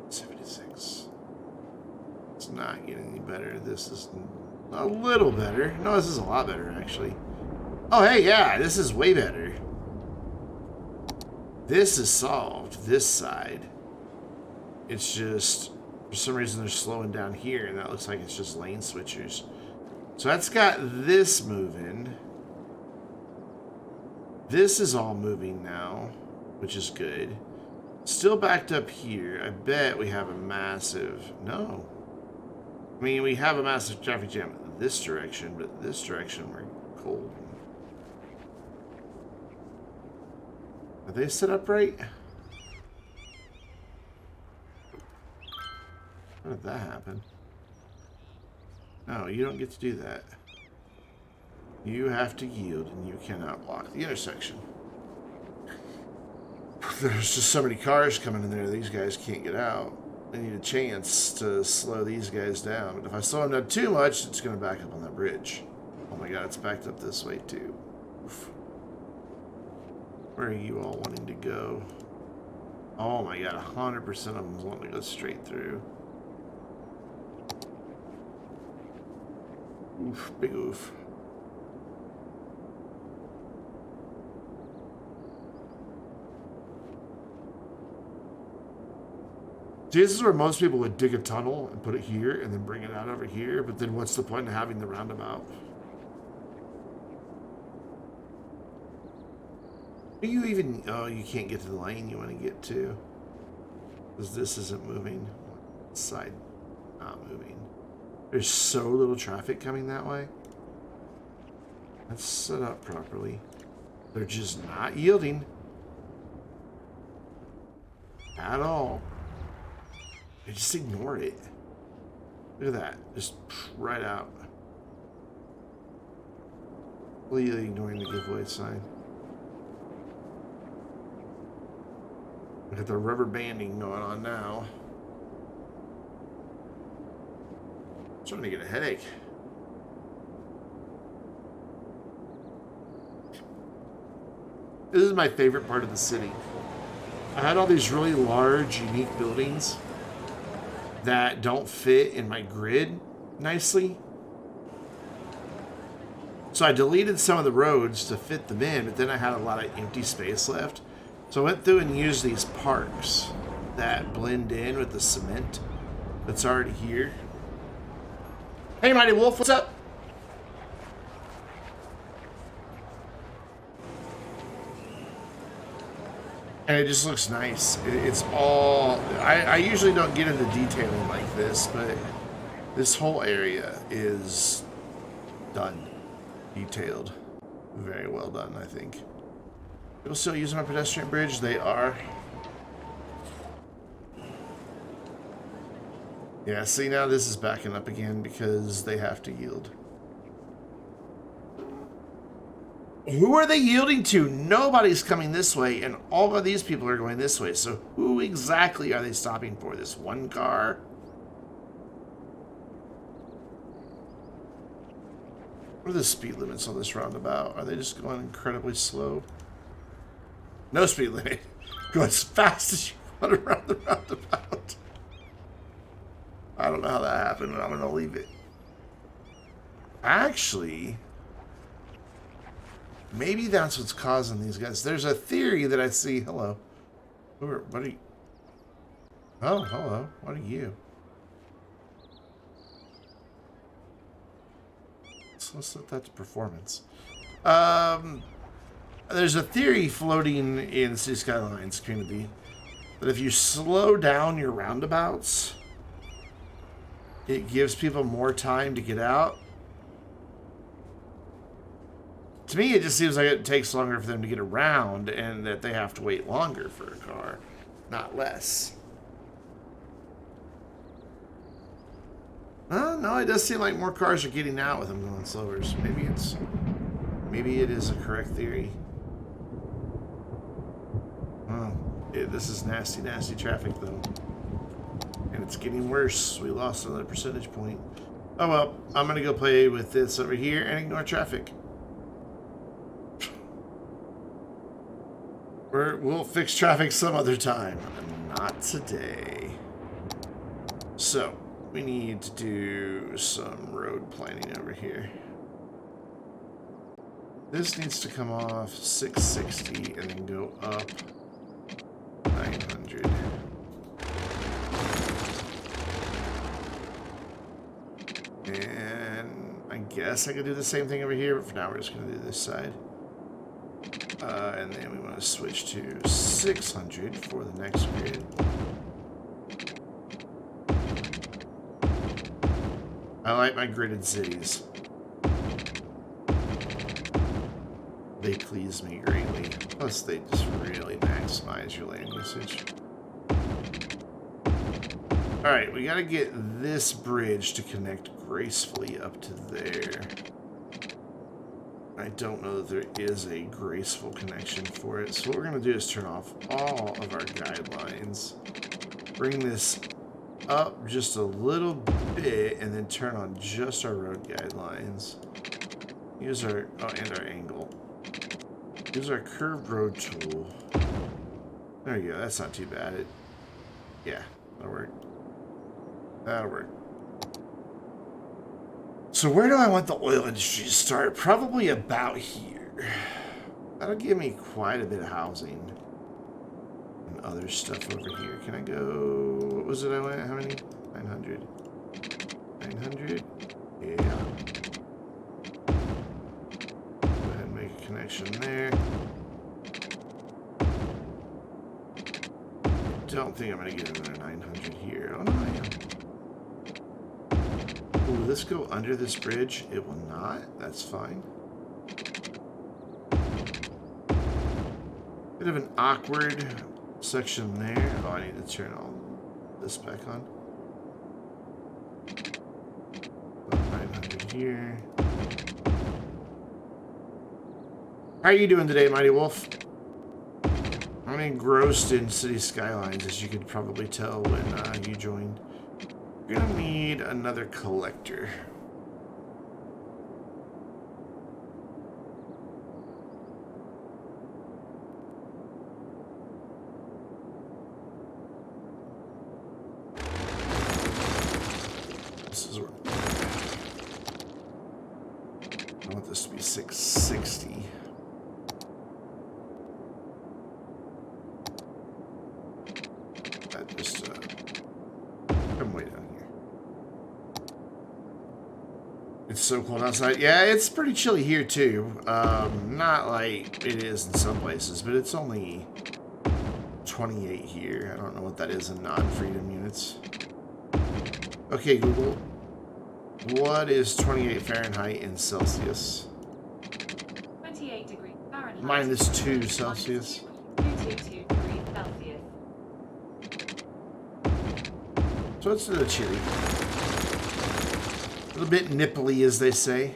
76. It's not getting any better. This is a little better. No, this is a lot better, actually. Oh, hey, yeah, this is way better. This is solved, this side. It's just, for some reason they're slowing down here, and that looks like it's just lane switchers. So that's got this moving. This is all moving now, which is good. Still backed up here. I bet we have a massive... No. I mean, we have a massive traffic jam this direction, but this direction we're cold. Are they set up right? How did that happen? No, you don't get to do that. You have to yield, and you cannot block the intersection. There's just so many cars coming in there, these guys can't get out. I need a chance to slow these guys down. But if I slow them down too much, it's going to back up on that bridge. Oh my god, it's backed up this way too. Oof. Where are you all wanting to go? Oh my god, 100% of them want to go straight through. Oof, big oof. See, this is where most people would dig a tunnel and put it here and then bring it out over here, but then what's the point of having the roundabout? Do you even... Oh, you can't get to the lane you want to get to. Because this isn't moving. Side not moving. There's so little traffic coming that way. That's set up properly. They're just not yielding. At all. They just ignore it. Look at that. Just right out. Completely ignoring the giveaway sign. Look at the rubber banding going on now. I'm starting to get a headache. This is my favorite part of the city. I had all these really large, unique buildings that don't fit in my grid nicely. So I deleted some of the roads to fit them in, but then I had a lot of empty space left. So I went through and used these parks that blend in with the cement that's already here. Hey, Mighty Wolf, what's up? And it just looks nice. It's all... I usually don't get into detailing like this, but this whole area is done. Detailed. Very well done, I think. People still using my pedestrian bridge? They are. Yeah, see, now this is backing up again because they have to yield. Who are they yielding to? Nobody's coming this way, and all of these people are going this way. So who exactly are they stopping for? This one car? What are the speed limits on this roundabout? Are they just going incredibly slow? No speed limit. Go as fast as you want around the roundabout. I don't know how that happened, but I'm going to leave it. Actually... maybe that's what's causing these guys. There's a theory that I see. Hello. What are you? Oh, hello. What are you? So let's set that to performance. There's a theory floating in the City Skylines community that if you slow down your roundabouts, it gives people more time to get out. To me, it just seems like it takes longer for them to get around and that they have to wait longer for a car, not less. No, it does seem like more cars are getting out with them going slower. So maybe it is a correct theory. Oh, this is nasty, nasty traffic though. And it's getting worse. We lost another percentage point. Oh well, I'm going to go play with this over here and ignore traffic. We'll fix traffic some other time. Not today. So, we need to do some road planning over here. This needs to come off 660 and then go up guess I could do the same thing over here, but for now we're just going to do this side. And then we want to switch to 600 for the next grid. I like my gridded cities. They please me greatly. Plus, they just really maximize your land usage. Alright, we gotta get this bridge to connect gracefully up to there. I don't know that there is a graceful connection for it. So what we're gonna do is turn off all of our guidelines. Bring this up just a little bit and then turn on just our road guidelines. Use our, and our angle. Use our curved road tool. There you go, that's not too bad. Yeah, that'll work. That'll work. So where do I want the oil industry to start? Probably about here. That'll give me quite a bit of housing. And other stuff over here. Can I go... What was it I went? How many? 900. 900? Yeah. Go ahead and make a connection there. Don't think I'm going to get another 900 here. Oh no, I am. Will this go under this bridge? It will not. That's fine. Bit of an awkward section there. Oh, I need to turn all this back on. 900 here. How are you doing today, Mighty Wolf? I'm engrossed in City Skylines, as you could probably tell when you joined. We're gonna need another collector. This is where I want this to be 660. That just come way down here. It's so cold outside. Yeah, it's pretty chilly here too. Not like it is in some places, but it's only 28 here. I don't know what that is in non-freedom units. Okay, Google. What is 28 Fahrenheit in Celsius? 28 degrees Fahrenheit. -2 Celsius. 222 degrees Celsius. So it's a little chilly. A little bit nipply, as they say.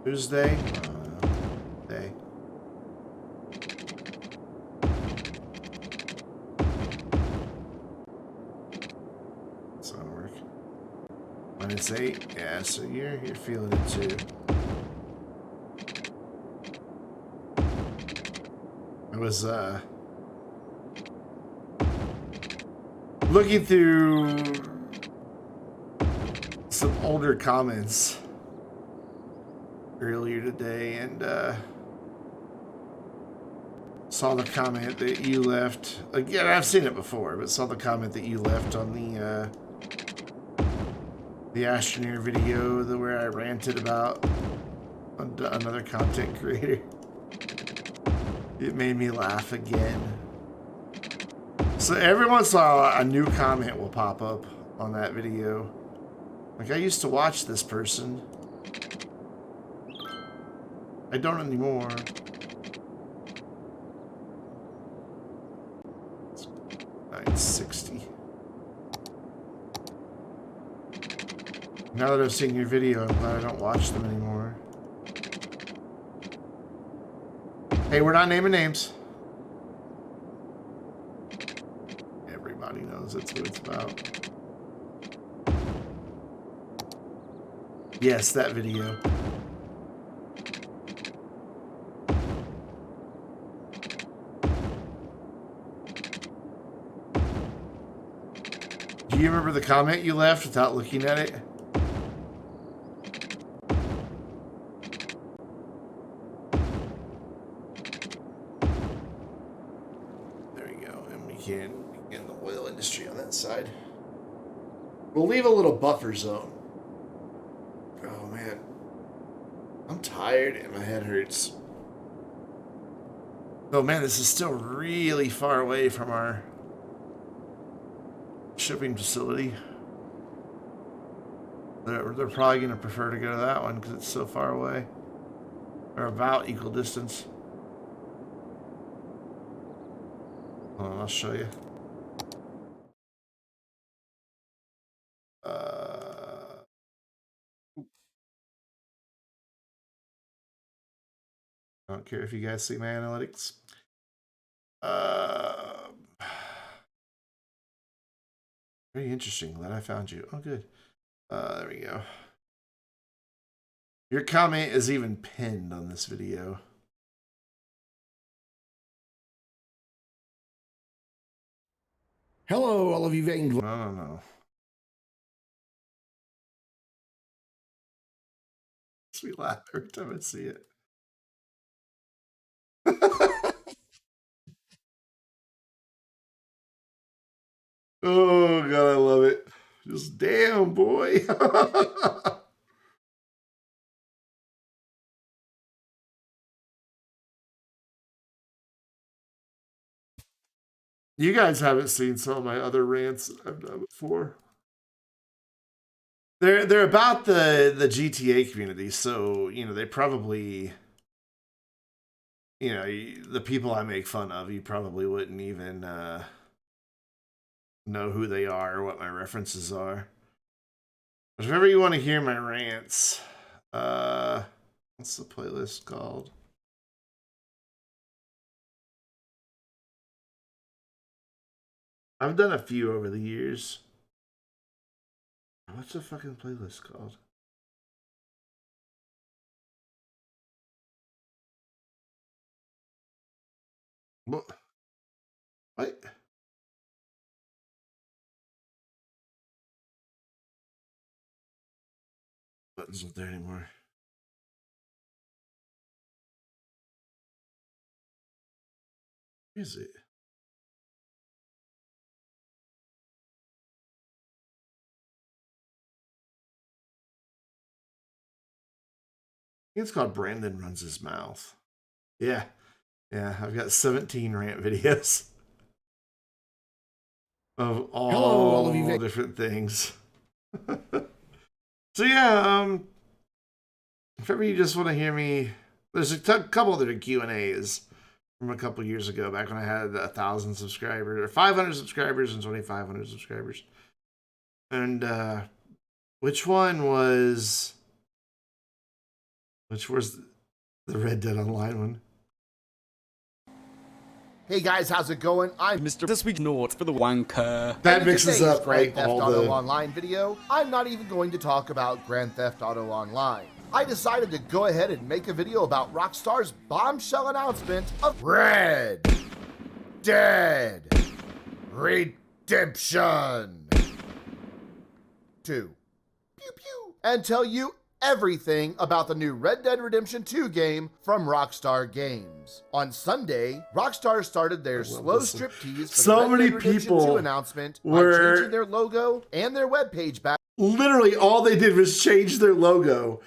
Who's they? They. That's not gonna work. -8. Yeah, so you're feeling it too. I was looking through some older comments earlier today and saw the comment that you left. Again, I've seen it before, but saw the comment that you left on the Astroneer video where I ranted about another content creator. It made me laugh again. So every once in a while, a new comment will pop up on that video. Like, I used to watch this person. I don't anymore. It's 960. Now that I've seen your video, I'm glad I don't watch them anymore. Hey, we're not naming names. Everybody knows that's what it's about. Yes, that video. Do you remember the comment you left without looking at it? In the oil industry on that side. We'll leave a little buffer zone tired and my head hurts. Oh man, this is still really far away from our shipping facility. They're probably going to prefer to go to that one because it's so far away. Or about equal distance. Hold on, I'll show you. I don't care if you guys see my analytics. Very interesting. Glad I found you. Oh, good. There we go. Your comment is even pinned on this video. Hello, all of you Vainglorious. No. Sweet laugh every time I see it. Oh, God, I love it. Just damn, boy. You guys haven't seen some of my other rants that I've done before. They're about the GTA community, so you know they probably, you know, the people I make fun of, you probably wouldn't even know who they are or what my references are. But if ever you want to hear my rants, what's the playlist called? I've done a few over the years. What's the fucking playlist called? What? Button's not there anymore. Where is it? I think it's called Brandon Runs His Mouth. Yeah. Yeah, I've got 17 rant videos of all of you different things. So yeah, if ever you just want to hear me, there's a couple other Q&As from a couple years ago, back when I had 1,000 subscribers, or 500 subscribers and 2,500 subscribers. And which was the Red Dead Online one? Hey guys, how's it going? I'm Mr. This Week Naught for the wanker. That mixes up Grand Theft all Auto the Online video. I'm not even going to talk about Grand Theft Auto Online. I decided to go ahead and make a video about Rockstar's bombshell announcement of Red Dead Redemption 2. Pew pew. And tell you everything about the new Red Dead Redemption 2 game from Rockstar Games. On Sunday, Rockstar started their slow striptease for So the Red many Dead Redemption people 2 announcement by were- changing their logo and their webpage back. Literally all they did was change their logo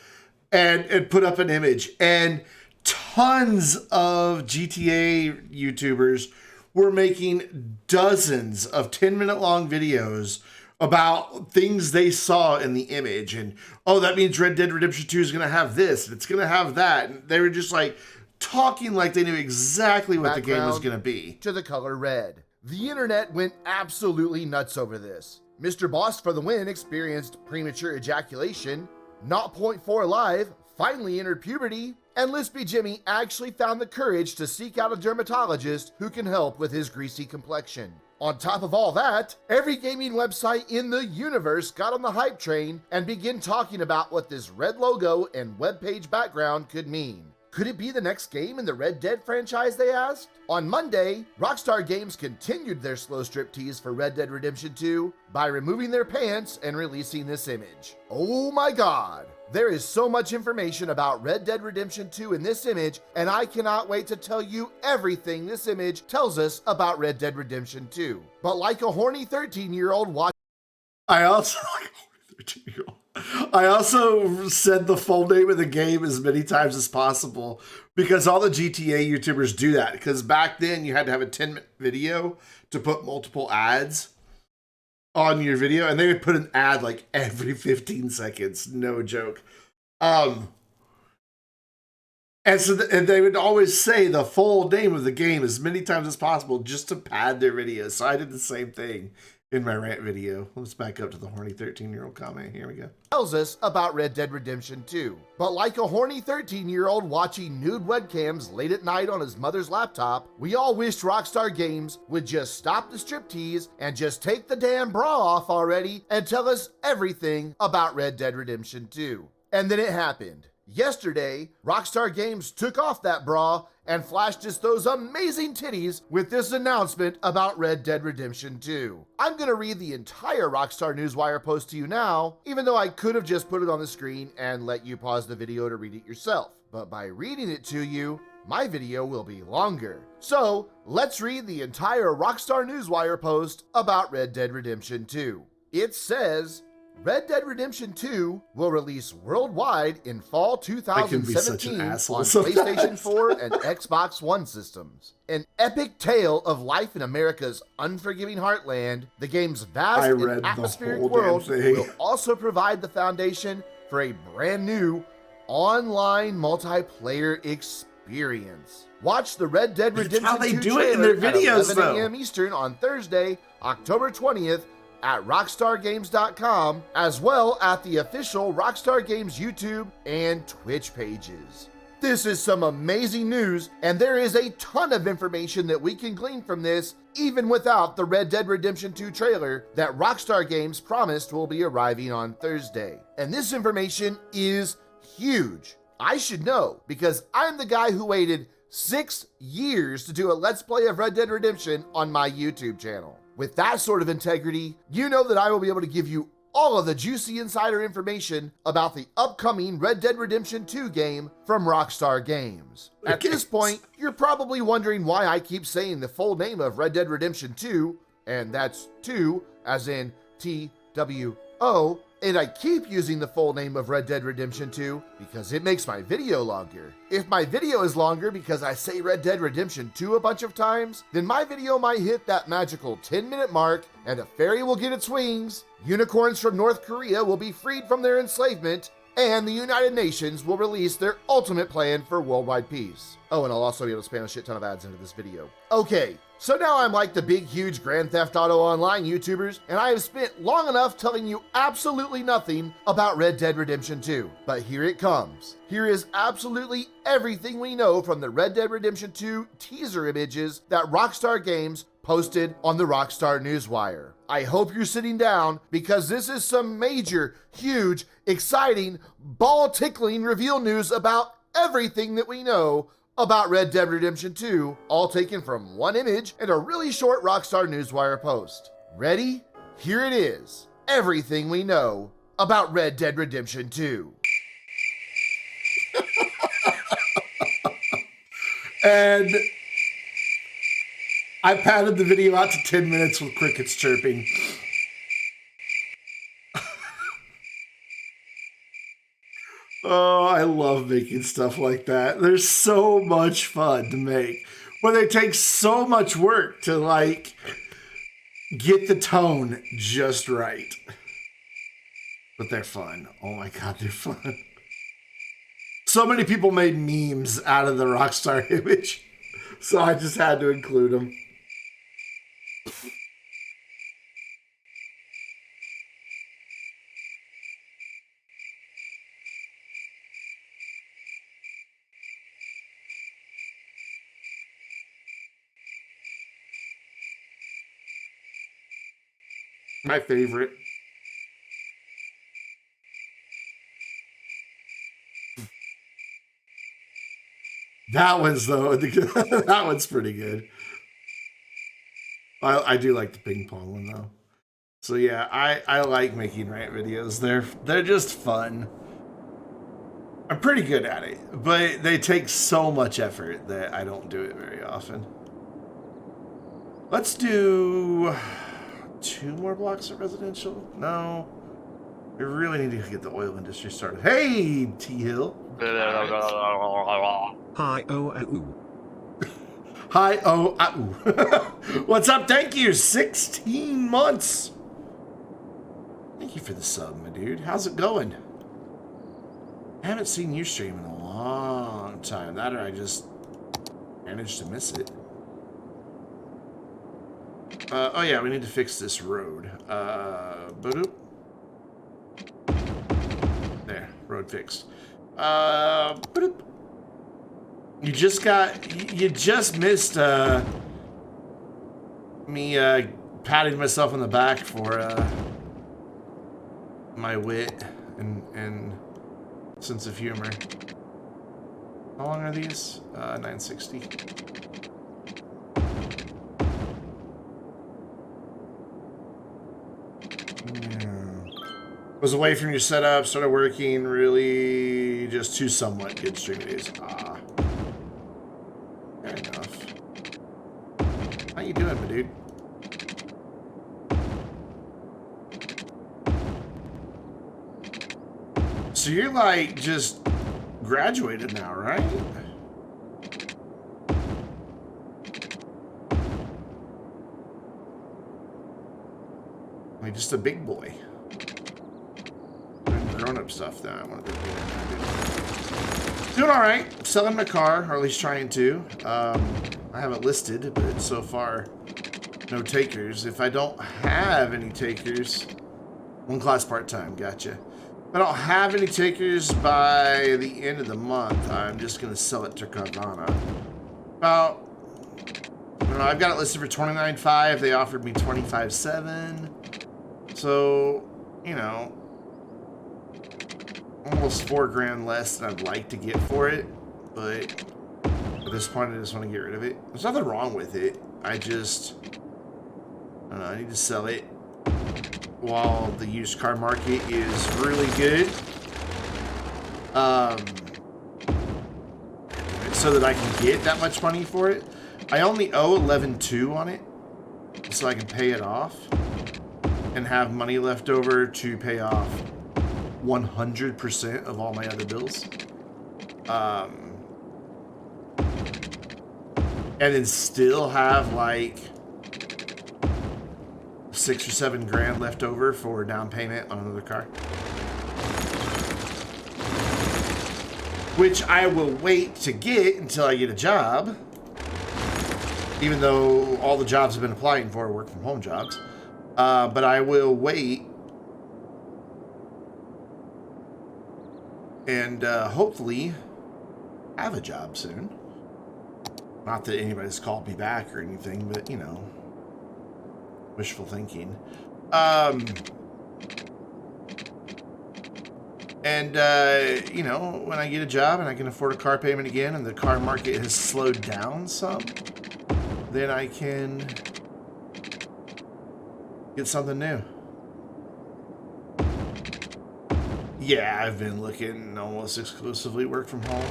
and put up an image. And tons of GTA YouTubers were making dozens of 10-minute long videos about things they saw in the image. And, oh, that means Red Dead Redemption 2 is going to have this, and it's going to have that. And they were just like talking like they knew exactly what the game was going to be. To the color red. The internet went absolutely nuts over this. Mr. Boss for the win experienced premature ejaculation, Not Point 4 Live finally entered puberty, and Lispy Jimmy actually found the courage to seek out a dermatologist who can help with his greasy complexion. On top of all that, every gaming website in the universe got on the hype train and began talking about what this red logo and webpage background could mean. Could it be the next game in the Red Dead franchise, they asked? On Monday, Rockstar Games continued their slow striptease for Red Dead Redemption 2 by removing their pants and releasing this image. Oh my god! There is so much information about Red Dead Redemption 2 in this image, and I cannot wait to tell you everything this image tells us about Red Dead Redemption 2. But like a horny 13-year-old watching... I also like a horny 13-year-old. I also said the full name of the game as many times as possible because all the GTA YouTubers do that. Because back then you had to have a 10-minute video to put multiple ads on your video, and they would put an ad like every 15 seconds. No joke. And so and they would always say the full name of the game as many times as possible just to pad their videos. So I did the same thing in my rant video. Let's back up to the horny 13-year-old comment. Here we go. Tells us about Red Dead Redemption 2. But like a horny 13-year-old watching nude webcams late at night on his mother's laptop, we all wished Rockstar Games would just stop the striptease and just take the damn bra off already and tell us everything about Red Dead Redemption 2. And then it happened. Yesterday, Rockstar Games took off that bra and flashed us those amazing titties with this announcement about Red Dead Redemption 2. I'm gonna read the entire Rockstar Newswire post to you now, even though I could have just put it on the screen and let you pause the video to read it yourself. But by reading it to you, my video will be longer. So let's read the entire Rockstar Newswire post about Red Dead Redemption 2. It says, Red Dead Redemption 2 will release worldwide in fall 2017 on PlayStation 4 and Xbox One systems. An epic tale of life in America's unforgiving heartland, the game's vast and atmospheric world will also provide the foundation for a brand new online multiplayer experience. Watch the Red Dead Redemption 2 how they do trailer it in their videos, at 11 a.m. Eastern on Thursday, October 20th, at rockstargames.com, as well at the official Rockstar Games YouTube and Twitch pages. This is some amazing news, and there is a ton of information that we can glean from this, even without the Red Dead Redemption 2 trailer that Rockstar Games promised will be arriving on Thursday. And this information is huge. I should know, because I'm the guy who waited 6 years to do a Let's Play of Red Dead Redemption on my YouTube channel. With that sort of integrity, you know that I will be able to give you all of the juicy insider information about the upcoming Red Dead Redemption 2 game from Rockstar Games. At this point, you're probably wondering why I keep saying the full name of Red Dead Redemption 2, and that's 2 as in T-W-O, and I keep using the full name of Red Dead Redemption 2 because it makes my video longer. If my video is longer because I say Red Dead Redemption 2 a bunch of times, then my video might hit that magical 10-minute mark and a fairy will get its wings, unicorns from North Korea will be freed from their enslavement, and the United Nations will release their ultimate plan for worldwide peace. Oh, and I'll also be able to spam a shit ton of ads into this video. Okay, so now I'm like the big, huge Grand Theft Auto Online YouTubers, and I have spent long enough telling you absolutely nothing about Red Dead Redemption 2. But here it comes. Here is absolutely everything we know from the Red Dead Redemption 2 teaser images that Rockstar Games posted on the Rockstar Newswire. I hope you're sitting down because this is some major, huge, exciting, ball-tickling reveal news about everything that we know about Red Dead Redemption 2, all taken from one image and a really short Rockstar Newswire post. Ready? Here it is. Everything we know about Red Dead Redemption 2. And I padded the video out to 10 minutes with crickets chirping. Oh, I love making stuff like that. They're so much fun to make. But they take so much work to, like, get the tone just right. But they're fun. Oh my god, they're fun. So many people made memes out of the Rockstar image. So I just had to include them. My favorite. That one's though. That one's pretty good. I do like the ping pong one though. So yeah, I like making rant videos. They're just fun. I'm pretty good at it, but they take so much effort that I don't do it very often. Let's do 2 more blocks of residential. No, We really need to get the oil industry started. Hey, T-Hill. Hi, oh, ooh. Hi, oh, what's up? Thank you. 16 months. Thank you for the sub, my dude. How's it going? I haven't seen you stream in a long time. That or I just managed to miss it. Oh yeah, we need to fix this road. Boop. There, road fixed. Boop. You just missed me patting myself on the back for my wit and sense of humor. How long are these? 960. Was away from your setup, started working really just 2 somewhat good stream days. Ah. Fair enough. How you doing, my dude? So you're like just graduated now, right? Like just a big boy. Doing grown-up stuff now. I want to do. Doing all right. Selling my car, or at least trying to. I have it listed, but so far, no takers. If I don't have any takers, 1 class part-time. Gotcha. If I don't have any takers by the end of the month, I'm just going to sell it to Carvana. About, I don't know, I've got it listed for $29.5. They offered me $25.7. So, you know, almost $4,000 less than I'd like to get for it. But at this point, I just want to get rid of it. There's nothing wrong with it. I just, I don't know, I need to sell it while the used car market is really good, so that I can get that much money for it. I only owe 11.2 on it, so I can pay it off and have money left over to pay off 100% of all my other bills. And then still have like 6 or 7 grand left over for down payment on another car, which I will wait to get until I get a job, even though all the jobs I've been applying for are work from home jobs. But I will wait and hopefully have a job soon. Not that anybody's called me back or anything, but you know, wishful thinking. You know, when I get a job and I can afford a car payment again and the car market has slowed down some, then I can get something new. Yeah, I've been looking almost exclusively work from home.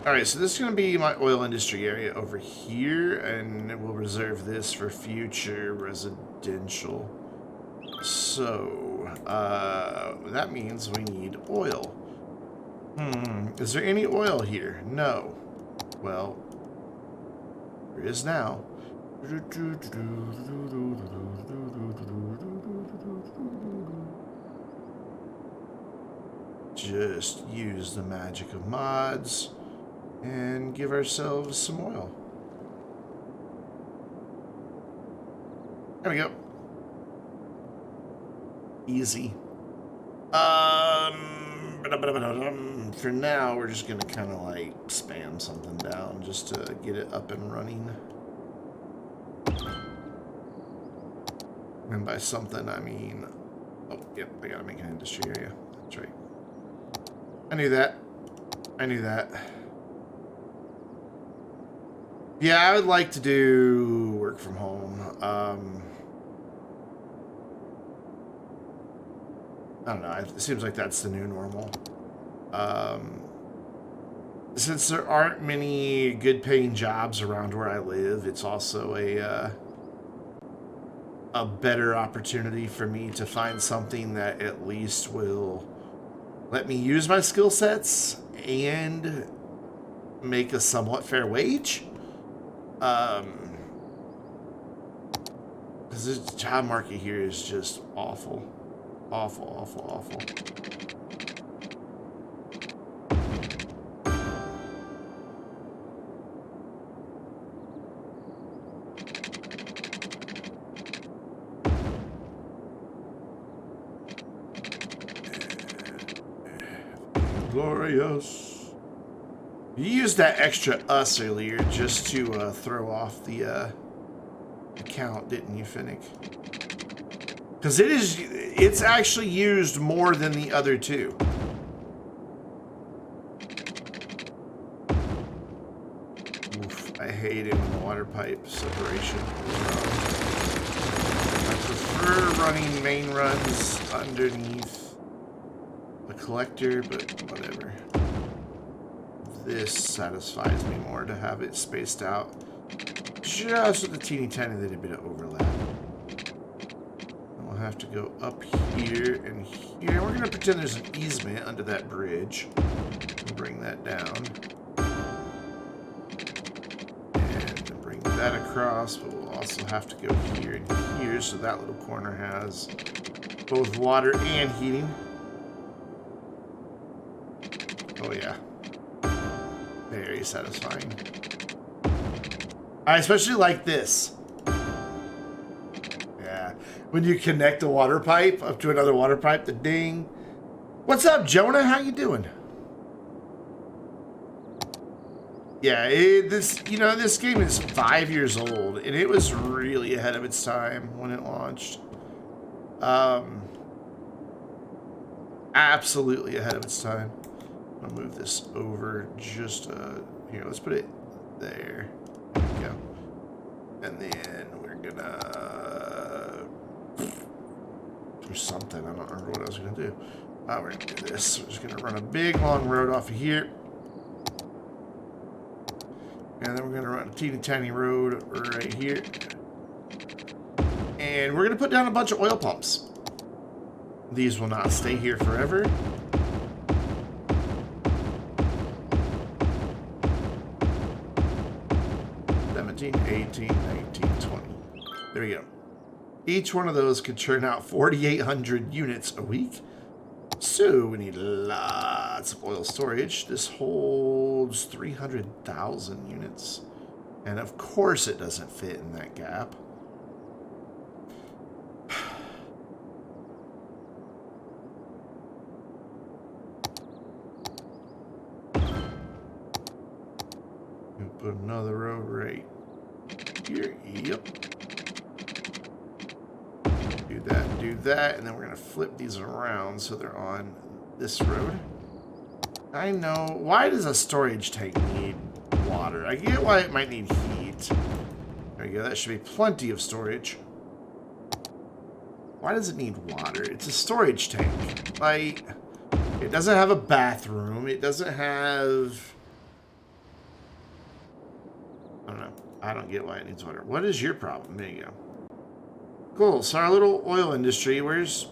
Alright, so this is going to be my oil industry area over here, and we'll reserve this for future residential. So, that means we need oil. Is there any oil here? No. Well, there is now. Just use the magic of mods and give ourselves some oil. There we go. Easy. For now, we're just gonna kind of like spam something down just to get it up and running. And by something, I mean, oh, yep, I gotta make an industry area. That's right. I knew that. I knew that. Yeah, I would like to do work from home. I don't know. It seems like that's the new normal. Since there aren't many good paying jobs around where I live, it's also a a better opportunity for me to find something that at least will let me use my skill sets and make a somewhat fair wage. Because this job market here is just awful. Awful, awful, awful. Vainglorious. You used that extra us earlier just to throw off the account, didn't you, Finnick? Because it's actually used more than the other two. Oof, I hate it when the water pipe separation is wrong. I prefer running main runs underneath the collector, but whatever. This satisfies me more to have it spaced out just with a teeny tiny little bit of overlap. And we'll have to go up here and here. We're going to pretend there's an easement under that bridge and bring that down. And bring that across, but we'll also have to go here and here so that little corner has both water and heating. Oh yeah. Very satisfying. I especially like this. Yeah. When you connect a water pipe up to another water pipe, the ding. What's up, Jonah? How you doing? Yeah, this game is 5 years old, and it was really ahead of its time when it launched. Absolutely ahead of its time. I'm gonna move this over just here. Let's put it there. There we go. And then we're gonna do something. I don't remember what I was gonna do. We're gonna do this. We're just gonna run a big long road off of here. And then we're gonna run a teeny tiny road right here. And we're gonna put down a bunch of oil pumps. These will not stay here forever. 18, 19, 20. There we go. Each one of those could churn out 4,800 units a week. So we need lots of oil storage. This holds 300,000 units. And of course it doesn't fit in that gap. Put another road right here. Yep. Do that, and then we're gonna flip these around so they're on this road. I know. Why does a storage tank need water? I get why it might need heat. There you go. That should be plenty of storage. Why does it need water? It's a storage tank. Like, it doesn't have a bathroom. It doesn't have... I don't know. I don't get why it needs water. What is your problem? There you go. Cool. So our little oil industry, where's...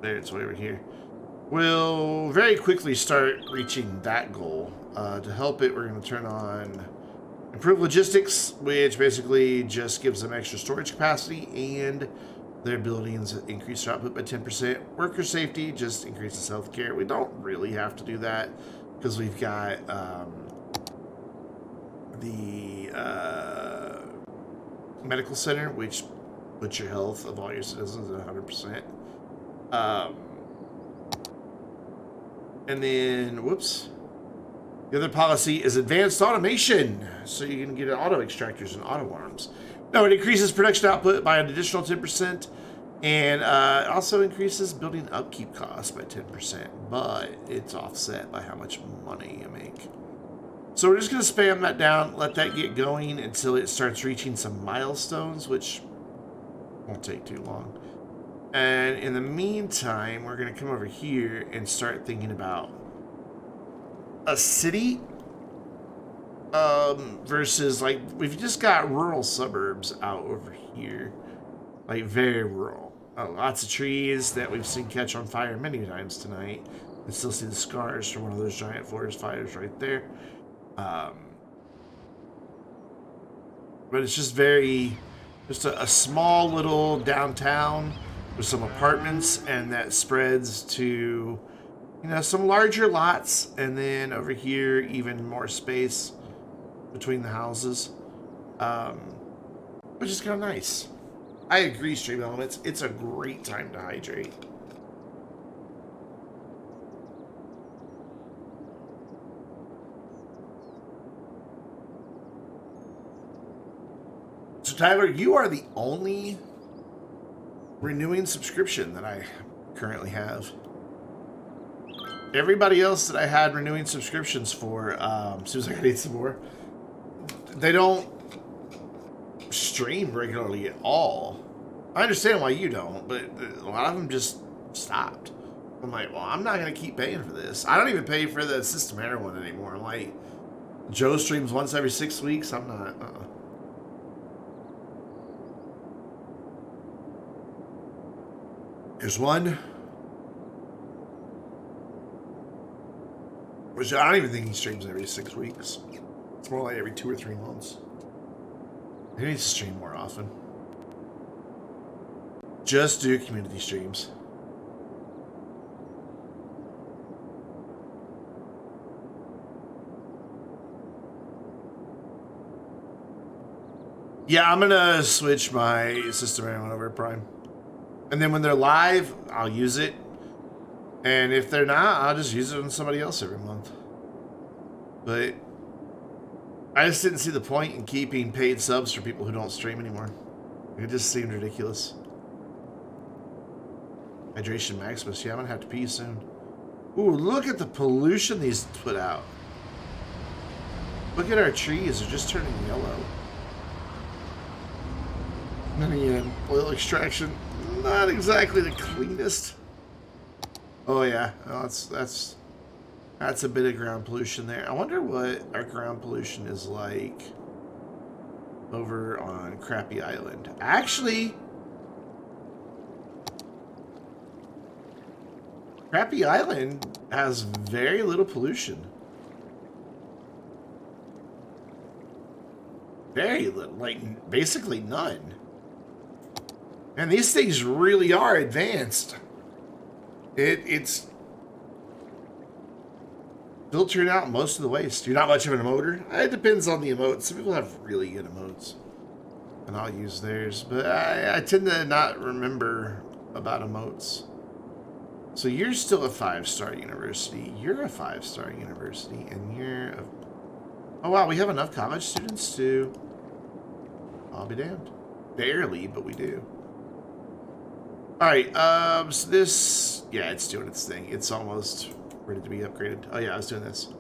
There, it's way over here. Will very quickly start reaching that goal. To help it, we're going to turn on improved logistics, which basically just gives them extra storage capacity, and their buildings increase their output by 10%. Worker safety just increases healthcare. We don't really have to do that because we've got the medical center, which puts your health of all your citizens at 100%. And then, whoops. The other policy is advanced automation. So you can get auto extractors and auto arms. No, it increases production output by an additional 10%. And it also increases building upkeep costs by 10%. But it's offset by how much money you make. So we're just going to spam that down, let that get going until it starts reaching some milestones, which won't take too long. And in the meantime, we're going to come over here and start thinking about a city versus, like, we've just got rural suburbs out over here. Like, very rural. Lots of trees that we've seen catch on fire many times tonight. You can still see the scars from one of those giant forest fires right there. But it's just just a small little downtown with some apartments, and that spreads to, some larger lots, and then over here, even more space between the houses, which is kind of nice. I agree, Stream Elements. It's a great time to hydrate. So, Tyler, you are the only renewing subscription that I currently have. Everybody else that I had renewing subscriptions for, seems like I need some more. They don't stream regularly at all. I understand why you don't, but a lot of them just stopped. I'm like, well, I'm not going to keep paying for this. I don't even pay for the System Error one anymore. I'm like, Joe streams once every 6 weeks. I'm not. There's one, which I don't even think he streams every 6 weeks. It's more like every 2 or 3 months. He needs to stream more often. Just do community streams. Yeah, I'm gonna switch my System Error over to Prime. And then when they're live, I'll use it. And if they're not, I'll just use it on somebody else every month. But I just didn't see the point in keeping paid subs for people who don't stream anymore. It just seemed ridiculous. Hydration Maximus. Yeah, I'm gonna have to pee soon. Ooh, look at the pollution these put out. Look at our trees. They're just turning yellow. And again, oil extraction. Not exactly the cleanest. Oh yeah, oh, that's a bit of ground pollution there. I wonder what our ground pollution is like over on Crappy Island. Actually, Crappy Island has very little pollution. Very little, like basically none. And these things really are advanced. It's filtering out most of the waste. You're not much of an emoter. It depends on the emote. Some people have really good emotes, and I'll use theirs. But I tend to not remember about emotes. So you're still a 5-star university. You're a 5-star university, and you're a... Oh wow, we have enough college students to... I'll be damned. Barely, but we do. Alright, so this... Yeah, it's doing its thing. It's almost ready to be upgraded. Oh yeah, I was doing this.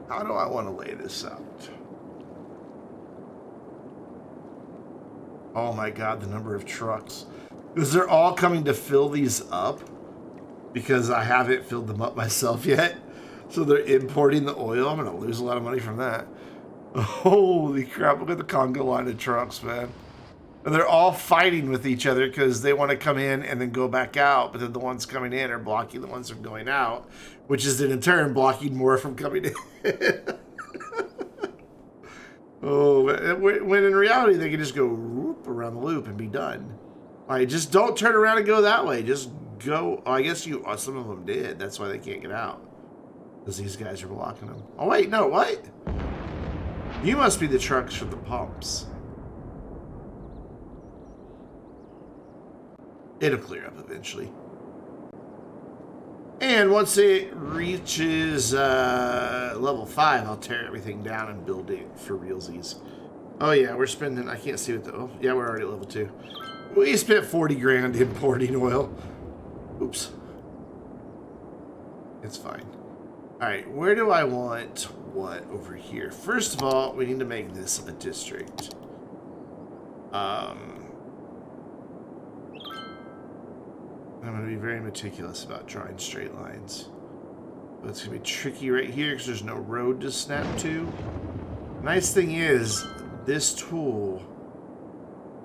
How do I want to lay this out? Oh my god, the number of trucks. Because they're all coming to fill these up. Because I haven't filled them up myself yet. So they're importing the oil. I'm going to lose a lot of money from that. Holy crap, look at the Congo line of trucks, man. And they're all fighting with each other because they want to come in and then go back out. But then the ones coming in are blocking the ones from going out. Which is then in turn blocking more from coming in. Oh, when in reality they can just go whoop around the loop and be done. All right, just don't turn around and go that way. Just go. Oh, I guess some of them did. That's why they can't get out. Because these guys are blocking them. Oh, wait, no, what? You must be the trucks from the pumps. It'll clear up eventually. And once it reaches level 5, I'll tear everything down and build it for realsies. Oh yeah, we're spending, I can't see what the, oh yeah, we're already at level 2. We spent 40 grand importing oil. Oops. It's fine. Alright, where do I want what over here? First of all, we need to make this a district. I'm going to be very meticulous about drawing straight lines. It's going to be tricky right here because there's no road to snap to. Nice thing is, this tool,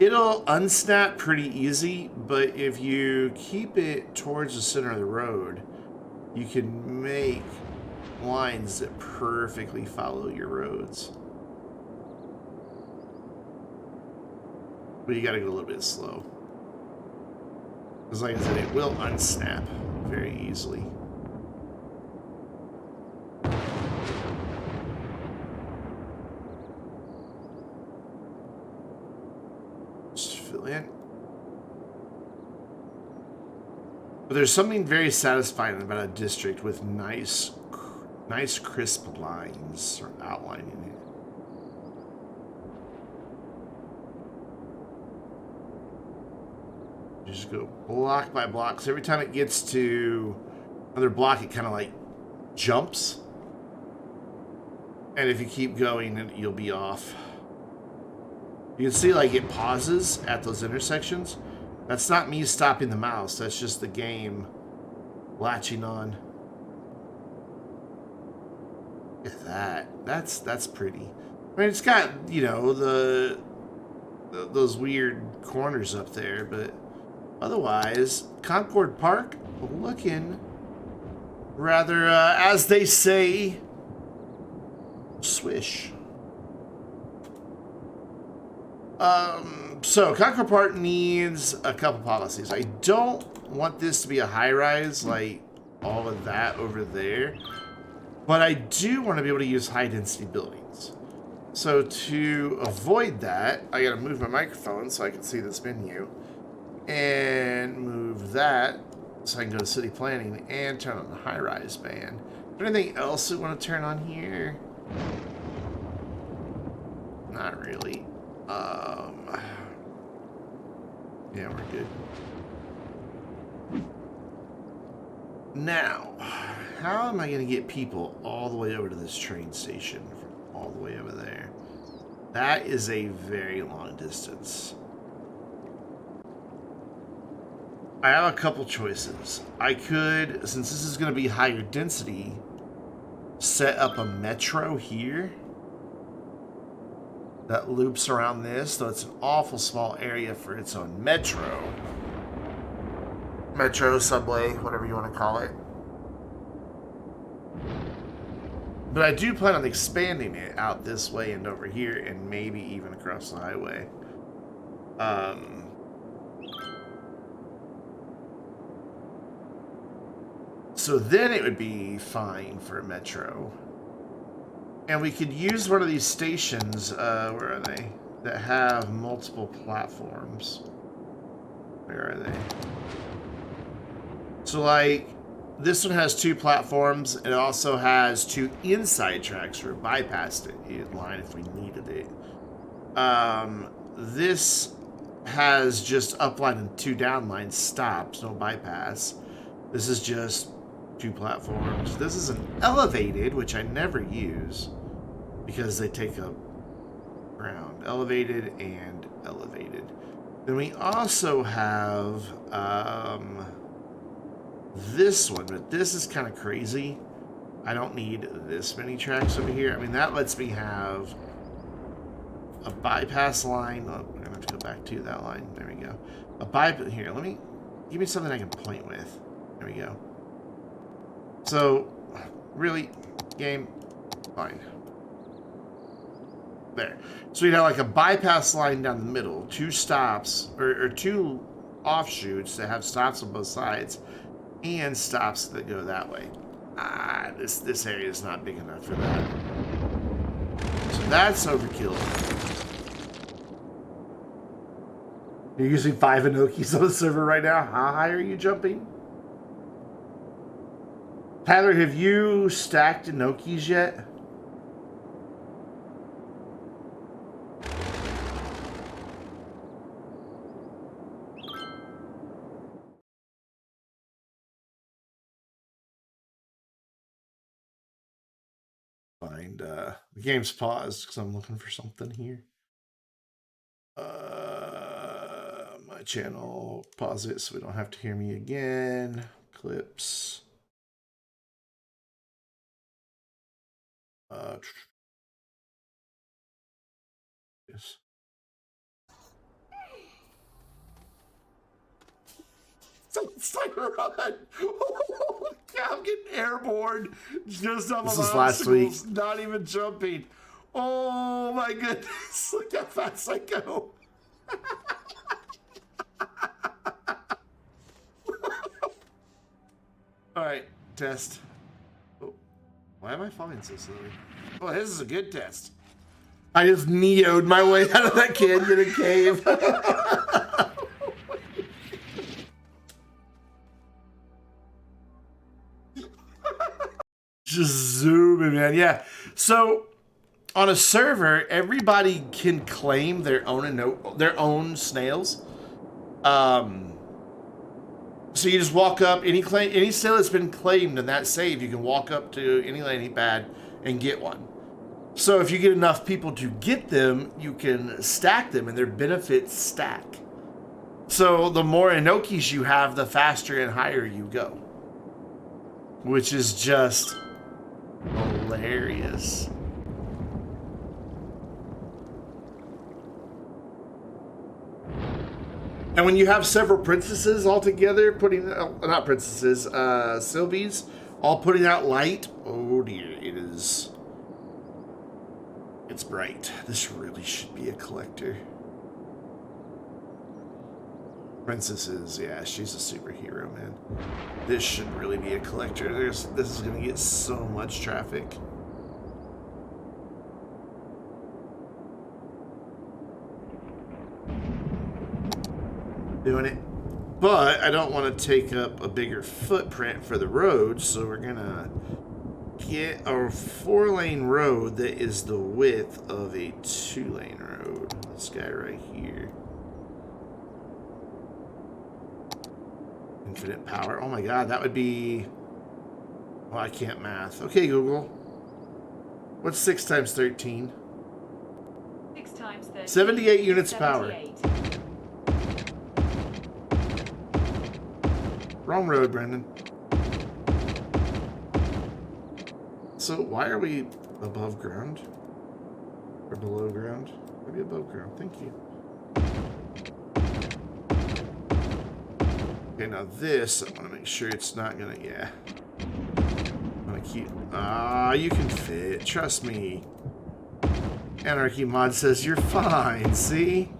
it'll unsnap pretty easy, but if you keep it towards the center of the road, you can make lines that perfectly follow your roads. But you gotta go a little bit slow. Because like I said, it will unsnap very easily. Just fill in. But there's something very satisfying about a district with nice crisp lines or outlining it. You just go block by block. So every time it gets to another block, it kind of like jumps. And if you keep going, you'll be off. You can see like it pauses at those intersections. That's not me stopping the mouse. That's just the game latching on. Look at that. That's pretty. I mean, it's got, you know, those weird corners up there, but otherwise, Concord Park looking rather, as they say, swish. So Concord Park needs a couple policies. I don't want this to be a high-rise like all of that over there, but I do want to be able to use high-density buildings. So to avoid that, I gotta move my microphone so I can see this menu, and move that so I can go to city planning and turn on the high-rise ban. Is there anything else we want to turn on here? Not really. Yeah, we're good. Now, how am I going to get people all the way over to this train station from all the way over there? That is a very long distance. I have a couple choices. I could, since this is going to be higher density, set up a metro here that loops around this, though it's an awful small area for its own metro. Metro, subway, whatever you want to call it. But I do plan on expanding it out this way and over here, and maybe even across the highway. So then it would be fine for a metro. And we could use one of these stations, where are they? That have multiple platforms. Where are they? So like, this one has 2 platforms. It also has 2 inside tracks for bypassed it line if we needed it. This has just upline and 2 downline stops, no bypass. This is just 2 platforms. This is an elevated, which I never use because they take up ground. Elevated and elevated. Then we also have this one, but this is kind of crazy. I don't need this many tracks over here. I mean, that lets me have a bypass line. Oh, we're gonna have to go back to that line. There we go. A bypass here. Give me something I can point with. There we go. So, really, game, fine. There. So we'd have like a bypass line down the middle, 2 stops, or 2 offshoots that have stops on both sides, and stops that go that way. This area is not big enough for that. So that's overkill. You're using 5 Enokis on the server right now? How high are you jumping? Tyler, have you stacked Enokis yet? The game's paused because I'm looking for something here. My channel, pause it so we don't have to hear me again. Clips. Yes. It's like a run. I'm getting airborne just off of obstacles, not even jumping. Oh my goodness! Look how fast I go. All right, test. Oh, why am I falling so slowly? Oh, this is a good test. I just neo'd my way out of that canyon cave. Just zooming, man. Yeah. So on a server, everybody can claim their own snails. So you just walk up, any snail that's been claimed in that save, you can walk up to any landing pad and get one. So if you get enough people to get them, you can stack them, and their benefits stack. So the more Enokis you have, the faster and higher you go, which is just hilarious. And when you have several princesses all together, not princesses, Sylvies, all putting out light, oh dear, it's bright. This really should be a collector. Princesses, yeah, she's a superhero, man. This should really be a collector. This is gonna get so much traffic. Doing it. But I don't want to take up a bigger footprint for the road, so we're gonna get a 4-lane road that is the width of a 2-lane road. This guy right here. Infinite power. Oh my god, that would be... Oh, I can't math. Okay, Google. What's 6 times 13? 6 times 13. 78 units power. Wrong road, Brendan. So why are we above ground? Or below ground? Maybe above ground. Thank you. Okay, now this, I want to make sure it's not gonna, yeah. I'm gonna keep, you can fit, trust me. Anarchy Mod says you're fine, see?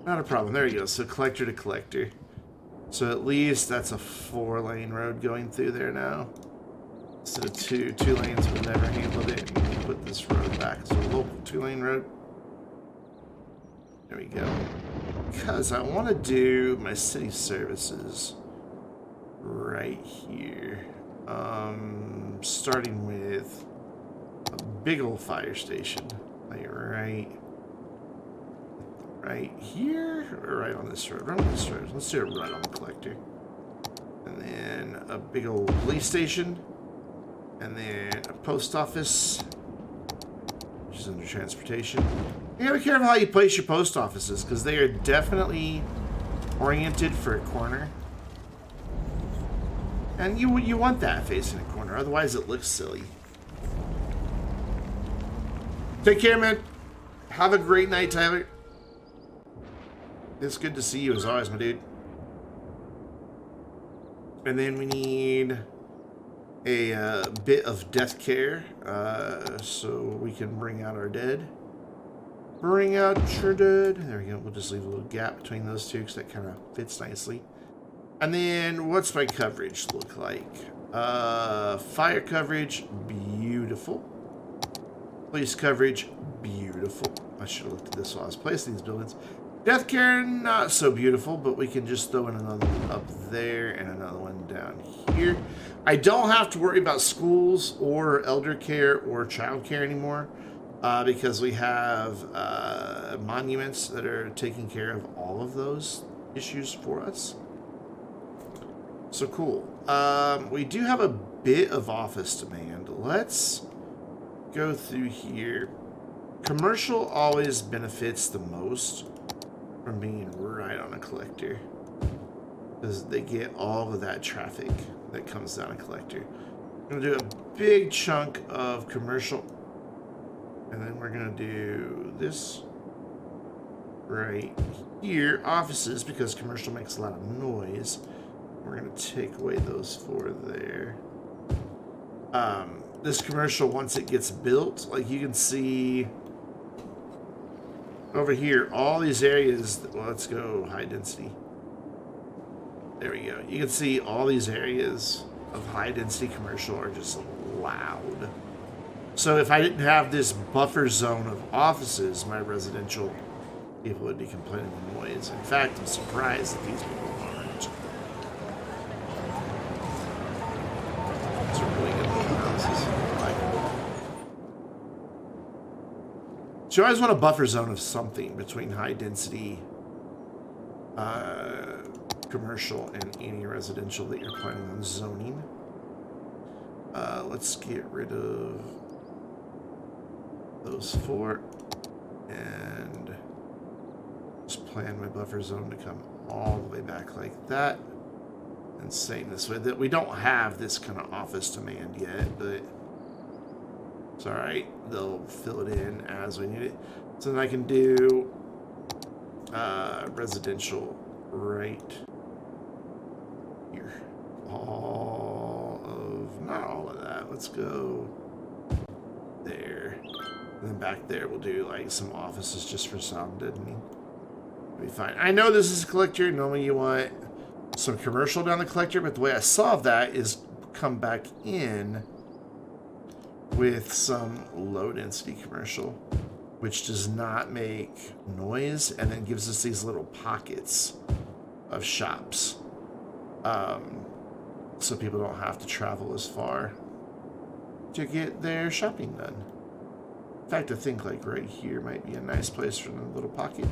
Not a problem, there you go, so collector to collector. So at least that's a 4-lane road going through there now. Instead of two lanes would never handled it. And put this road back. So a local 2-lane road. There we go. Because I want to do my city services right here. Starting with a big old fire station. Like right here, or right on this road? Right on this road. Let's do it right on the collector. And then a big old police station. And then a post office, which is under transportation. You gotta be careful how you place your post offices, because they are definitely oriented for a corner. And you want that facing a corner, otherwise it looks silly. Take care, man. Have a great night, Tyler. It's good to see you as always, my dude. And then we need a bit of death care, so we can bring out our dead. Bring out your dead. There we go. We'll just leave a little gap between those two because that kind of fits nicely. And then what's my coverage look like? Fire coverage, beautiful. Police coverage, beautiful. I should have looked at this while I was placing these buildings. Death care, not so beautiful, but we can just throw in another one up there and another one down here. I don't have to worry about schools or elder care or child care anymore because we have monuments that are taking care of all of those issues for us. So cool. We do have a bit of office demand. Let's go through here. Commercial always benefits the most from being right on a collector because they get all of that traffic that comes down a collector. I'm gonna do a big chunk of commercial. And then we're going to do this right here. Offices, because commercial makes a lot of noise. We're going to take away those 4 there. This commercial, once it gets built, like you can see over here, all these areas, well, let's go high density. There we go. You can see all these areas of high density commercial are just loud. So if I didn't have this buffer zone of offices, my residential people would be complaining of noise. In fact, I'm surprised that these people aren't. These are really good looking houses. I like them. So you always want a buffer zone of something between high density commercial and any residential that you're planning on zoning. Let's get rid of those 4 and just plan my buffer zone to come all the way back like that. And same this way, that we don't have this kind of office demand yet, but it's all right. They'll fill it in as we need it. So then I can do residential right here. Not all of that. Let's go there. And then back there we'll do like some offices just for sound deadening. It'll be fine. I know this is a collector. Normally you want some commercial down the collector, but the way I solve that is come back in with some low density commercial, which does not make noise and then gives us these little pockets of shops. So people don't have to travel as far to get their shopping done. In fact, I think like right here might be a nice place for a little pocket.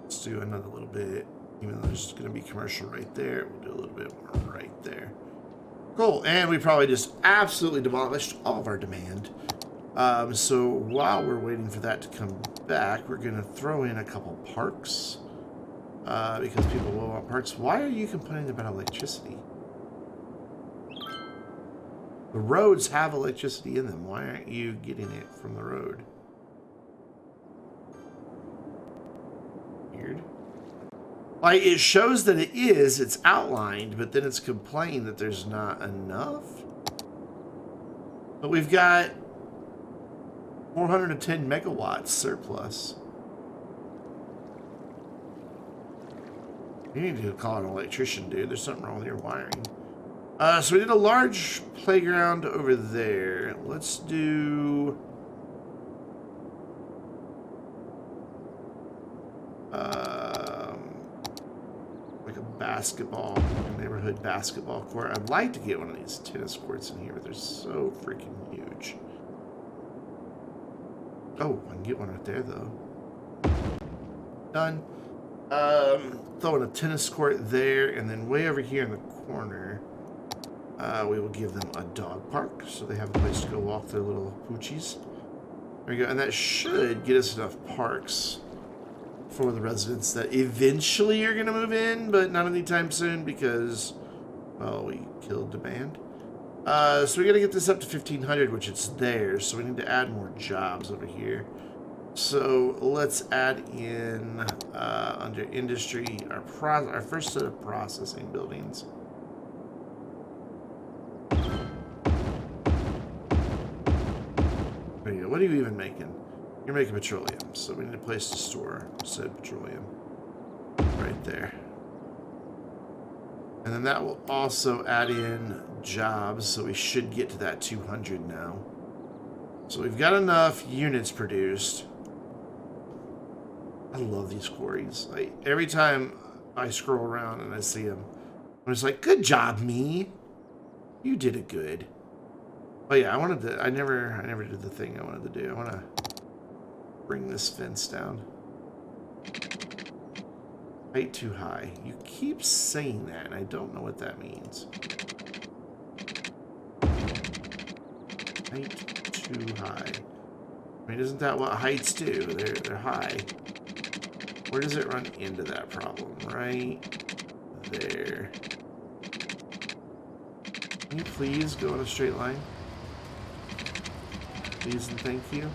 Let's do another little bit. Even though there's going to be commercial right there, we'll do a little bit more right there. Cool, and we probably just absolutely demolished all of our demand. So while we're waiting for that to come back, we're going to throw in a couple parks. Because people will want parks. Why are you complaining about electricity? The roads have electricity in them. Why aren't you getting it from the road? Weird. Like, it shows that it is, it's outlined, but then it's complaining that there's not enough. But we've got 410 megawatts surplus. You need to call an electrician, dude. There's something wrong with your wiring. So we did a large playground over there. Let's do... like a basketball, neighborhood basketball court. I'd like to get one of these tennis courts in here, but they're so freaking huge. Oh, I can get one right there, though. Done. Throwing a tennis court there, and then way over here in the corner, we will give them a dog park, so they have a place to go walk their little poochies. There we go, and that should get us enough parks for the residents that eventually are going to move in, but not anytime soon because, well, we killed demand. So we got to get this up to 1,500, which it's there, so we need to add more jobs over here. So let's add in, under industry, our first set of processing buildings. There you go. What are you even making? You're making petroleum, so we need a place to store said petroleum. Right there. And then that will also add in jobs, so we should get to that 200 now. So we've got enough units produced. I love these quarries. Like, every time I scroll around and I see them, I'm just like, good job, me. You did it good. Oh yeah, I never did the thing I wanted to do. I want to bring this fence down. Height too high. You keep saying that, and I don't know what that means. Height too high. I mean, isn't that what heights do? They're high. Where does it run into that problem? Right there. Can you please go in a straight line? Please and thank you.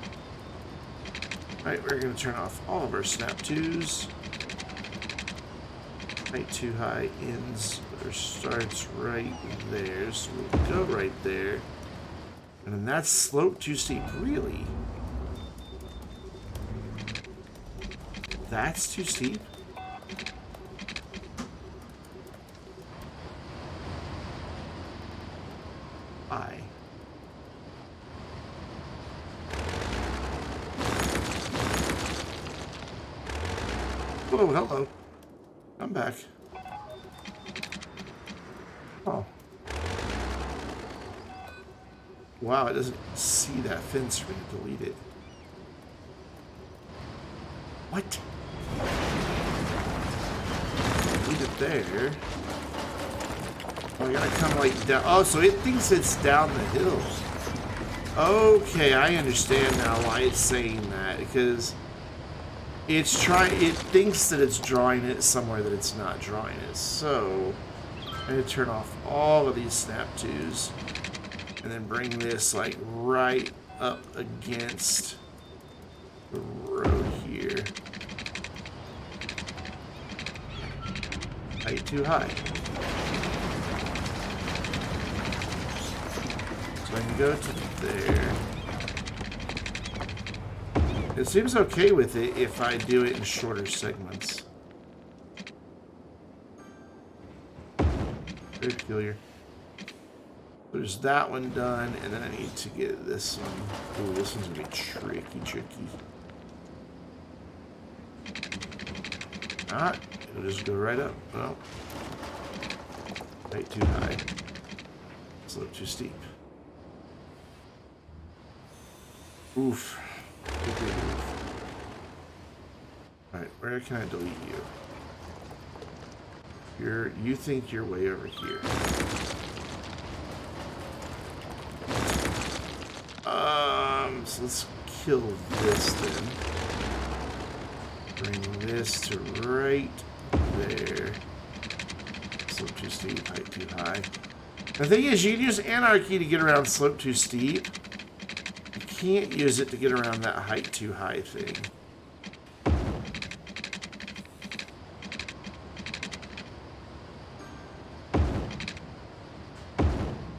Alright, we're going to turn off all of our snap 2s. Height too high ends or starts right there, so we'll go right there. And then that's slope too steep. Really? That's too steep? Why? Oh, hello. I'm back. Oh. Wow, it doesn't see that fence for me to delete it. What? Delete it there. Oh, I gotta come like down. Oh, so it thinks it's down the hill. Okay, I understand now why it's saying that, because it thinks that it's drawing it somewhere that it's not drawing it. So I'm gonna turn off all of these snap 2s and then bring this like right up against the road here. Height too high. So I can go to there. It seems okay with it if I do it in shorter segments. Very peculiar. There's that one done, and then I need to get this one. Ooh, this one's gonna be tricky. Not. It'll just go right up. Well, height too high. Slope too steep. Oof. Alright, where can I delete you? You think you're way over here. So let's kill this then. Bring this to right there. Slope too steep, height too high. The thing is, you can use anarchy to get around slope too steep. You can't use it to get around that height too high thing.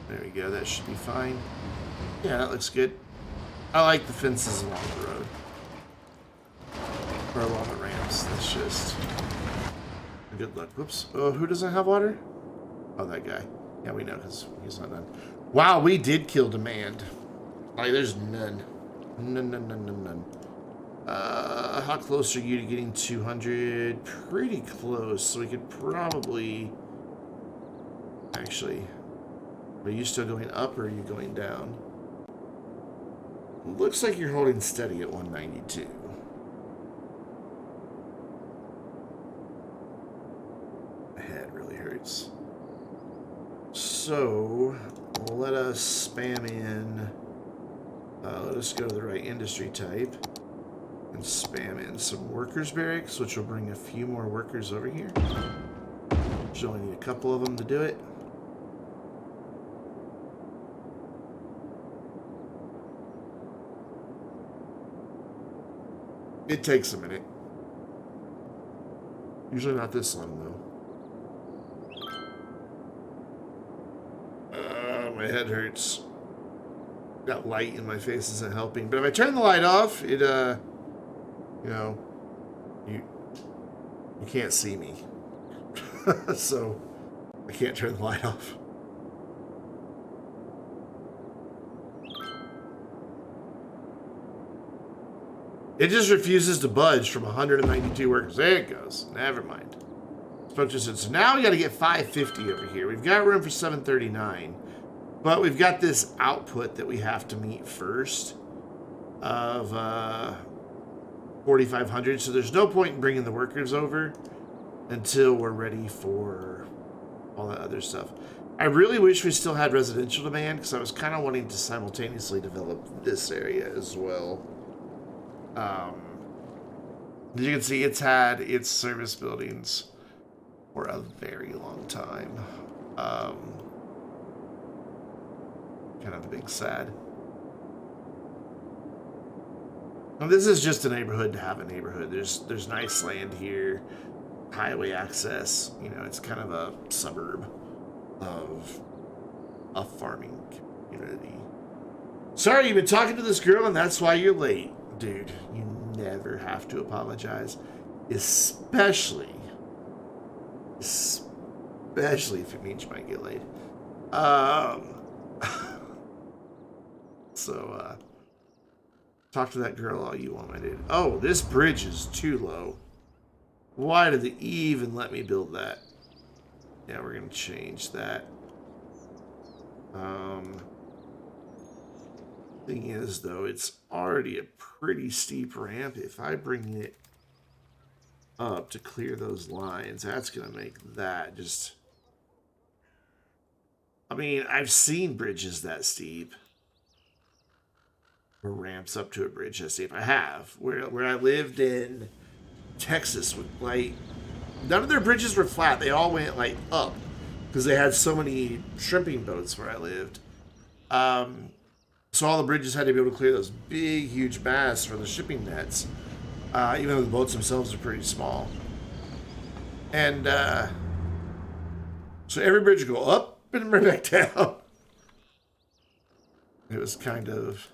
There we go, that should be fine. Yeah, that looks good. I like the fences along the road. Or along the ramps, that's just good luck. Whoops. Oh, who doesn't have water? Oh, that guy. Yeah, we know because he's not done. Wow, we did kill demand. Like, there's none. None. How close are you to getting 200? Pretty close, so we could probably... Actually, are you still going up or are you going down? Looks like you're holding steady at 192. My head really hurts. So, let us spam in... let us go to the right industry type and spam in some workers barracks, which will bring a few more workers over here. Just only need a couple of them to do it. It takes a minute. Usually not this long, though. My head hurts. Got light in my face isn't helping. But if I turn the light off, it, you know, you can't see me. So, I can't turn the light off. It just refuses to budge from 192 workers. There it goes. Never mind. Spoke to us. So now we got to get 550 over here. We've got room for 739. But we've got this output that we have to meet first of 4,500. So there's no point in bringing the workers over until we're ready for all that other stuff. I really wish we still had residential demand because I was kind of wanting to simultaneously develop this area as well. As you can see, it's had its service buildings for a very long time. Kind of a big sad. Well, this is just a neighborhood to have a neighborhood. There's nice land here, highway access. You know, it's kind of a suburb of a farming community. Sorry, you've been talking to this girl and that's why you're late. Dude, you never have to apologize. Especially if it means you might get laid. Talk to that girl all you want, my dude. Oh, this bridge is too low. Why did they even let me build that? Yeah, we're gonna change that. Thing is, though, it's already a pretty steep ramp. If I bring it up to clear those lines, that's gonna make that just... I mean, I've seen bridges that steep. Or ramps up to a bridge that steep. I have. Where I lived in Texas, with like... None of their bridges were flat. They all went, like, up. Because they had so many shrimping boats where I lived. So all the bridges had to be able to clear those big, huge masts for the shipping nets. Even though the boats themselves are pretty small. And, so every bridge would go up and right back down. It was kind of...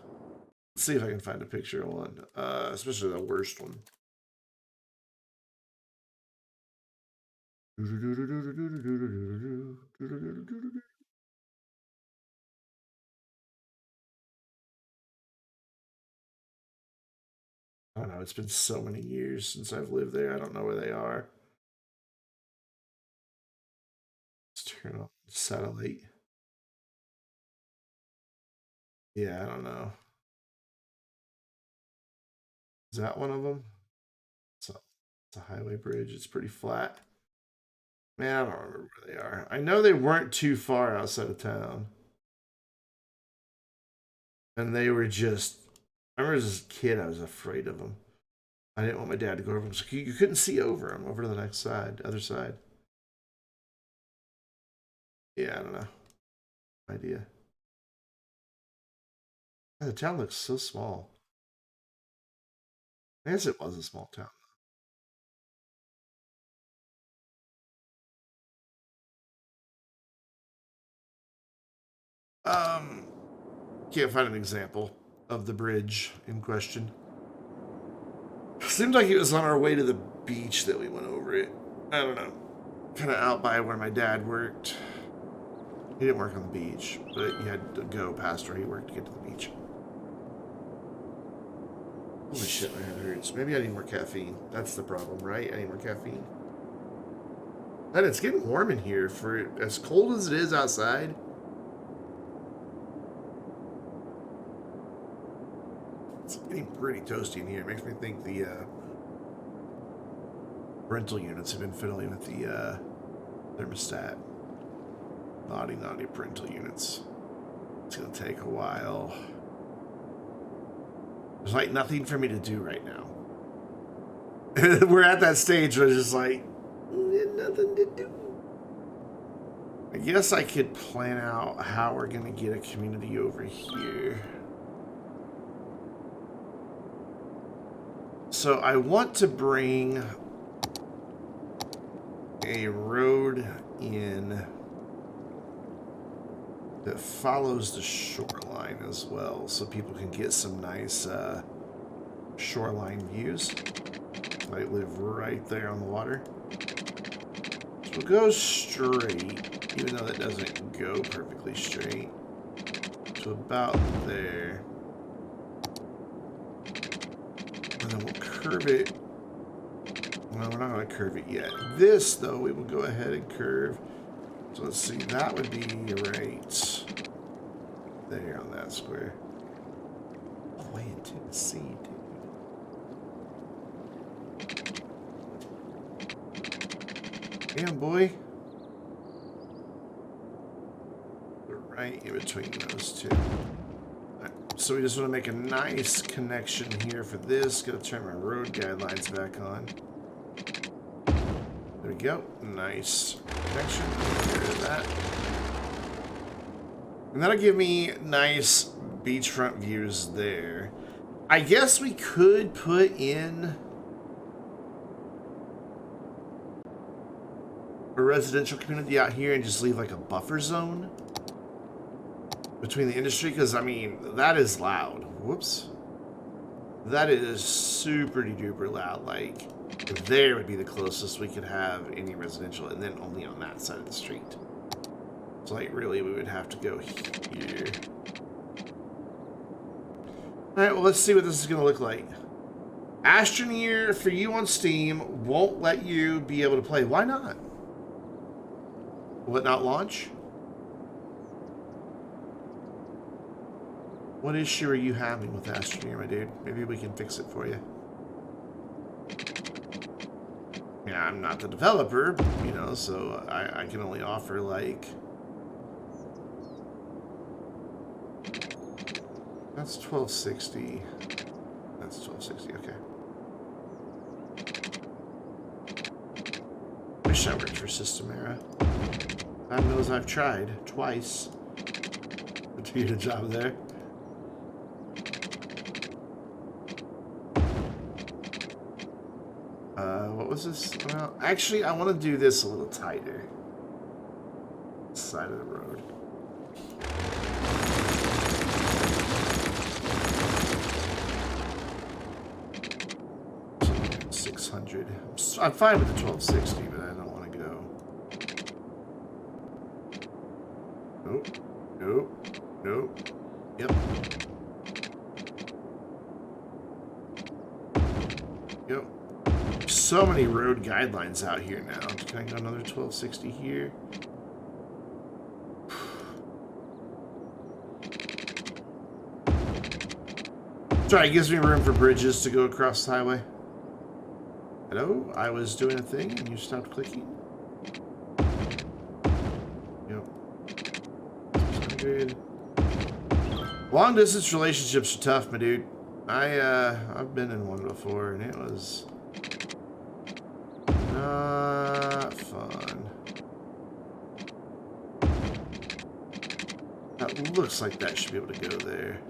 Let's see if I can find a picture of one. Especially the worst one. I don't know, it's been so many years since I've lived there. I don't know where they are. Let's turn off satellite. Yeah, I don't know. Is that one of them? It's a highway bridge. It's pretty flat. Man, I don't remember where they are. I know they weren't too far outside of town. And they were just... I remember as a kid, I was afraid of them. I didn't want my dad to go over them. So you couldn't see over them, over to the next side, other side. Yeah, I don't know. No idea. The town looks so small. I guess it was a small town. Can't find an example of the bridge in question. Seemed like it was on our way to the beach that we went over it. I don't know. Kind of out by where my dad worked. He didn't work on the beach, but you had to go past where he worked to get to the beach. Holy shit, my head hurts. Maybe I need more caffeine. That's the problem, right? I need more caffeine. And it's getting warm in here for as cold as it is outside. It's getting pretty toasty in here. It makes me think the rental units have been fiddling with the thermostat. Naughty parental units. It's gonna take a while. There's like nothing for me to do right now. We're at that stage where it's just like nothing to do. I guess I could plan out how we're gonna get a community over here. So I want to bring a road in that follows the shoreline as well, so people can get some nice shoreline views. I live right there on the water. So we'll go straight, even though that doesn't go perfectly straight, to about there. And then we'll curve it. Well, we're not going to curve it yet. This, though, we will go ahead and curve. So let's see, that would be right there on that square. All the way into the sea, dude. Damn, boy. We're right in between those two. So we just want to make a nice connection here for this. Gotta turn my road guidelines back on. There we go. Nice connection. There's that. And that'll give me nice beachfront views there. I guess we could put in a residential community out here and just leave like a buffer zone between the industry, because I mean that is loud. Whoops, that is super duper loud. Like there would be the closest we could have any residential, and then only on that side of the street. So like really we would have to go here. Alright, well let's see what this is going to look like. Astroneer for you on Steam won't let you be able to play. Why not? Will it not launch? What issue are you having with Astroneer, my dude? Maybe we can fix it for you. Yeah, I'm not the developer, you know, so I can only offer like... That's 1260. That's 1260, okay. Wish I worked for System Era. God knows I've tried twice to get a job there. What was this? Well, actually, I want to do this a little tighter. Side of the road. 600. I'm fine with the 1260, but I don't want to go. Nope. Nope. Nope. Yep. Yep. So many road guidelines out here now. Can I go another 1260 here? Sorry, it gives me room for bridges to go across the highway. Hello? I was doing a thing and you stopped clicking? Yep. 600. Long distance relationships are tough, my dude. I've been in one before and it was not fun. That looks like that should be able to go there.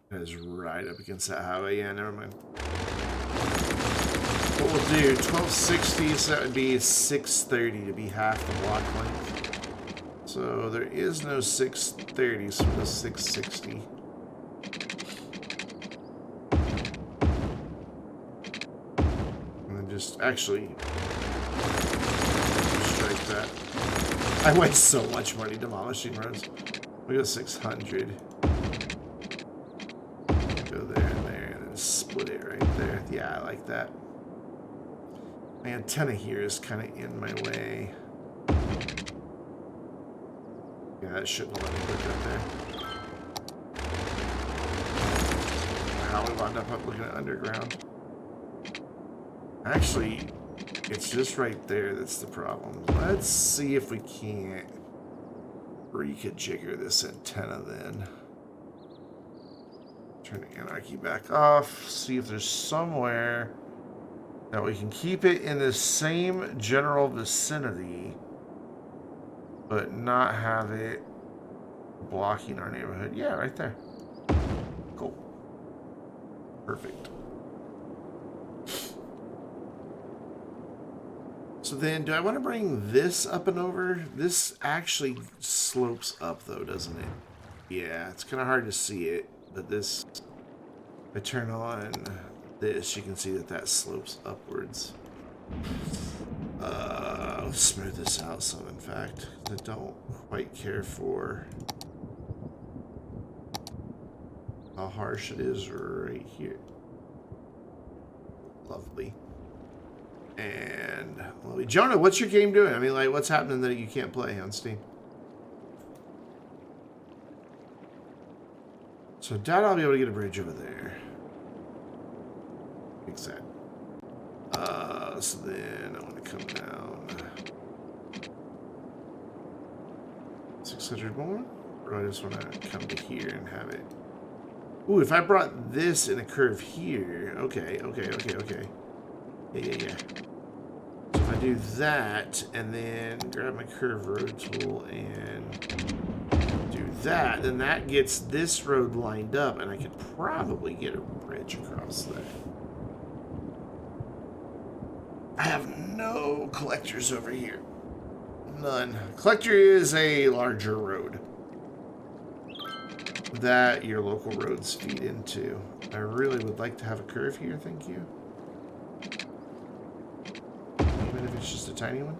That is right up against that highway. Yeah, never mind. What we'll do, 1260, so that would be 630 to be half the block length. So there is no 630, so we'll go 660. And then just, actually, strike that. I waste so much money demolishing roads. We go 600. Go there and there, and then split it right there. Yeah, I like that. My antenna here is kind of in my way. Yeah, that shouldn't have let me click up there. How we wound up looking at underground. Actually, it's just right there that's the problem. Let's see if we can't rejigger this antenna then. Turn the anarchy back off. See if there's somewhere that we can keep it in the same general vicinity, but not have it blocking our neighborhood. Yeah, right there. Cool. Perfect. So then, do I want to bring this up and over? This actually slopes up though, doesn't it? Yeah, it's kind of hard to see it. But this, if I turn on this, you can see that that slopes upwards. Let's smooth this out some, in fact. I don't quite care for how harsh it is right here. Lovely. And, well, Jonah, what's your game doing? I mean, like, what's happening that you can't play on Steam? So, doubt I'll be able to get a bridge over there. Fix that. So then I want to come down 600 more, or I just want to come to here and have it. Ooh, if I brought this in a curve here, okay. Yeah. So if I do that and then grab my curve road tool and do that, then that gets this road lined up, and I could probably get a bridge across there. I have no collectors over here. None. Collector is a larger road that your local roads feed into. I really would like to have a curve here, thank you. Even if it's just a tiny one.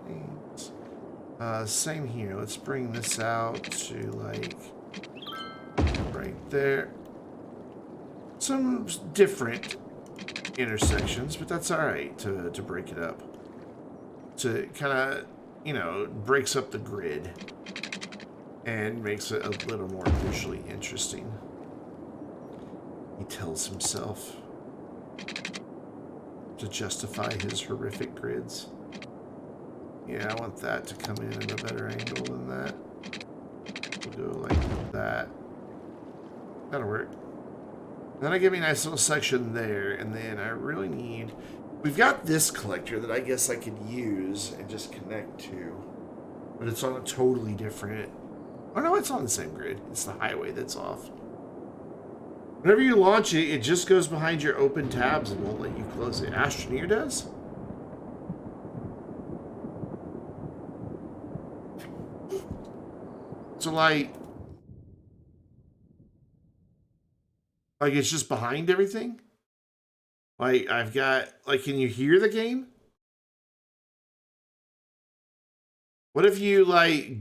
Thanks. Same here. Let's bring this out to, like, right there. Some different intersections, but that's alright to break it up. To kind of, you know, breaks up the grid and makes it a little more visually interesting. He tells himself to justify his horrific grids. Yeah, I want that to come in at a better angle than that. We'll go like that. That'll work. Then I give me a nice little section there, and then I really need... We've got this collector that I guess I could use and just connect to. But it's on a totally different... Oh no, it's on the same grid. It's the highway that's off. Whenever you launch it, it just goes behind your open tabs and won't let you close it. Astroneer does? So like it's just behind everything? Like I've got, like, can you hear the game? What if you like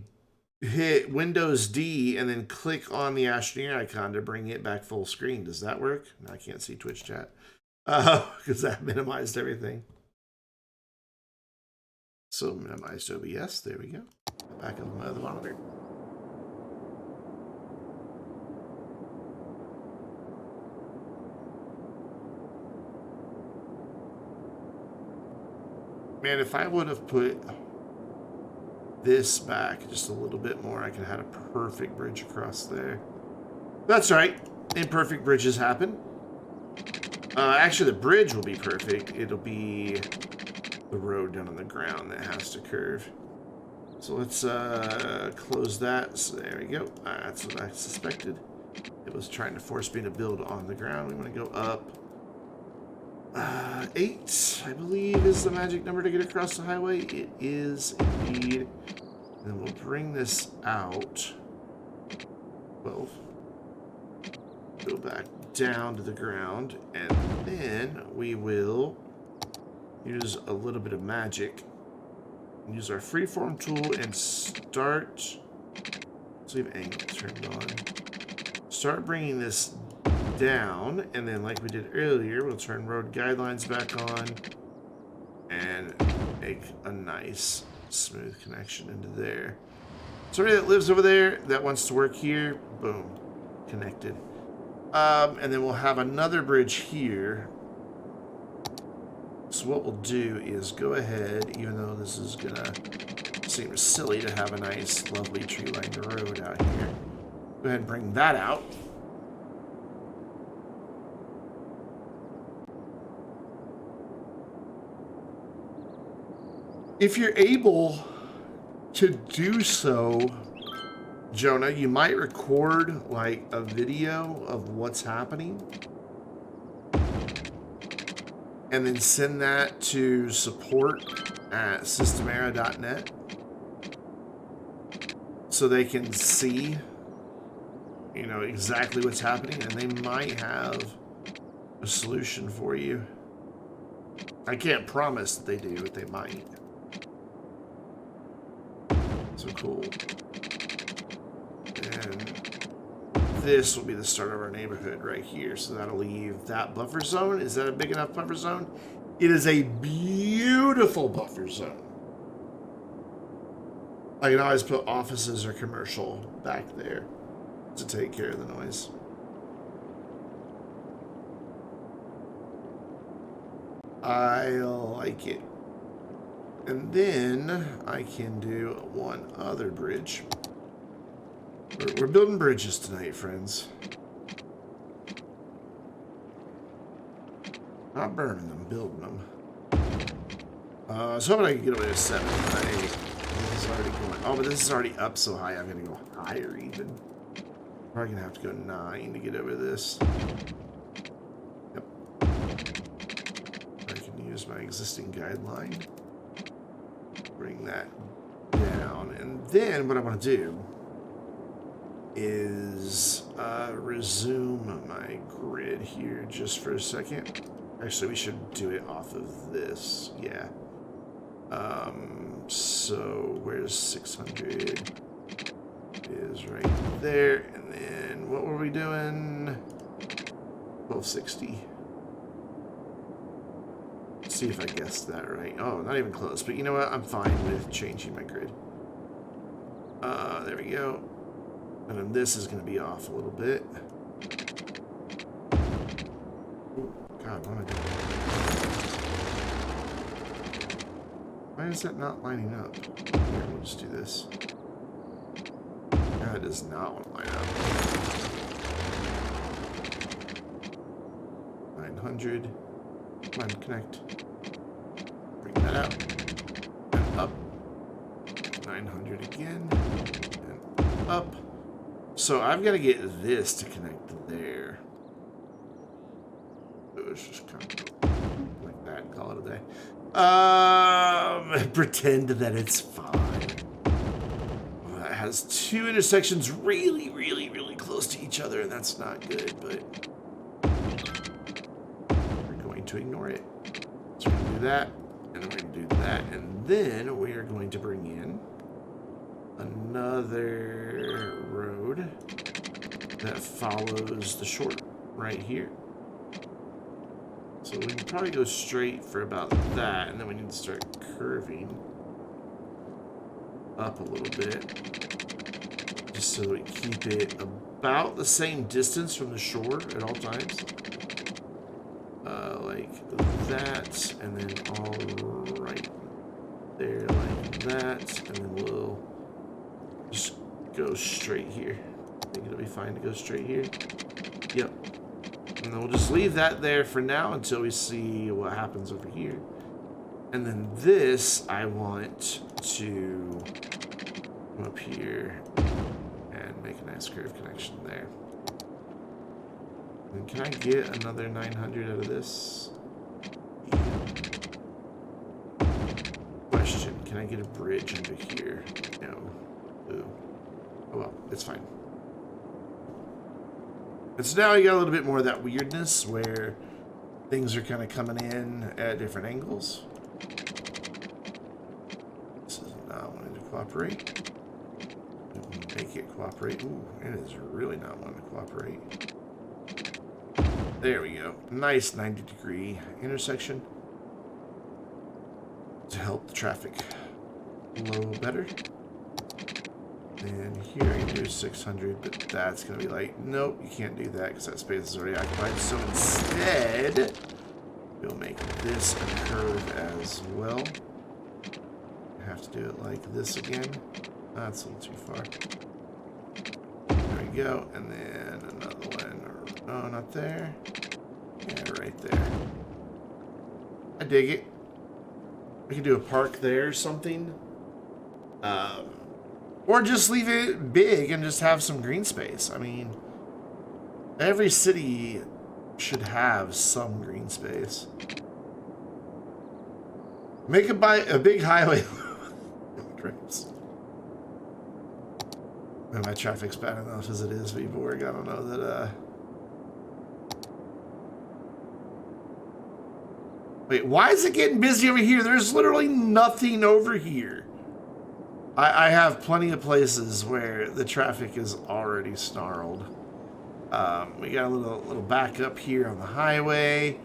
hit Windows D and then click on the Astroneer icon to bring it back full screen? Does that work? No, I can't see Twitch chat. Because that minimized everything. So minimized OBS. There we go. Back on my other monitor. Man, if I would have put this back just a little bit more, I could have had a perfect bridge across there. That's right. Imperfect bridges happen. Actually, the bridge will be perfect. It'll be the road down on the ground that has to curve. So let's close that. So there we go. That's what I suspected. It was trying to force me to build on the ground. We want to go up. 8, I believe, is the magic number to get across the highway. It is indeed. And then we'll bring this out. 12. Go back down to the ground. And then we will use a little bit of magic. Use our freeform tool and start. Let's leave angle turned on. Start bringing this down, and then like we did earlier, we'll turn road guidelines back on and make a nice smooth connection into there. Somebody that lives over there that wants to work here, boom, connected. And then we'll have another bridge here. So what we'll do is go ahead, even though this is gonna seem silly to have a nice lovely tree-lined road out here, go ahead and bring that out. If you're able to do so, Jonah, you might record like a video of what's happening and then send that to support at systemera.net so they can see, you know, exactly what's happening, and they might have a solution for you. I can't promise that they do, but they might. So cool. And this will be the start of our neighborhood right here. So that'll leave that buffer zone. Is that a big enough buffer zone? It is a beautiful buffer zone. I can always put offices or commercial back there to take care of the noise. I like it. And then I can do one other bridge. We're building bridges tonight, friends. Not burning them, building them. So hoping I can get away with 7. This is already going. Oh, but this is already up so high. I'm gonna go higher even. Probably gonna have to go 9 to get over this. Yep. I can use my existing guideline. Bring that down, and then what I want to do is resume my grid here just for a second. Actually, we should do it off of this. Yeah. So where's 600? Is right there, and then what were we doing? 1260. Let's see if I guessed that right. Oh, not even close. But you know what? I'm fine with changing my grid. There we go. And then this is going to be off a little bit. Ooh, God, what am I doing? Why is that not lining up? Here, we'll just do this. That does not want to line up. 900. Come on, connect. Bring that out. And up. 900 again. And up. So I've got to get this to connect to there. So it's just kind of like that and call it a day. Pretend that it's fine. It has 2 intersections really, really, really close to each other, and that's not good, but we're going to ignore it. So we're going to do that, and then we're going to do that, and then we are going to bring in another road that follows the short right here. So we can probably go straight for about that, and then we need to start curving up a little bit, just so we keep it about the same distance from the shore at all times. Like that, and then all right there like that, and then we'll just go straight here. I think it'll be fine to go straight here. Yep. And then we'll just leave that there for now until we see what happens over here. And then this, I want to come up here and make a nice curve connection there. And can I get another 900 out of this? Yeah. Question, can I get a bridge under here? No. Ooh. Oh well, it's fine. And so now you got a little bit more of that weirdness where things are kind of coming in at different angles. This is not wanting to cooperate. Make it cooperate. Ooh, it is really not wanting to cooperate. There we go. Nice 90-degree intersection to help the traffic flow better. And here I can do 600, but that's going to be like, nope, you can't do that because that space is already occupied. So instead, we'll make this a curve as well. I have to do it like this again. That's a little too far. There we go. And then another one. No, not there. Yeah, right there. I dig it. We can do a park there or something. Or just leave it big and just have some green space. I mean, every city should have some green space. Make it by a big highway. And my traffic's bad enough as it is, Viborg. I don't know that, Wait, why is it getting busy over here? There's literally nothing over here. I have plenty of places where the traffic is already snarled. We got a little back up here on the highway,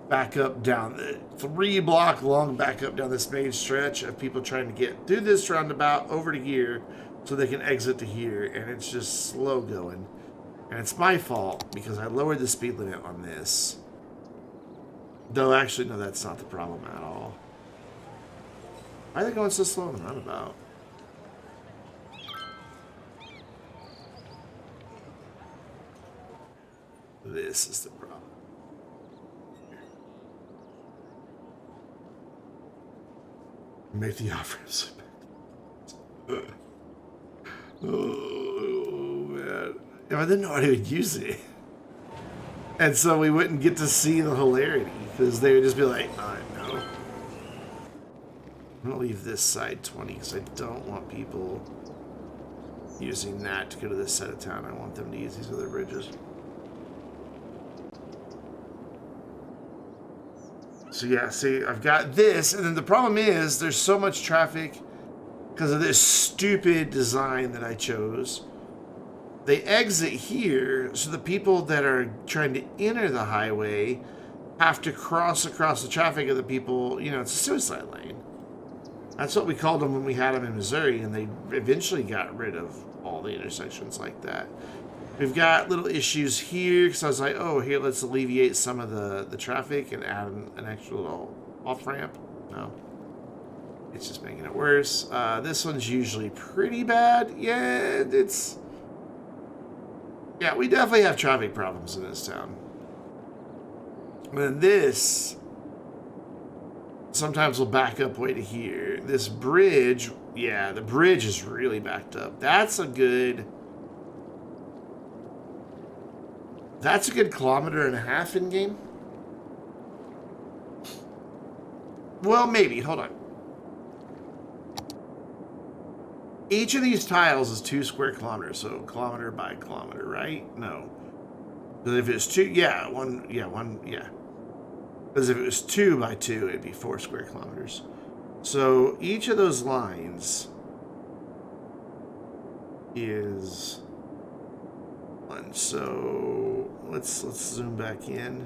back up down the 3-block long back up down this main stretch of people trying to get through this roundabout over to here so they can exit to here, and it's just slow going. And it's my fault because I lowered the speed limit on this. Though actually, no, that's not the problem at all. Why are they going so slow in the roundabout? This is the problem. Make the off-ramp slip back. Oh, man. Yeah, I didn't know how to use it. And so we wouldn't get to see the hilarity, because they would just be like, no. I'm going to leave this side 20, because I don't want people using that to go to this side of town. I want them to use these other bridges. So yeah, see, I've got this, and then the problem is there's so much traffic because of this stupid design that I chose. They exit here, so the people that are trying to enter the highway have to cross across the traffic of the people, you know, it's a suicide lane. That's what we called them when we had them in Missouri, and they eventually got rid of all the intersections like that. We've got little issues here, because I was like, oh, here, let's alleviate some of the traffic and add an extra little off-ramp. No. It's just making it worse. This one's usually pretty bad. Yeah, it's... Yeah, we definitely have traffic problems in this town. And then this... Sometimes we'll back up way to here. This bridge... Yeah, the bridge is really backed up. That's a good 1.5 kilometers in game. Well, maybe. Hold on. Each of these tiles is 2 square kilometers, so kilometer by kilometer, right? No. Because if it's 2, yeah, one. Because if it was 2 by 2, it'd be 4 square kilometers. So each of those lines is 1. So let's zoom back in.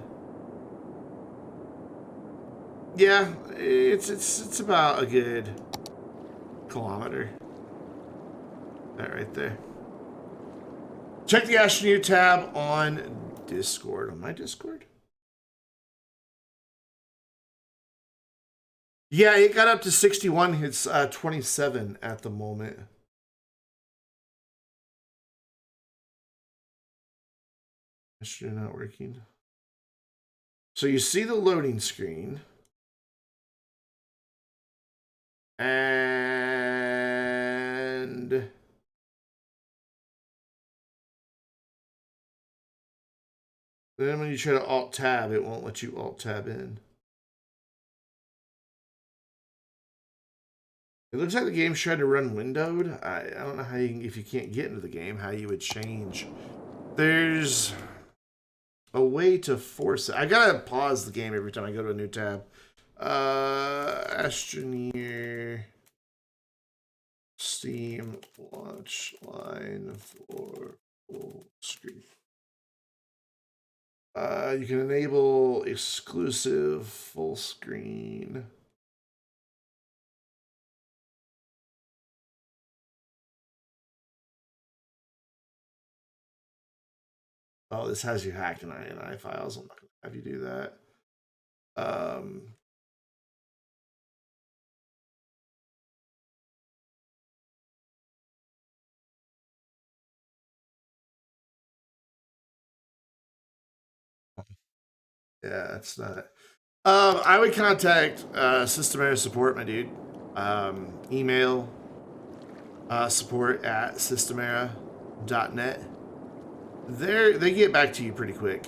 Yeah, it's about a good kilometer. That right there. Check the Astroneer tab on Discord. On my Discord? Yeah, it got up to 61. It's 27 at the moment. Astroneer not working. So you see the loading screen. And then when you try to Alt-Tab, it won't let you Alt-Tab in. It looks like the game's trying to run windowed. I don't know how you, if you can't get into the game, how you would change. There's a way to force it. I gotta pause the game every time I go to a new tab. Astroneer Steam launch line for full screen. You can enable exclusive full screen. Oh, this has you hacking INI files. I'm not gonna have you do that. Yeah, that's not. I would contact System Era support, my dude. Email support at systemera.net. They get back to you pretty quick.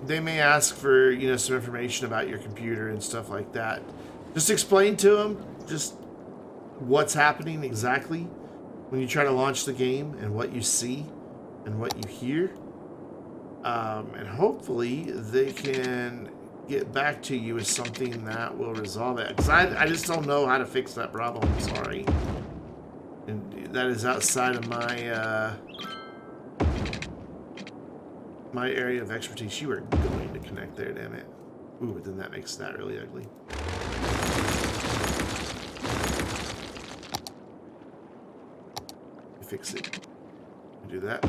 They may ask for, you know, some information about your computer and stuff like that. Just explain to them just what's happening exactly when you try to launch the game and what you see and what you hear. And hopefully they can get back to you with something that will resolve it. Because I just don't know how to fix that problem. I'm sorry. And that is outside of my my area of expertise. You are going to connect there, damn it. Ooh, but then that makes that really ugly. Fix it. Do that.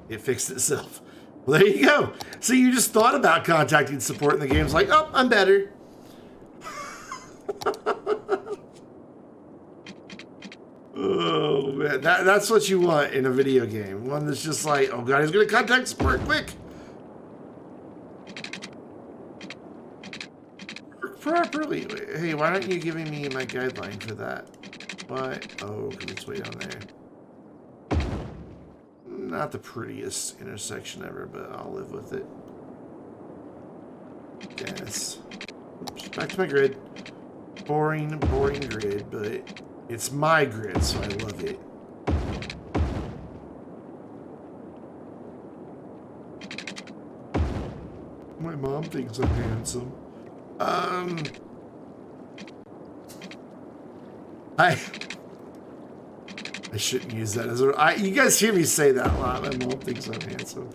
It fixed itself. Well, there you go. So you just thought about contacting support, and the game's like, oh, I'm better. Oh, man. That's what you want in a video game. One that's just like, oh, God, he's going to contact support quick. Work properly. Hey, why aren't you giving me my guideline for that? What? Oh, because it's way down there. Not the prettiest intersection ever, but I'll live with it. Yes. Oops, back to my grid. Boring, boring grid, but it's my grid, so I love it. My mom thinks I'm handsome. I shouldn't use that as a... you guys hear me say that a lot. My mom thinks I'm handsome.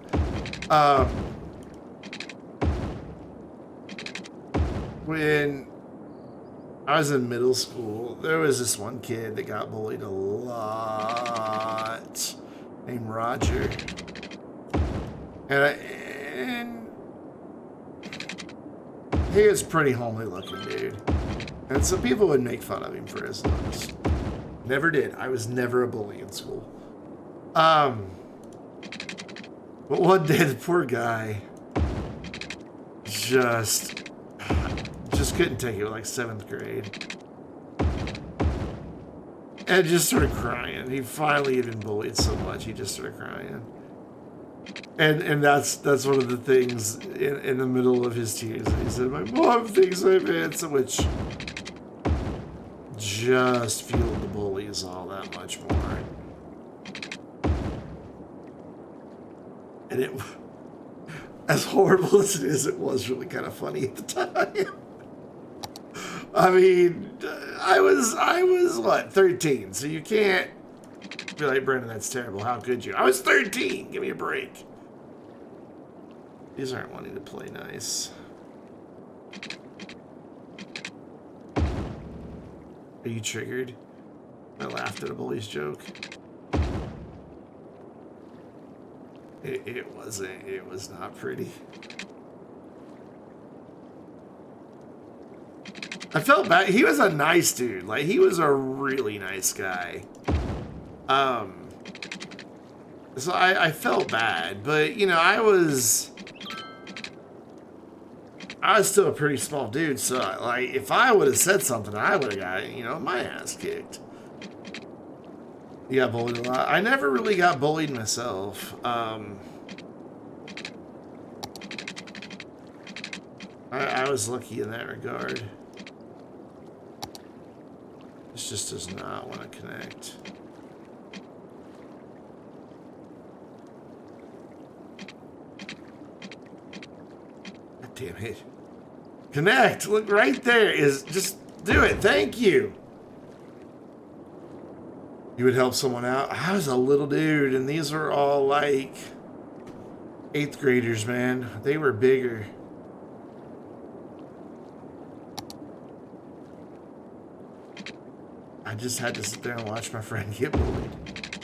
When I was in middle school, there was this one kid that got bullied a lot, named Roger. And he was pretty homely looking dude. And so people would make fun of him for his looks. Never did. I was never a bully in school. But one day the poor guy just couldn't take it, like 7th grade. And just started crying. He finally had been bullied so much, he just started crying. And that's one of the things in the middle of his tears. He said, my mom thinks I'm handsome, which just fueled the bullies all that much more. And it, as horrible as it is, it was really kind of funny at the time. I mean, I was what, 13, so you can't be like, Brendan, that's terrible. How could you? I was 13. Give me a break. These aren't wanting to play nice. Are you triggered? I laughed at a bully's joke. It wasn't. It was not pretty. I felt bad. He was a nice dude. Like, he was a really nice guy. So I felt bad, but you know, I was still a pretty small dude, so like if I would have said something, I would have got, you know, my ass kicked. You got bullied a lot. I never really got bullied myself. I was lucky in that regard. This just does not want to connect. God damn it. Connect! Look, right there is... Just do it. Thank you. You would help someone out? I was a little dude, and these were all, like, 8th graders, man. They were bigger. I just had to sit there and watch my friend get bullied.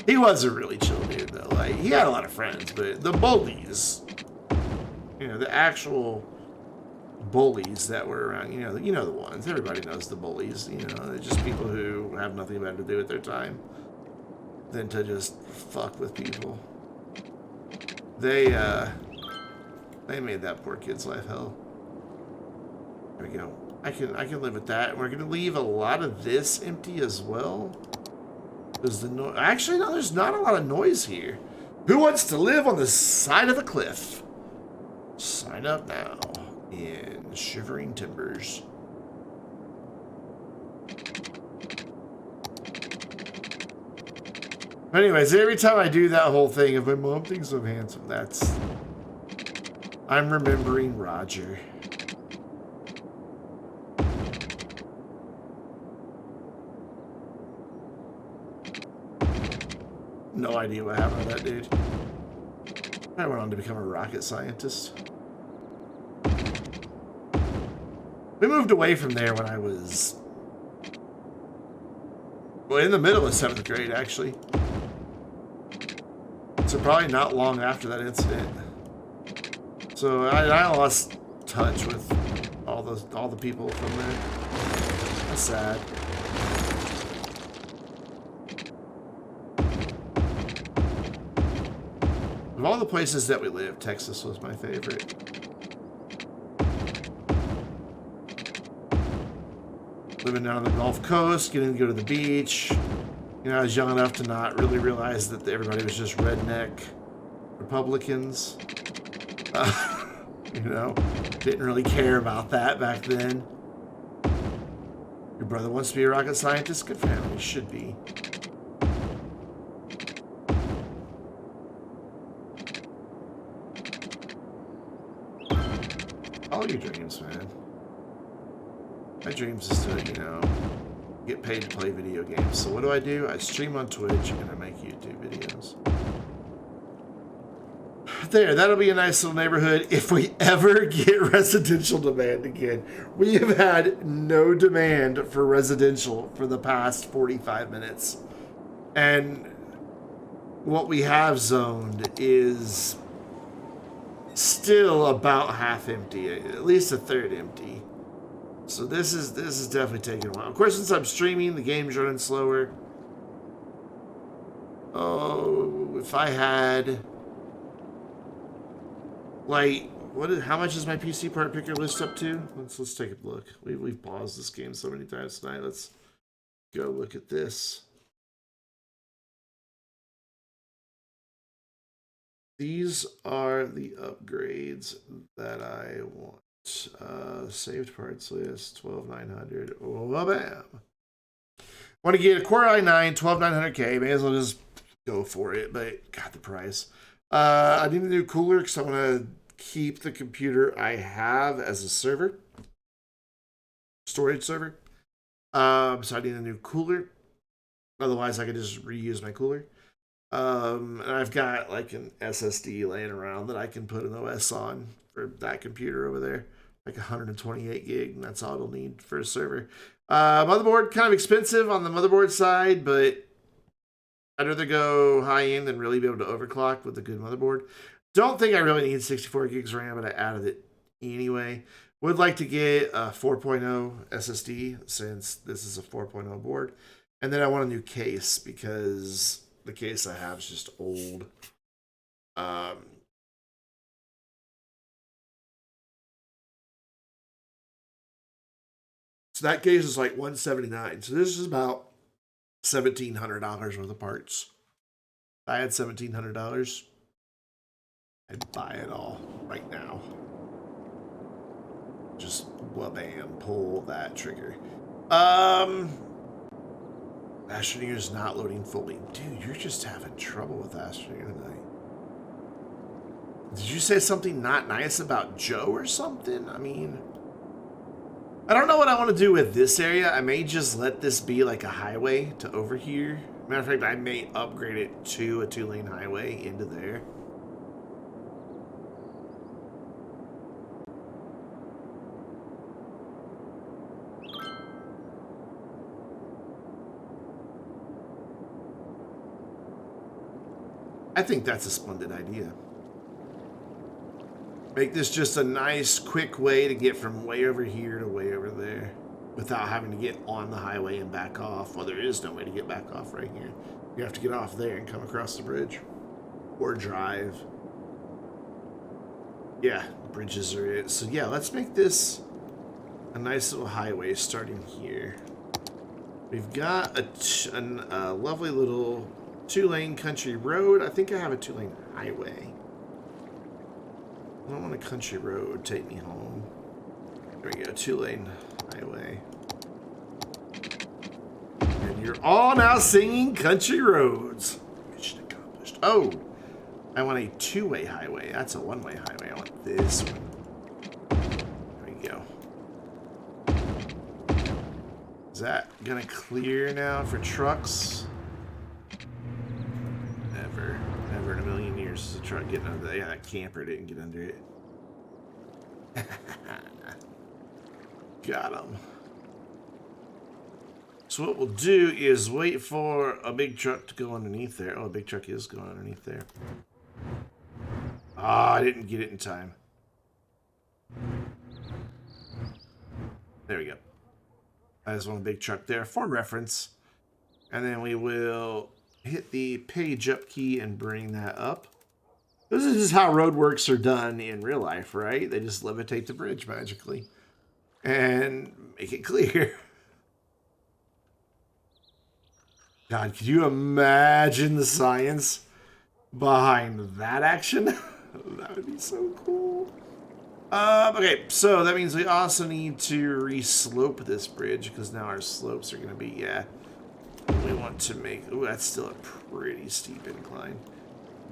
He was a really chill dude, though. Like, he had a lot of friends, but the bullies, you know, the actual bullies that were around, you know the ones. Everybody knows the bullies. You know, they're just people who have nothing better to do with their time than to just fuck with people. They made that poor kid's life hell. There we go. I can live with that. We're gonna leave a lot of this empty as well. There's the noise. Actually, no, there's not a lot of noise here. Who wants to live on the side of the cliff? Sign up now in Shivering Timbers. Anyways, every time I do that whole thing of my mom thinks I'm handsome, I'm remembering Roger. No idea what happened to that dude. I went on to become a rocket scientist. We moved away from there when I was... well, in the middle of 7th grade, actually. So probably not long after that incident. So I lost touch with all the people from there. That's sad. Of all the places that we lived, Texas was my favorite. living down on the Gulf Coast, getting to go to the beach. You know, I was young enough to not really realize that everybody was just redneck Republicans. You know, didn't really care about that back then. Your brother wants to be a rocket scientist? Good for him. He should be. All your dreams, man. My dreams is to, you know, get paid to play video games. So what do? I stream on Twitch and I make YouTube videos. There, that'll be a nice little neighborhood if we ever get residential demand again. We have had no demand for residential for the past 45 minutes. And what we have zoned is still about half empty, at least a third empty. So this is definitely taking a while. Of course, since I'm streaming, the game's running slower. Oh, if I had, like, how much is my PC part picker list up to? Let's take a look. We've paused this game so many times tonight. Let's go look at this. These are the upgrades that I want. Saved parts list, 12900. Oh, bam. Want to get a Core i9, 12900K. May as well just go for it, but God, the price. I need a new cooler because I want to keep the computer I have as a server, storage server. So I need a new cooler. Otherwise, I could just reuse my cooler. And I've got like an SSD laying around that I can put an OS on for that computer over there, like 128 gig, and that's all it'll need for a server. Motherboard, kind of expensive on the motherboard side, but I'd rather go high end than really be able to overclock with a good motherboard. Don't think I really need 64 gigs RAM, but I added it anyway. Would like to get a 4.0 SSD since this is a 4.0 board. And then I want a new case because the case I have is just old. So that case is like $179. So this is about $1,700 worth of parts. If I had $1,700, I'd buy it all right now. Just bam, pull that trigger. Astroneer's not loading fully. Dude, you're just having trouble with Astroneer tonight. Did you say something not nice about Joe or something? I mean, I don't know what I want to do with this area. I may just let this be like a highway to over here. Matter of fact, I may upgrade it to a 2-lane highway into there. I think that's a splendid idea. Make this just a nice, quick way to get from way over here to way over there without having to get on the highway and back off. Well, there is no way to get back off right here. You have to get off there and come across the bridge or drive. Yeah, bridges are it. So yeah, let's make this a nice little highway starting here. We've got a lovely little 2-lane country road. I think I have a 2-lane highway. I don't want a country road take me home. There we go, 2-lane highway. And you're all now singing country roads. Mission accomplished. Oh, I want a 2-way highway. That's a 1-way highway. I want this one. There we go. Is that gonna clear now for trucks? Never in a million years is a truck getting under that. Yeah, that camper didn't get under it. Got him. So what we'll do is wait for a big truck to go underneath there. Oh, a big truck is going underneath there. Ah, I didn't get it in time. There we go. I just want a big truck there for reference. And then we will hit the page up key and bring that up. This is how roadworks are done in real life, right? They just levitate the bridge magically and make it clear. God, could you imagine the science behind that action? That would be so cool. Okay, so that means we also need to re-slope this bridge because now our slopes are going to be, yeah. We want to make, oh, that's still a pretty steep incline.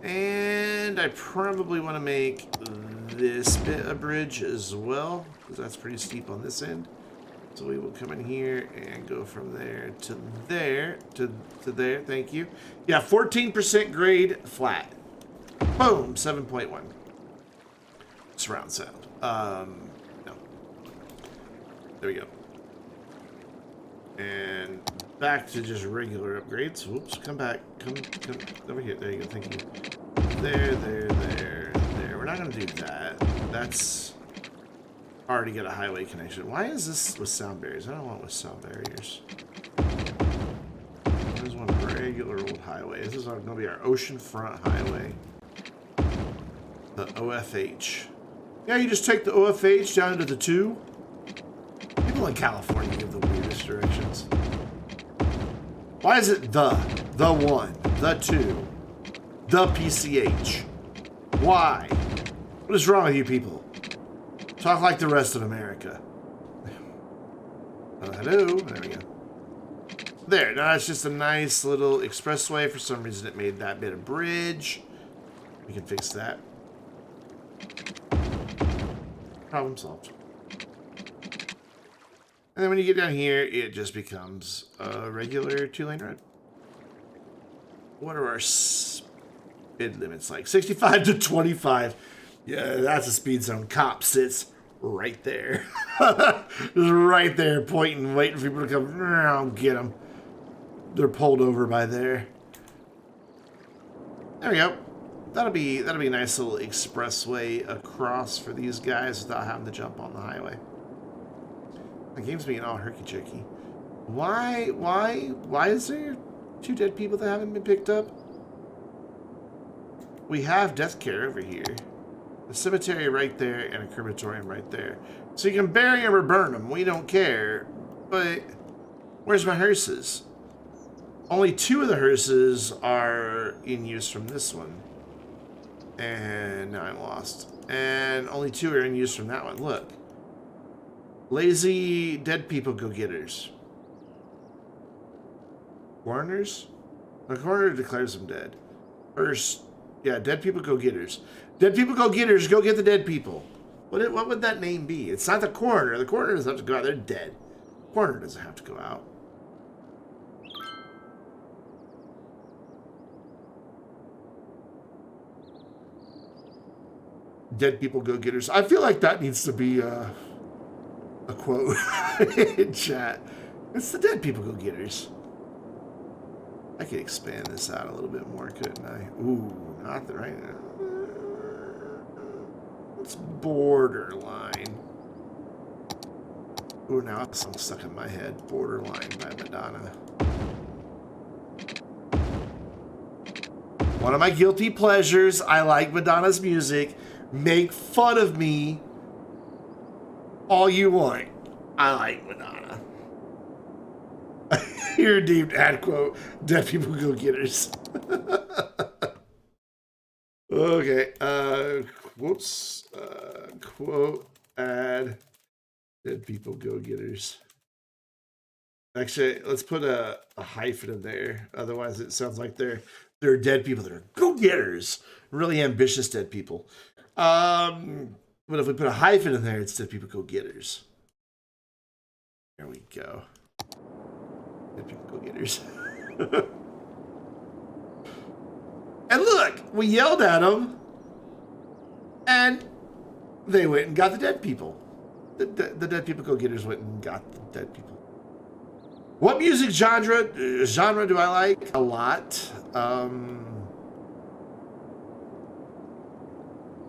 And I probably want to make this bit a bridge as well because that's pretty steep on this end. So we will come in here and go from there to there, to there. Thank you. Yeah, 14% grade flat. Boom, 7.1. Surround sound. No. There we go. And back to just regular upgrades. Whoops, come back. Come over here. There you go. Thank you. There. We're not going to do that. That's already got a highway connection. Why is this with sound barriers? I don't want with sound barriers. There's one regular old highway. This is going to be our oceanfront highway. The OFH. Yeah, you just take the OFH down to the 2. People in California give the weirdest directions. Why is it the 1, the 2, the PCH? Why? What is wrong with you people? Talk like the rest of America. Hello. There we go. There. Now it's just a nice little expressway. For some reason it made that bit of bridge. We can fix that. Problem solved. And then when you get down here, it just becomes a regular 2-lane road. What are our speed limits like? 65 to 25. Yeah, that's a speed zone. Cop sits right there. Just right there, pointing, waiting for people to come. I'll get them. They're pulled over by there. There we go. That'll be a nice little expressway across for these guys without having to jump on the highway. The game's being all herky-jerky. Why is there 2 dead people that haven't been picked up? We have death care over here. A cemetery right there and a crematorium right there. So you can bury them or burn them. We don't care. But where's my hearses? Only 2 of the hearses are in use from this one. And now I'm lost. And only 2 are in use from that one. Look. Lazy dead people go-getters. Coroners? The coroner declares them dead. First, yeah, dead people go-getters. Dead people go-getters, go get the dead people. What would that name be? It's not the coroner. The coroner doesn't have to go out. They're dead. The coroner doesn't have to go out. Dead people go-getters. I feel like that needs to be a quote in chat. It's the dead people go-getters. I could expand this out a little bit more, couldn't I? Ooh, not the right. It's borderline. Ooh, now that song's stuck in my head. Borderline by Madonna. One of my guilty pleasures. I like Madonna's music. Make fun of me all you want. I like Madonna. Your deemed ad quote. Dead people go-getters. Okay. Whoops. Quote ad. Dead people go-getters. Actually, let's put a hyphen in there. Otherwise, it sounds like they're dead people that are go-getters. Really ambitious dead people. But if we put a hyphen in there, it's dead people go-getters. There we go. Dead people go-getters. And look, we yelled at them, and they went and got the dead people. The dead people go-getters went and got the dead people. What music genre do I like? A lot.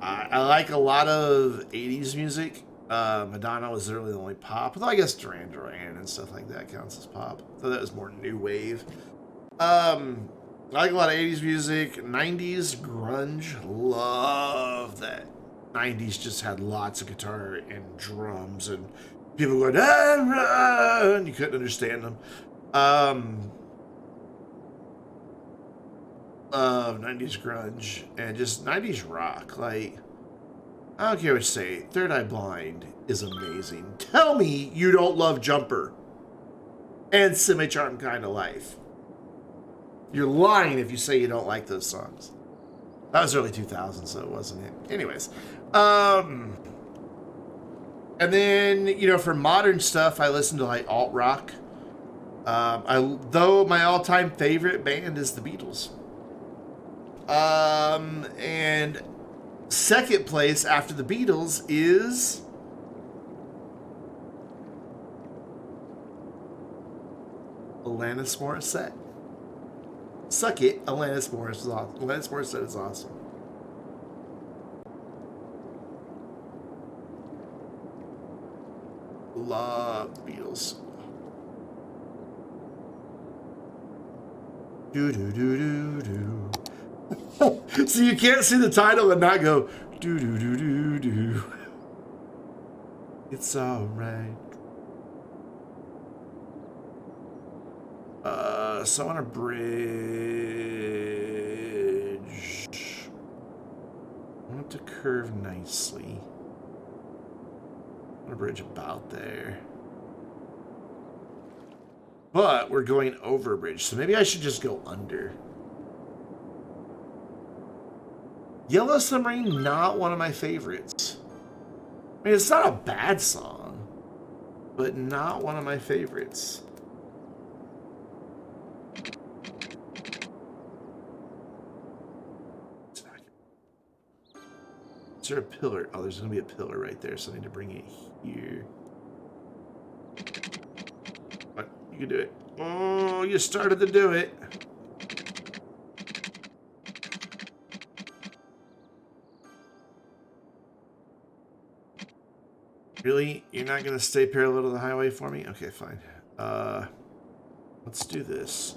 I like a lot of 80s music. Madonna was literally the only pop. Although I guess Duran Duran and stuff like that counts as pop. So that was more new wave. I like a lot of 80s music. 90s grunge. Love that. 90s just had lots of guitar and drums and people going, ah, and you couldn't understand them. love 90s grunge and just 90s rock. Like, I don't care what you say. Third Eye Blind is amazing. Tell me you don't love Jumper and Semi-Charmed Kind of Life. You're lying if you say you don't like those songs. That was early 2000s, so it wasn't it. Anyways. And then, you know, for modern stuff, I listen to like alt rock. Though my all-time favorite band is the Beatles. And second place after the Beatles is Alanis Morissette. Suck it, Alanis Morissette. Alanis Morissette is awesome. Love the Beatles. Do do do do do. So you can't see the title and not go do do do do do. It's alright. So I want a bridge. I want it to curve nicely. I want a bridge about there. But we're going over a bridge, so maybe I should just go under. Yellow Submarine, not one of my favorites. I mean, it's not a bad song, but not one of my favorites. Is there a pillar? Oh, there's going to be a pillar right there, so I need to bring it here. What? You can do it. Oh, you started to do it. Really? You're not going to stay parallel to the highway for me? Okay, fine. Let's do this.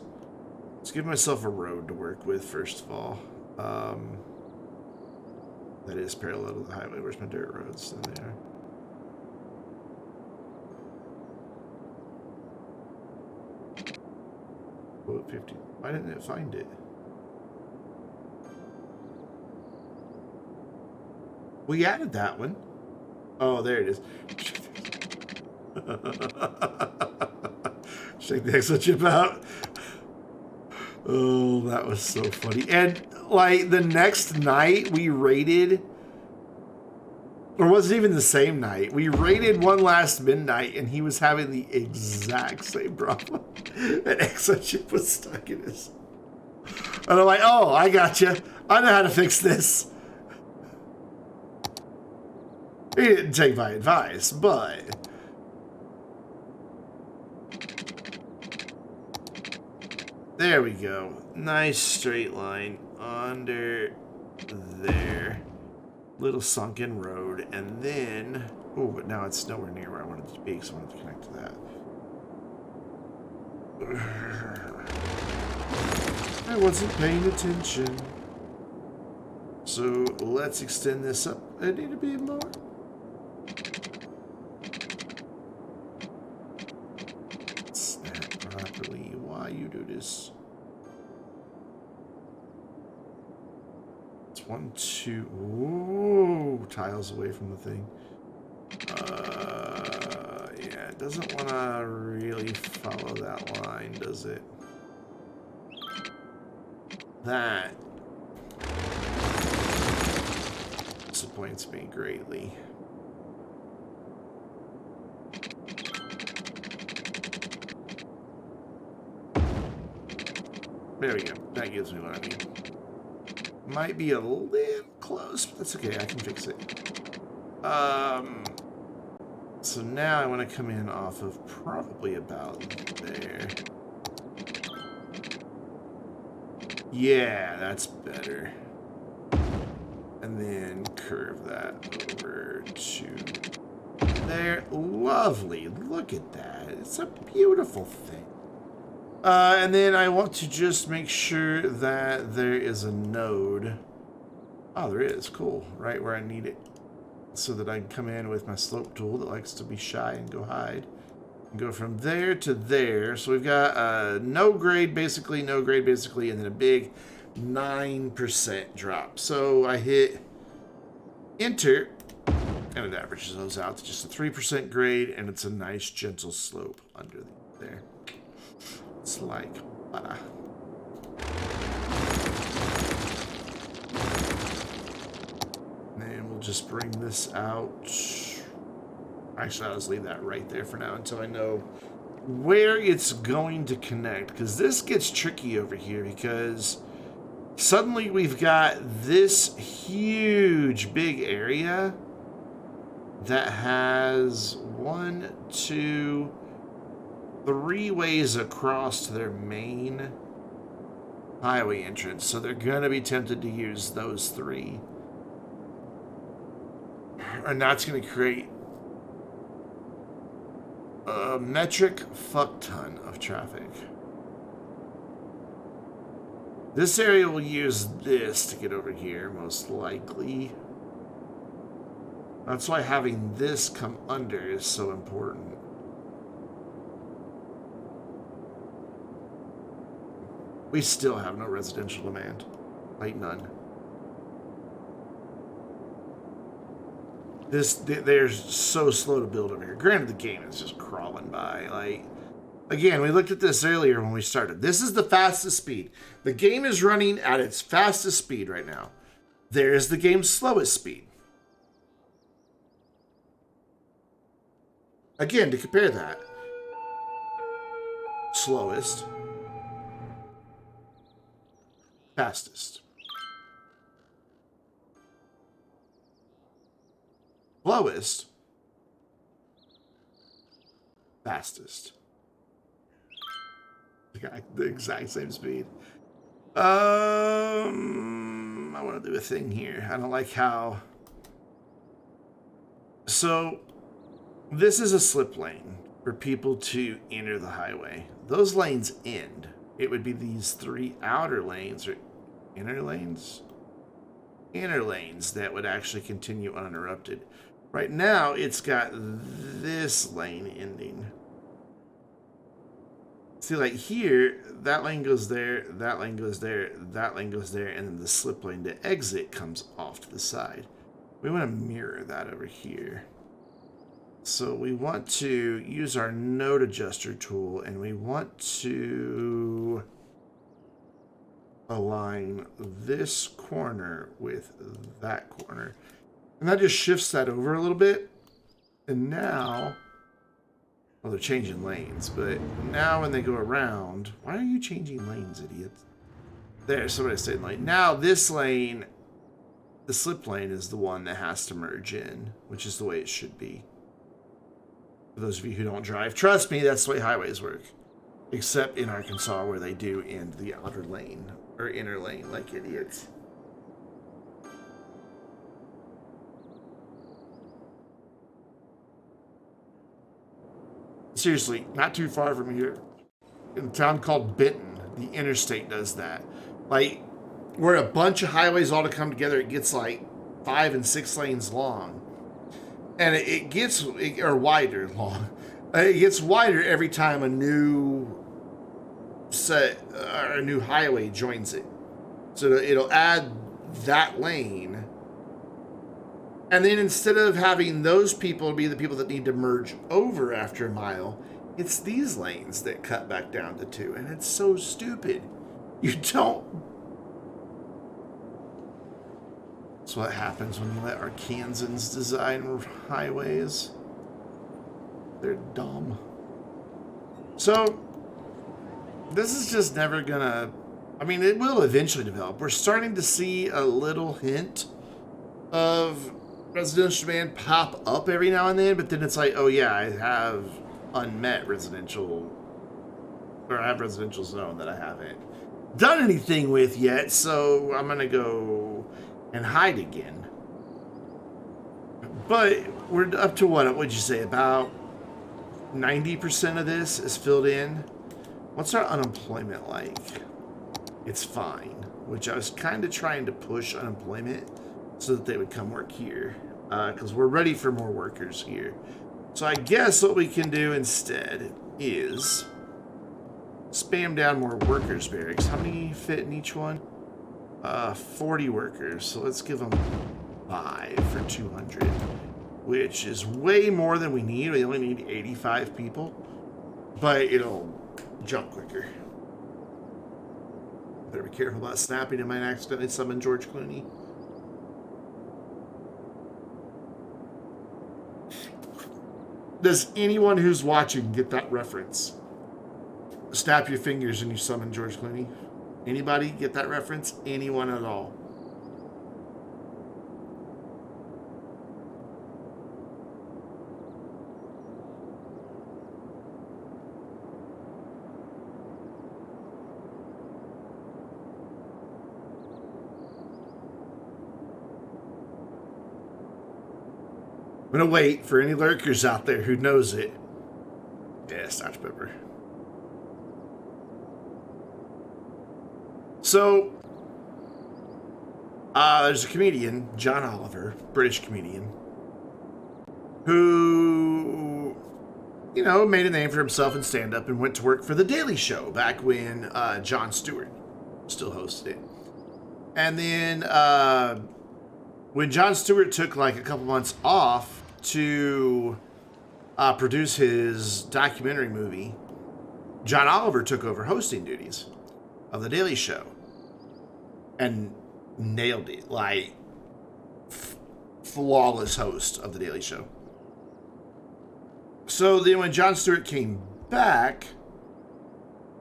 Let's give myself a road to work with, first of all. That is parallel to the highway. Where's my dirt roads? There they are. Oh, 50. Why didn't it find it? We added that one. Oh, there it is. Check the exo chip out. Oh, that was so funny. And like the next night we raided, or was it even the same night? We raided One Last Midnight and he was having the exact same problem. An exo chip was stuck in his. And I'm like, oh, I got you. I know how to fix this. He didn't take my advice, but there we go. Nice straight line under there. Little sunken road, and then oh, but now it's nowhere near where I wanted it to be, so I wanted to connect to that. I wasn't paying attention. So let's extend this up. I need to be more. Snap properly. Why you do this? It's 1, 2. Ooh, tiles away from the thing. Yeah, it doesn't want to really follow that line, does it? That disappoints me greatly. There we go. That gives me what I need. Might be a little close, but that's okay. I can fix it. So now I want to come in off of probably about there. Yeah, that's better. And then curve that over to there. Lovely. Look at that. It's a beautiful thing. And then I want to just make sure that there is a node. Oh, there is. Cool. Right where I need it. So that I can come in with my slope tool that likes to be shy and go hide. And go from there to there. So we've got no grade basically, and then a big 9% drop. So I hit enter, and it averages those out to just a 3% grade, and it's a nice gentle slope under there. It's like butter. And we'll just bring this out. Actually, I'll just leave that right there for now until I know where it's going to connect, because this gets tricky over here, because suddenly we've got this huge big area that has 1, 2, 3 ways across to their main highway entrance, so they're going to be tempted to use those 3. And that's going to create a metric fuck ton of traffic. This area will use this to get over here, most likely. That's why having this come under is so important. We still have no residential demand. Like none. They're so slow to build over here. Granted, the game is just crawling by. Like, again, we looked at this earlier when we started. This is the fastest speed. The game is running at its fastest speed right now. There is the game's slowest speed. Again, to compare that. Slowest. Fastest. Slowest. Fastest. The exact same speed. I want to do a thing here. I don't like how... So, this is a slip lane for people to enter the highway. Those lanes end. It would be these 3 outer lanes, or inner lanes? Inner lanes that would actually continue uninterrupted. Right now, it's got this lane ending. See, like here, that lane goes there, that lane goes there, that lane goes there, and then the slip lane to exit comes off to the side. We want to mirror that over here. So we want to use our node adjuster tool, and we want to align this corner with that corner. And that just shifts that over a little bit. And now, well, they're changing lanes, but now when they go around, why are you changing lanes, idiots? There, somebody stayed in lane. Now this lane, the slip lane, is the one that has to merge in, which is the way it should be. For those of you who don't drive, trust me, that's the way highways work. Except in Arkansas, where they do end the outer lane, or inner lane, like idiots. Seriously, not too far from here, in a town called Benton, the interstate does that. Like, where a bunch of highways all to come together, it gets like 5 and 6 lanes long. And it gets, or wider long. It gets wider every time a new set, or a new highway joins it. So it'll add that lane. And then instead of having those people be the people that need to merge over after a mile, it's these lanes that cut back down to 2. And it's so stupid. You don't... That's what happens when you let Arkansans design highways. They're dumb. So, this is just never gonna... I mean, it will eventually develop. We're starting to see a little hint of residential demand pop up every now and then, but then it's like, oh yeah, I have unmet residential, or I have residential zone that I haven't done anything with yet, so I'm gonna go and hide again. But we're up to what would you say, about 90% of this is filled in? What's our unemployment like? It's fine, which I was kind of trying to push unemployment so that they would come work here, because we're ready for more workers here. So I guess what we can do instead is spam down more workers barracks. How many fit in each one? 40 workers. So let's give them 5 for 200, which is way more than we need. We only need 85 people, but it'll jump quicker. Better be careful about snapping. It might accidentally summon George Clooney. Does anyone who's watching get that reference? Snap your fingers and you summon George Clooney. Anybody get that reference? Anyone at all? I'm gonna wait for any lurkers out there who knows it. Yeah, Dr. Pepper. So, there's a comedian, John Oliver, British comedian, who, you know, made a name for himself in stand-up and went to work for The Daily Show back when Jon Stewart still hosted it. And then when Jon Stewart took like a couple months off to produce his documentary movie, John Oliver took over hosting duties of The Daily Show and nailed it. Like, flawless host of The Daily Show. So then when Jon Stewart came back,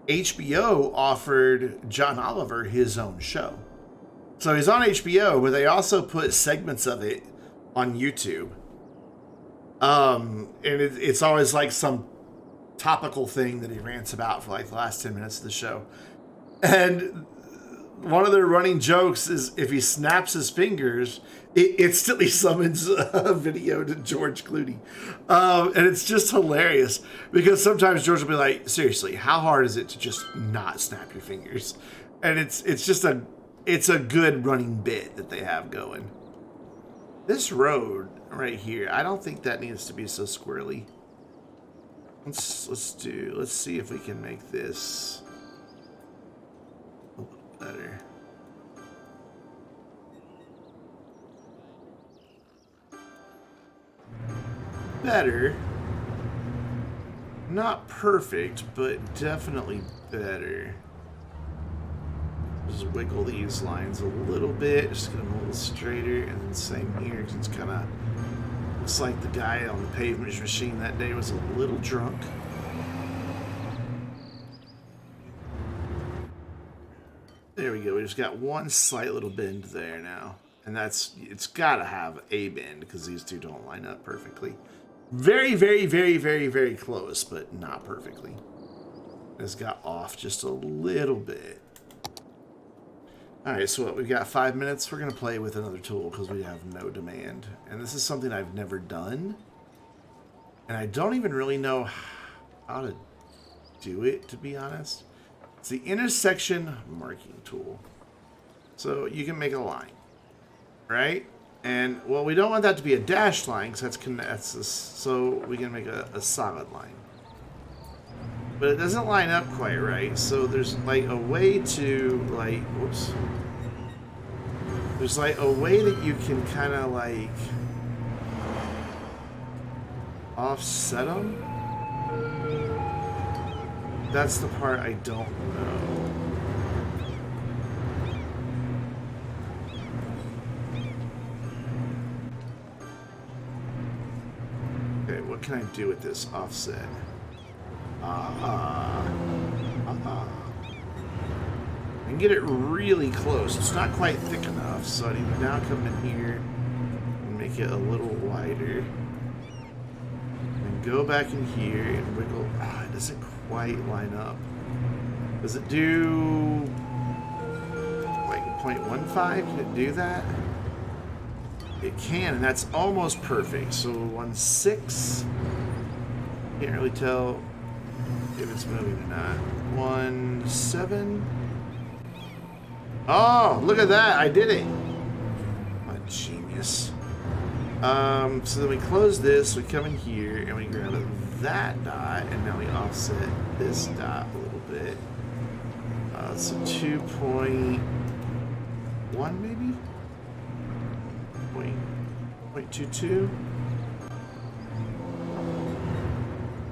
HBO offered John Oliver his own show. So he's on HBO, but they also put segments of it on YouTube. And it's always like some topical thing that he rants about for like the last 10 minutes of the show. And one of their running jokes is if he snaps his fingers, it instantly summons a video to George Clooney. And it's just hilarious because sometimes George will be like, seriously, how hard is it to just not snap your fingers? And it's just it's a good running bit that they have going. This road right here, I don't think that needs to be so squirrely. Let's see if we can make this a little better. Better. Not perfect, but definitely better. Just wiggle these lines a little bit, just get them a little straighter, and then same here, because it's kind of looks like the guy on the pavement machine that day was a little drunk. There we go. We just got one slight little bend there now, and it's got to have a bend because these two don't line up perfectly. Very, very, very, very, very close, but not perfectly. It's got off just a little bit. Alright, so what, we've got 5 minutes. We're going to play with another tool because we have no demand. And this is something I've never done. And I don't even really know how to do it, to be honest. It's the intersection marking tool. So you can make a line, right? And, well, we don't want that to be a dashed line because that's this, so we can make a solid line. But it doesn't line up quite right, so there's like a way to like, whoops. There's like a way that you can kind of like offset them. That's the part I don't know. Okay, what can I do with this offset? I can get it really close. It's not quite thick enough, so I need to now come in here and make it a little wider. And go back in here and wiggle. It doesn't quite line up. Does it do like 0.15? Can it do that? It can, and that's almost perfect. So 1.6. Can't really tell if it's moving or not. 1.7. Oh, look at that. I did it. I'm a genius. So then we close this, we come in here, and we grab that dot, and now we offset this dot a little bit. So 2.8. 1 maybe? 0.22?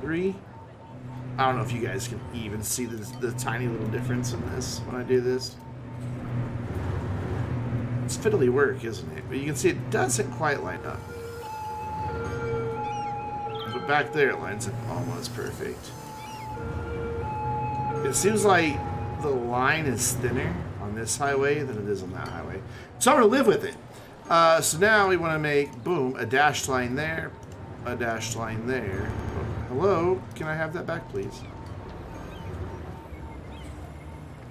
3? I don't know if you guys can even see the tiny little difference in this when I do this. It's fiddly work, isn't it? But you can see it doesn't quite line up. But back there it lines up almost perfect. It seems like the line is thinner on this highway than it is on that highway. So I'm going to live with it. So now we want to make, boom, a dashed line there, a dashed line there. Oh, hello? Can I have that back, please?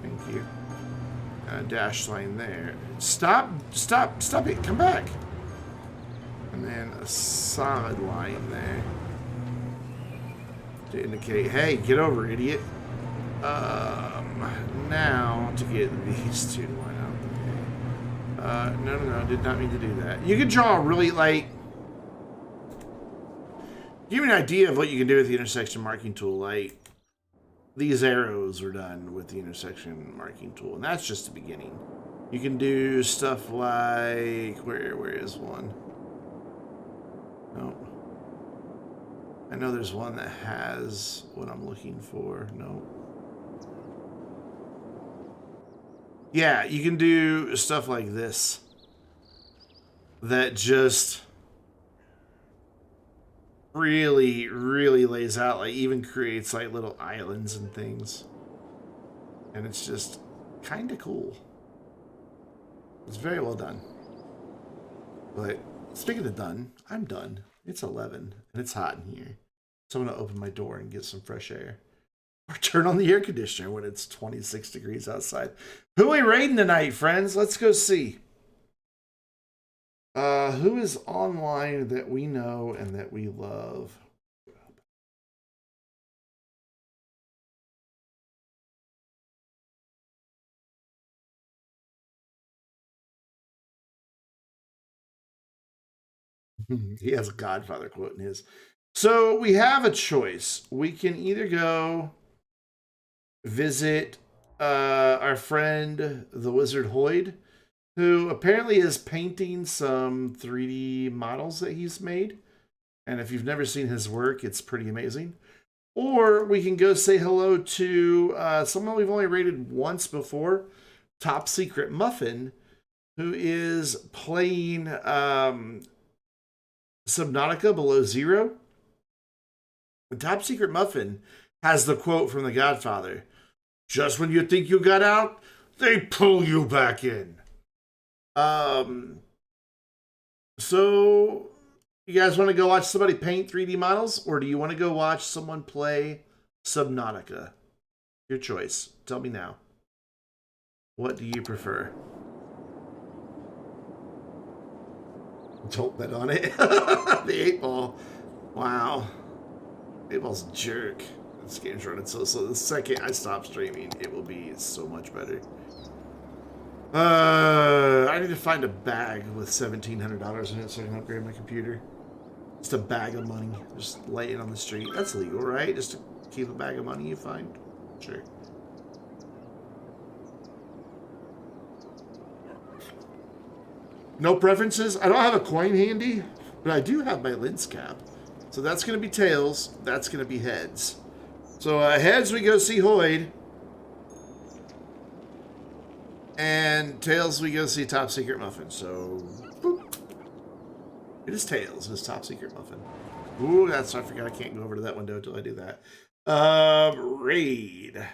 Thank you. A dashed line there. Stop it. Come back. And then a solid line there to indicate, hey, get over, idiot. Now to get these two to line up. No, did not mean to do that. You can draw a really, like, give you an idea of what you can do with the intersection marking tool. Like, these arrows are done with the intersection marking tool, and that's just the beginning. You can do stuff like, where is one? Nope. I know there's one that has what I'm looking for. Nope. Yeah, you can do stuff like this that just really, really lays out, like even creates like little islands and things. And it's just kind of cool. It's very well done. But speaking of done, I'm done. It's 11 and it's hot in here. So I'm going to open my door and get some fresh air. Or turn on the air conditioner when it's 26 degrees outside. Who are we raiding tonight, friends? Let's go see. Who is online that we know and that we love? He has a Godfather quote in his. So we have a choice. We can either go visit our friend, the Wizard Hoyd, who apparently is painting some 3D models that he's made. And if you've never seen his work, it's pretty amazing. Or we can go say hello to someone we've only rated once before, Top Secret Muffin, who is playing Subnautica Below Zero. The Top Secret Muffin has the quote from The Godfather. Just when you think you got out, they pull you back in. So you guys want to go watch somebody paint 3D models, or do you want to go watch someone play Subnautica? Your choice. Tell me now. What do you prefer? Don't bet on it. The 8-ball. Wow. 8-ball's a jerk. This game's running so the second I stop streaming, it will be so much better. I need to find a bag with $1,700 in it so I can upgrade my computer. Just a bag of money. Just lay it on the street. That's legal, right? Just to keep a bag of money you find? Sure. No preferences? I don't have a coin handy, but I do have my lens cap. So that's going to be tails. That's going to be heads. So heads, we go see Hoyd. And tails, we go see Top Secret Muffin. So, boop. It is tails. It's Top Secret Muffin. Ooh, I forgot I can't go over to that window until I do that. Raid.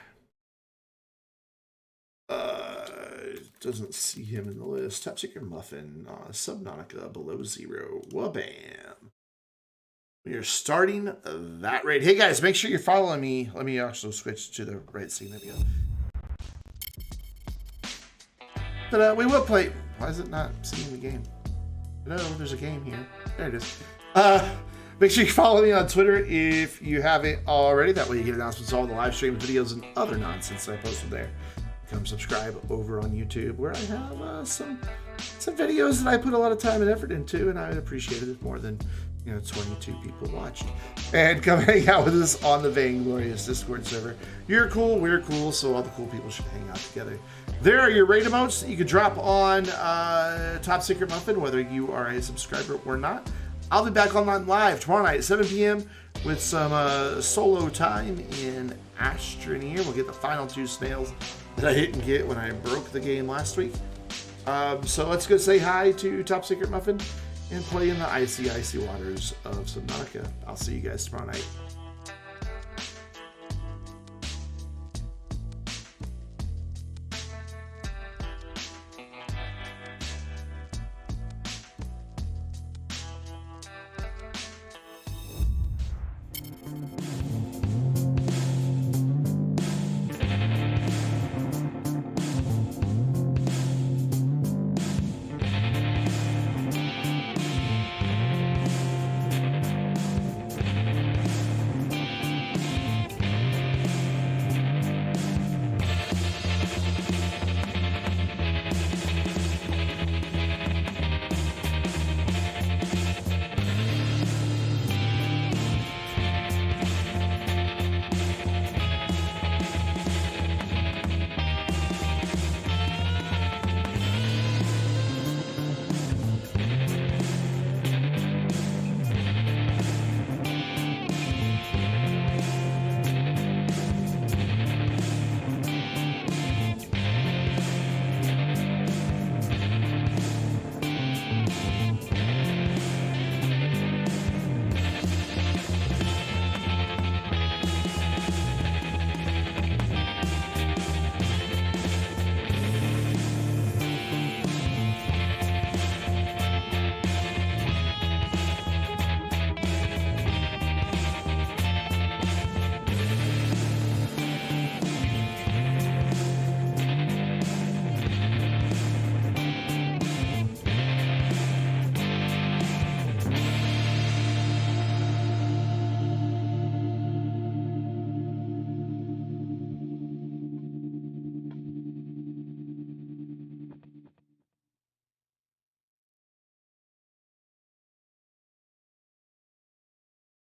Doesn't see him in the list. Top Secret Muffin. Subnautica Below Zero. Wabam. We are starting that raid. Hey guys, make sure you're following me. Let me also switch to the right scene. There we go. But we will play. Why is it not seeing the game? No, there's a game here. There it is. Make sure you follow me on Twitter if you haven't already. That way you get announcements of all the live streams, videos, and other nonsense that I posted there. Come subscribe over on YouTube, where I have some videos that I put a lot of time and effort into, and I would appreciate it more than 22 people watched. And come hang out with us on the Vainglorious Discord server. You're cool, we're cool, so all the cool people should hang out together. There are your raid emotes that you can drop on Top Secret Muffin, whether you are a subscriber or not. I'll be back online live tomorrow night at 7 p.m. with some solo time in Astroneer. We'll get the final 2 snails that I didn't get when I broke the game last week. So let's go say hi to Top Secret Muffin and play in the icy waters of Subnautica. I'll see you guys tomorrow night.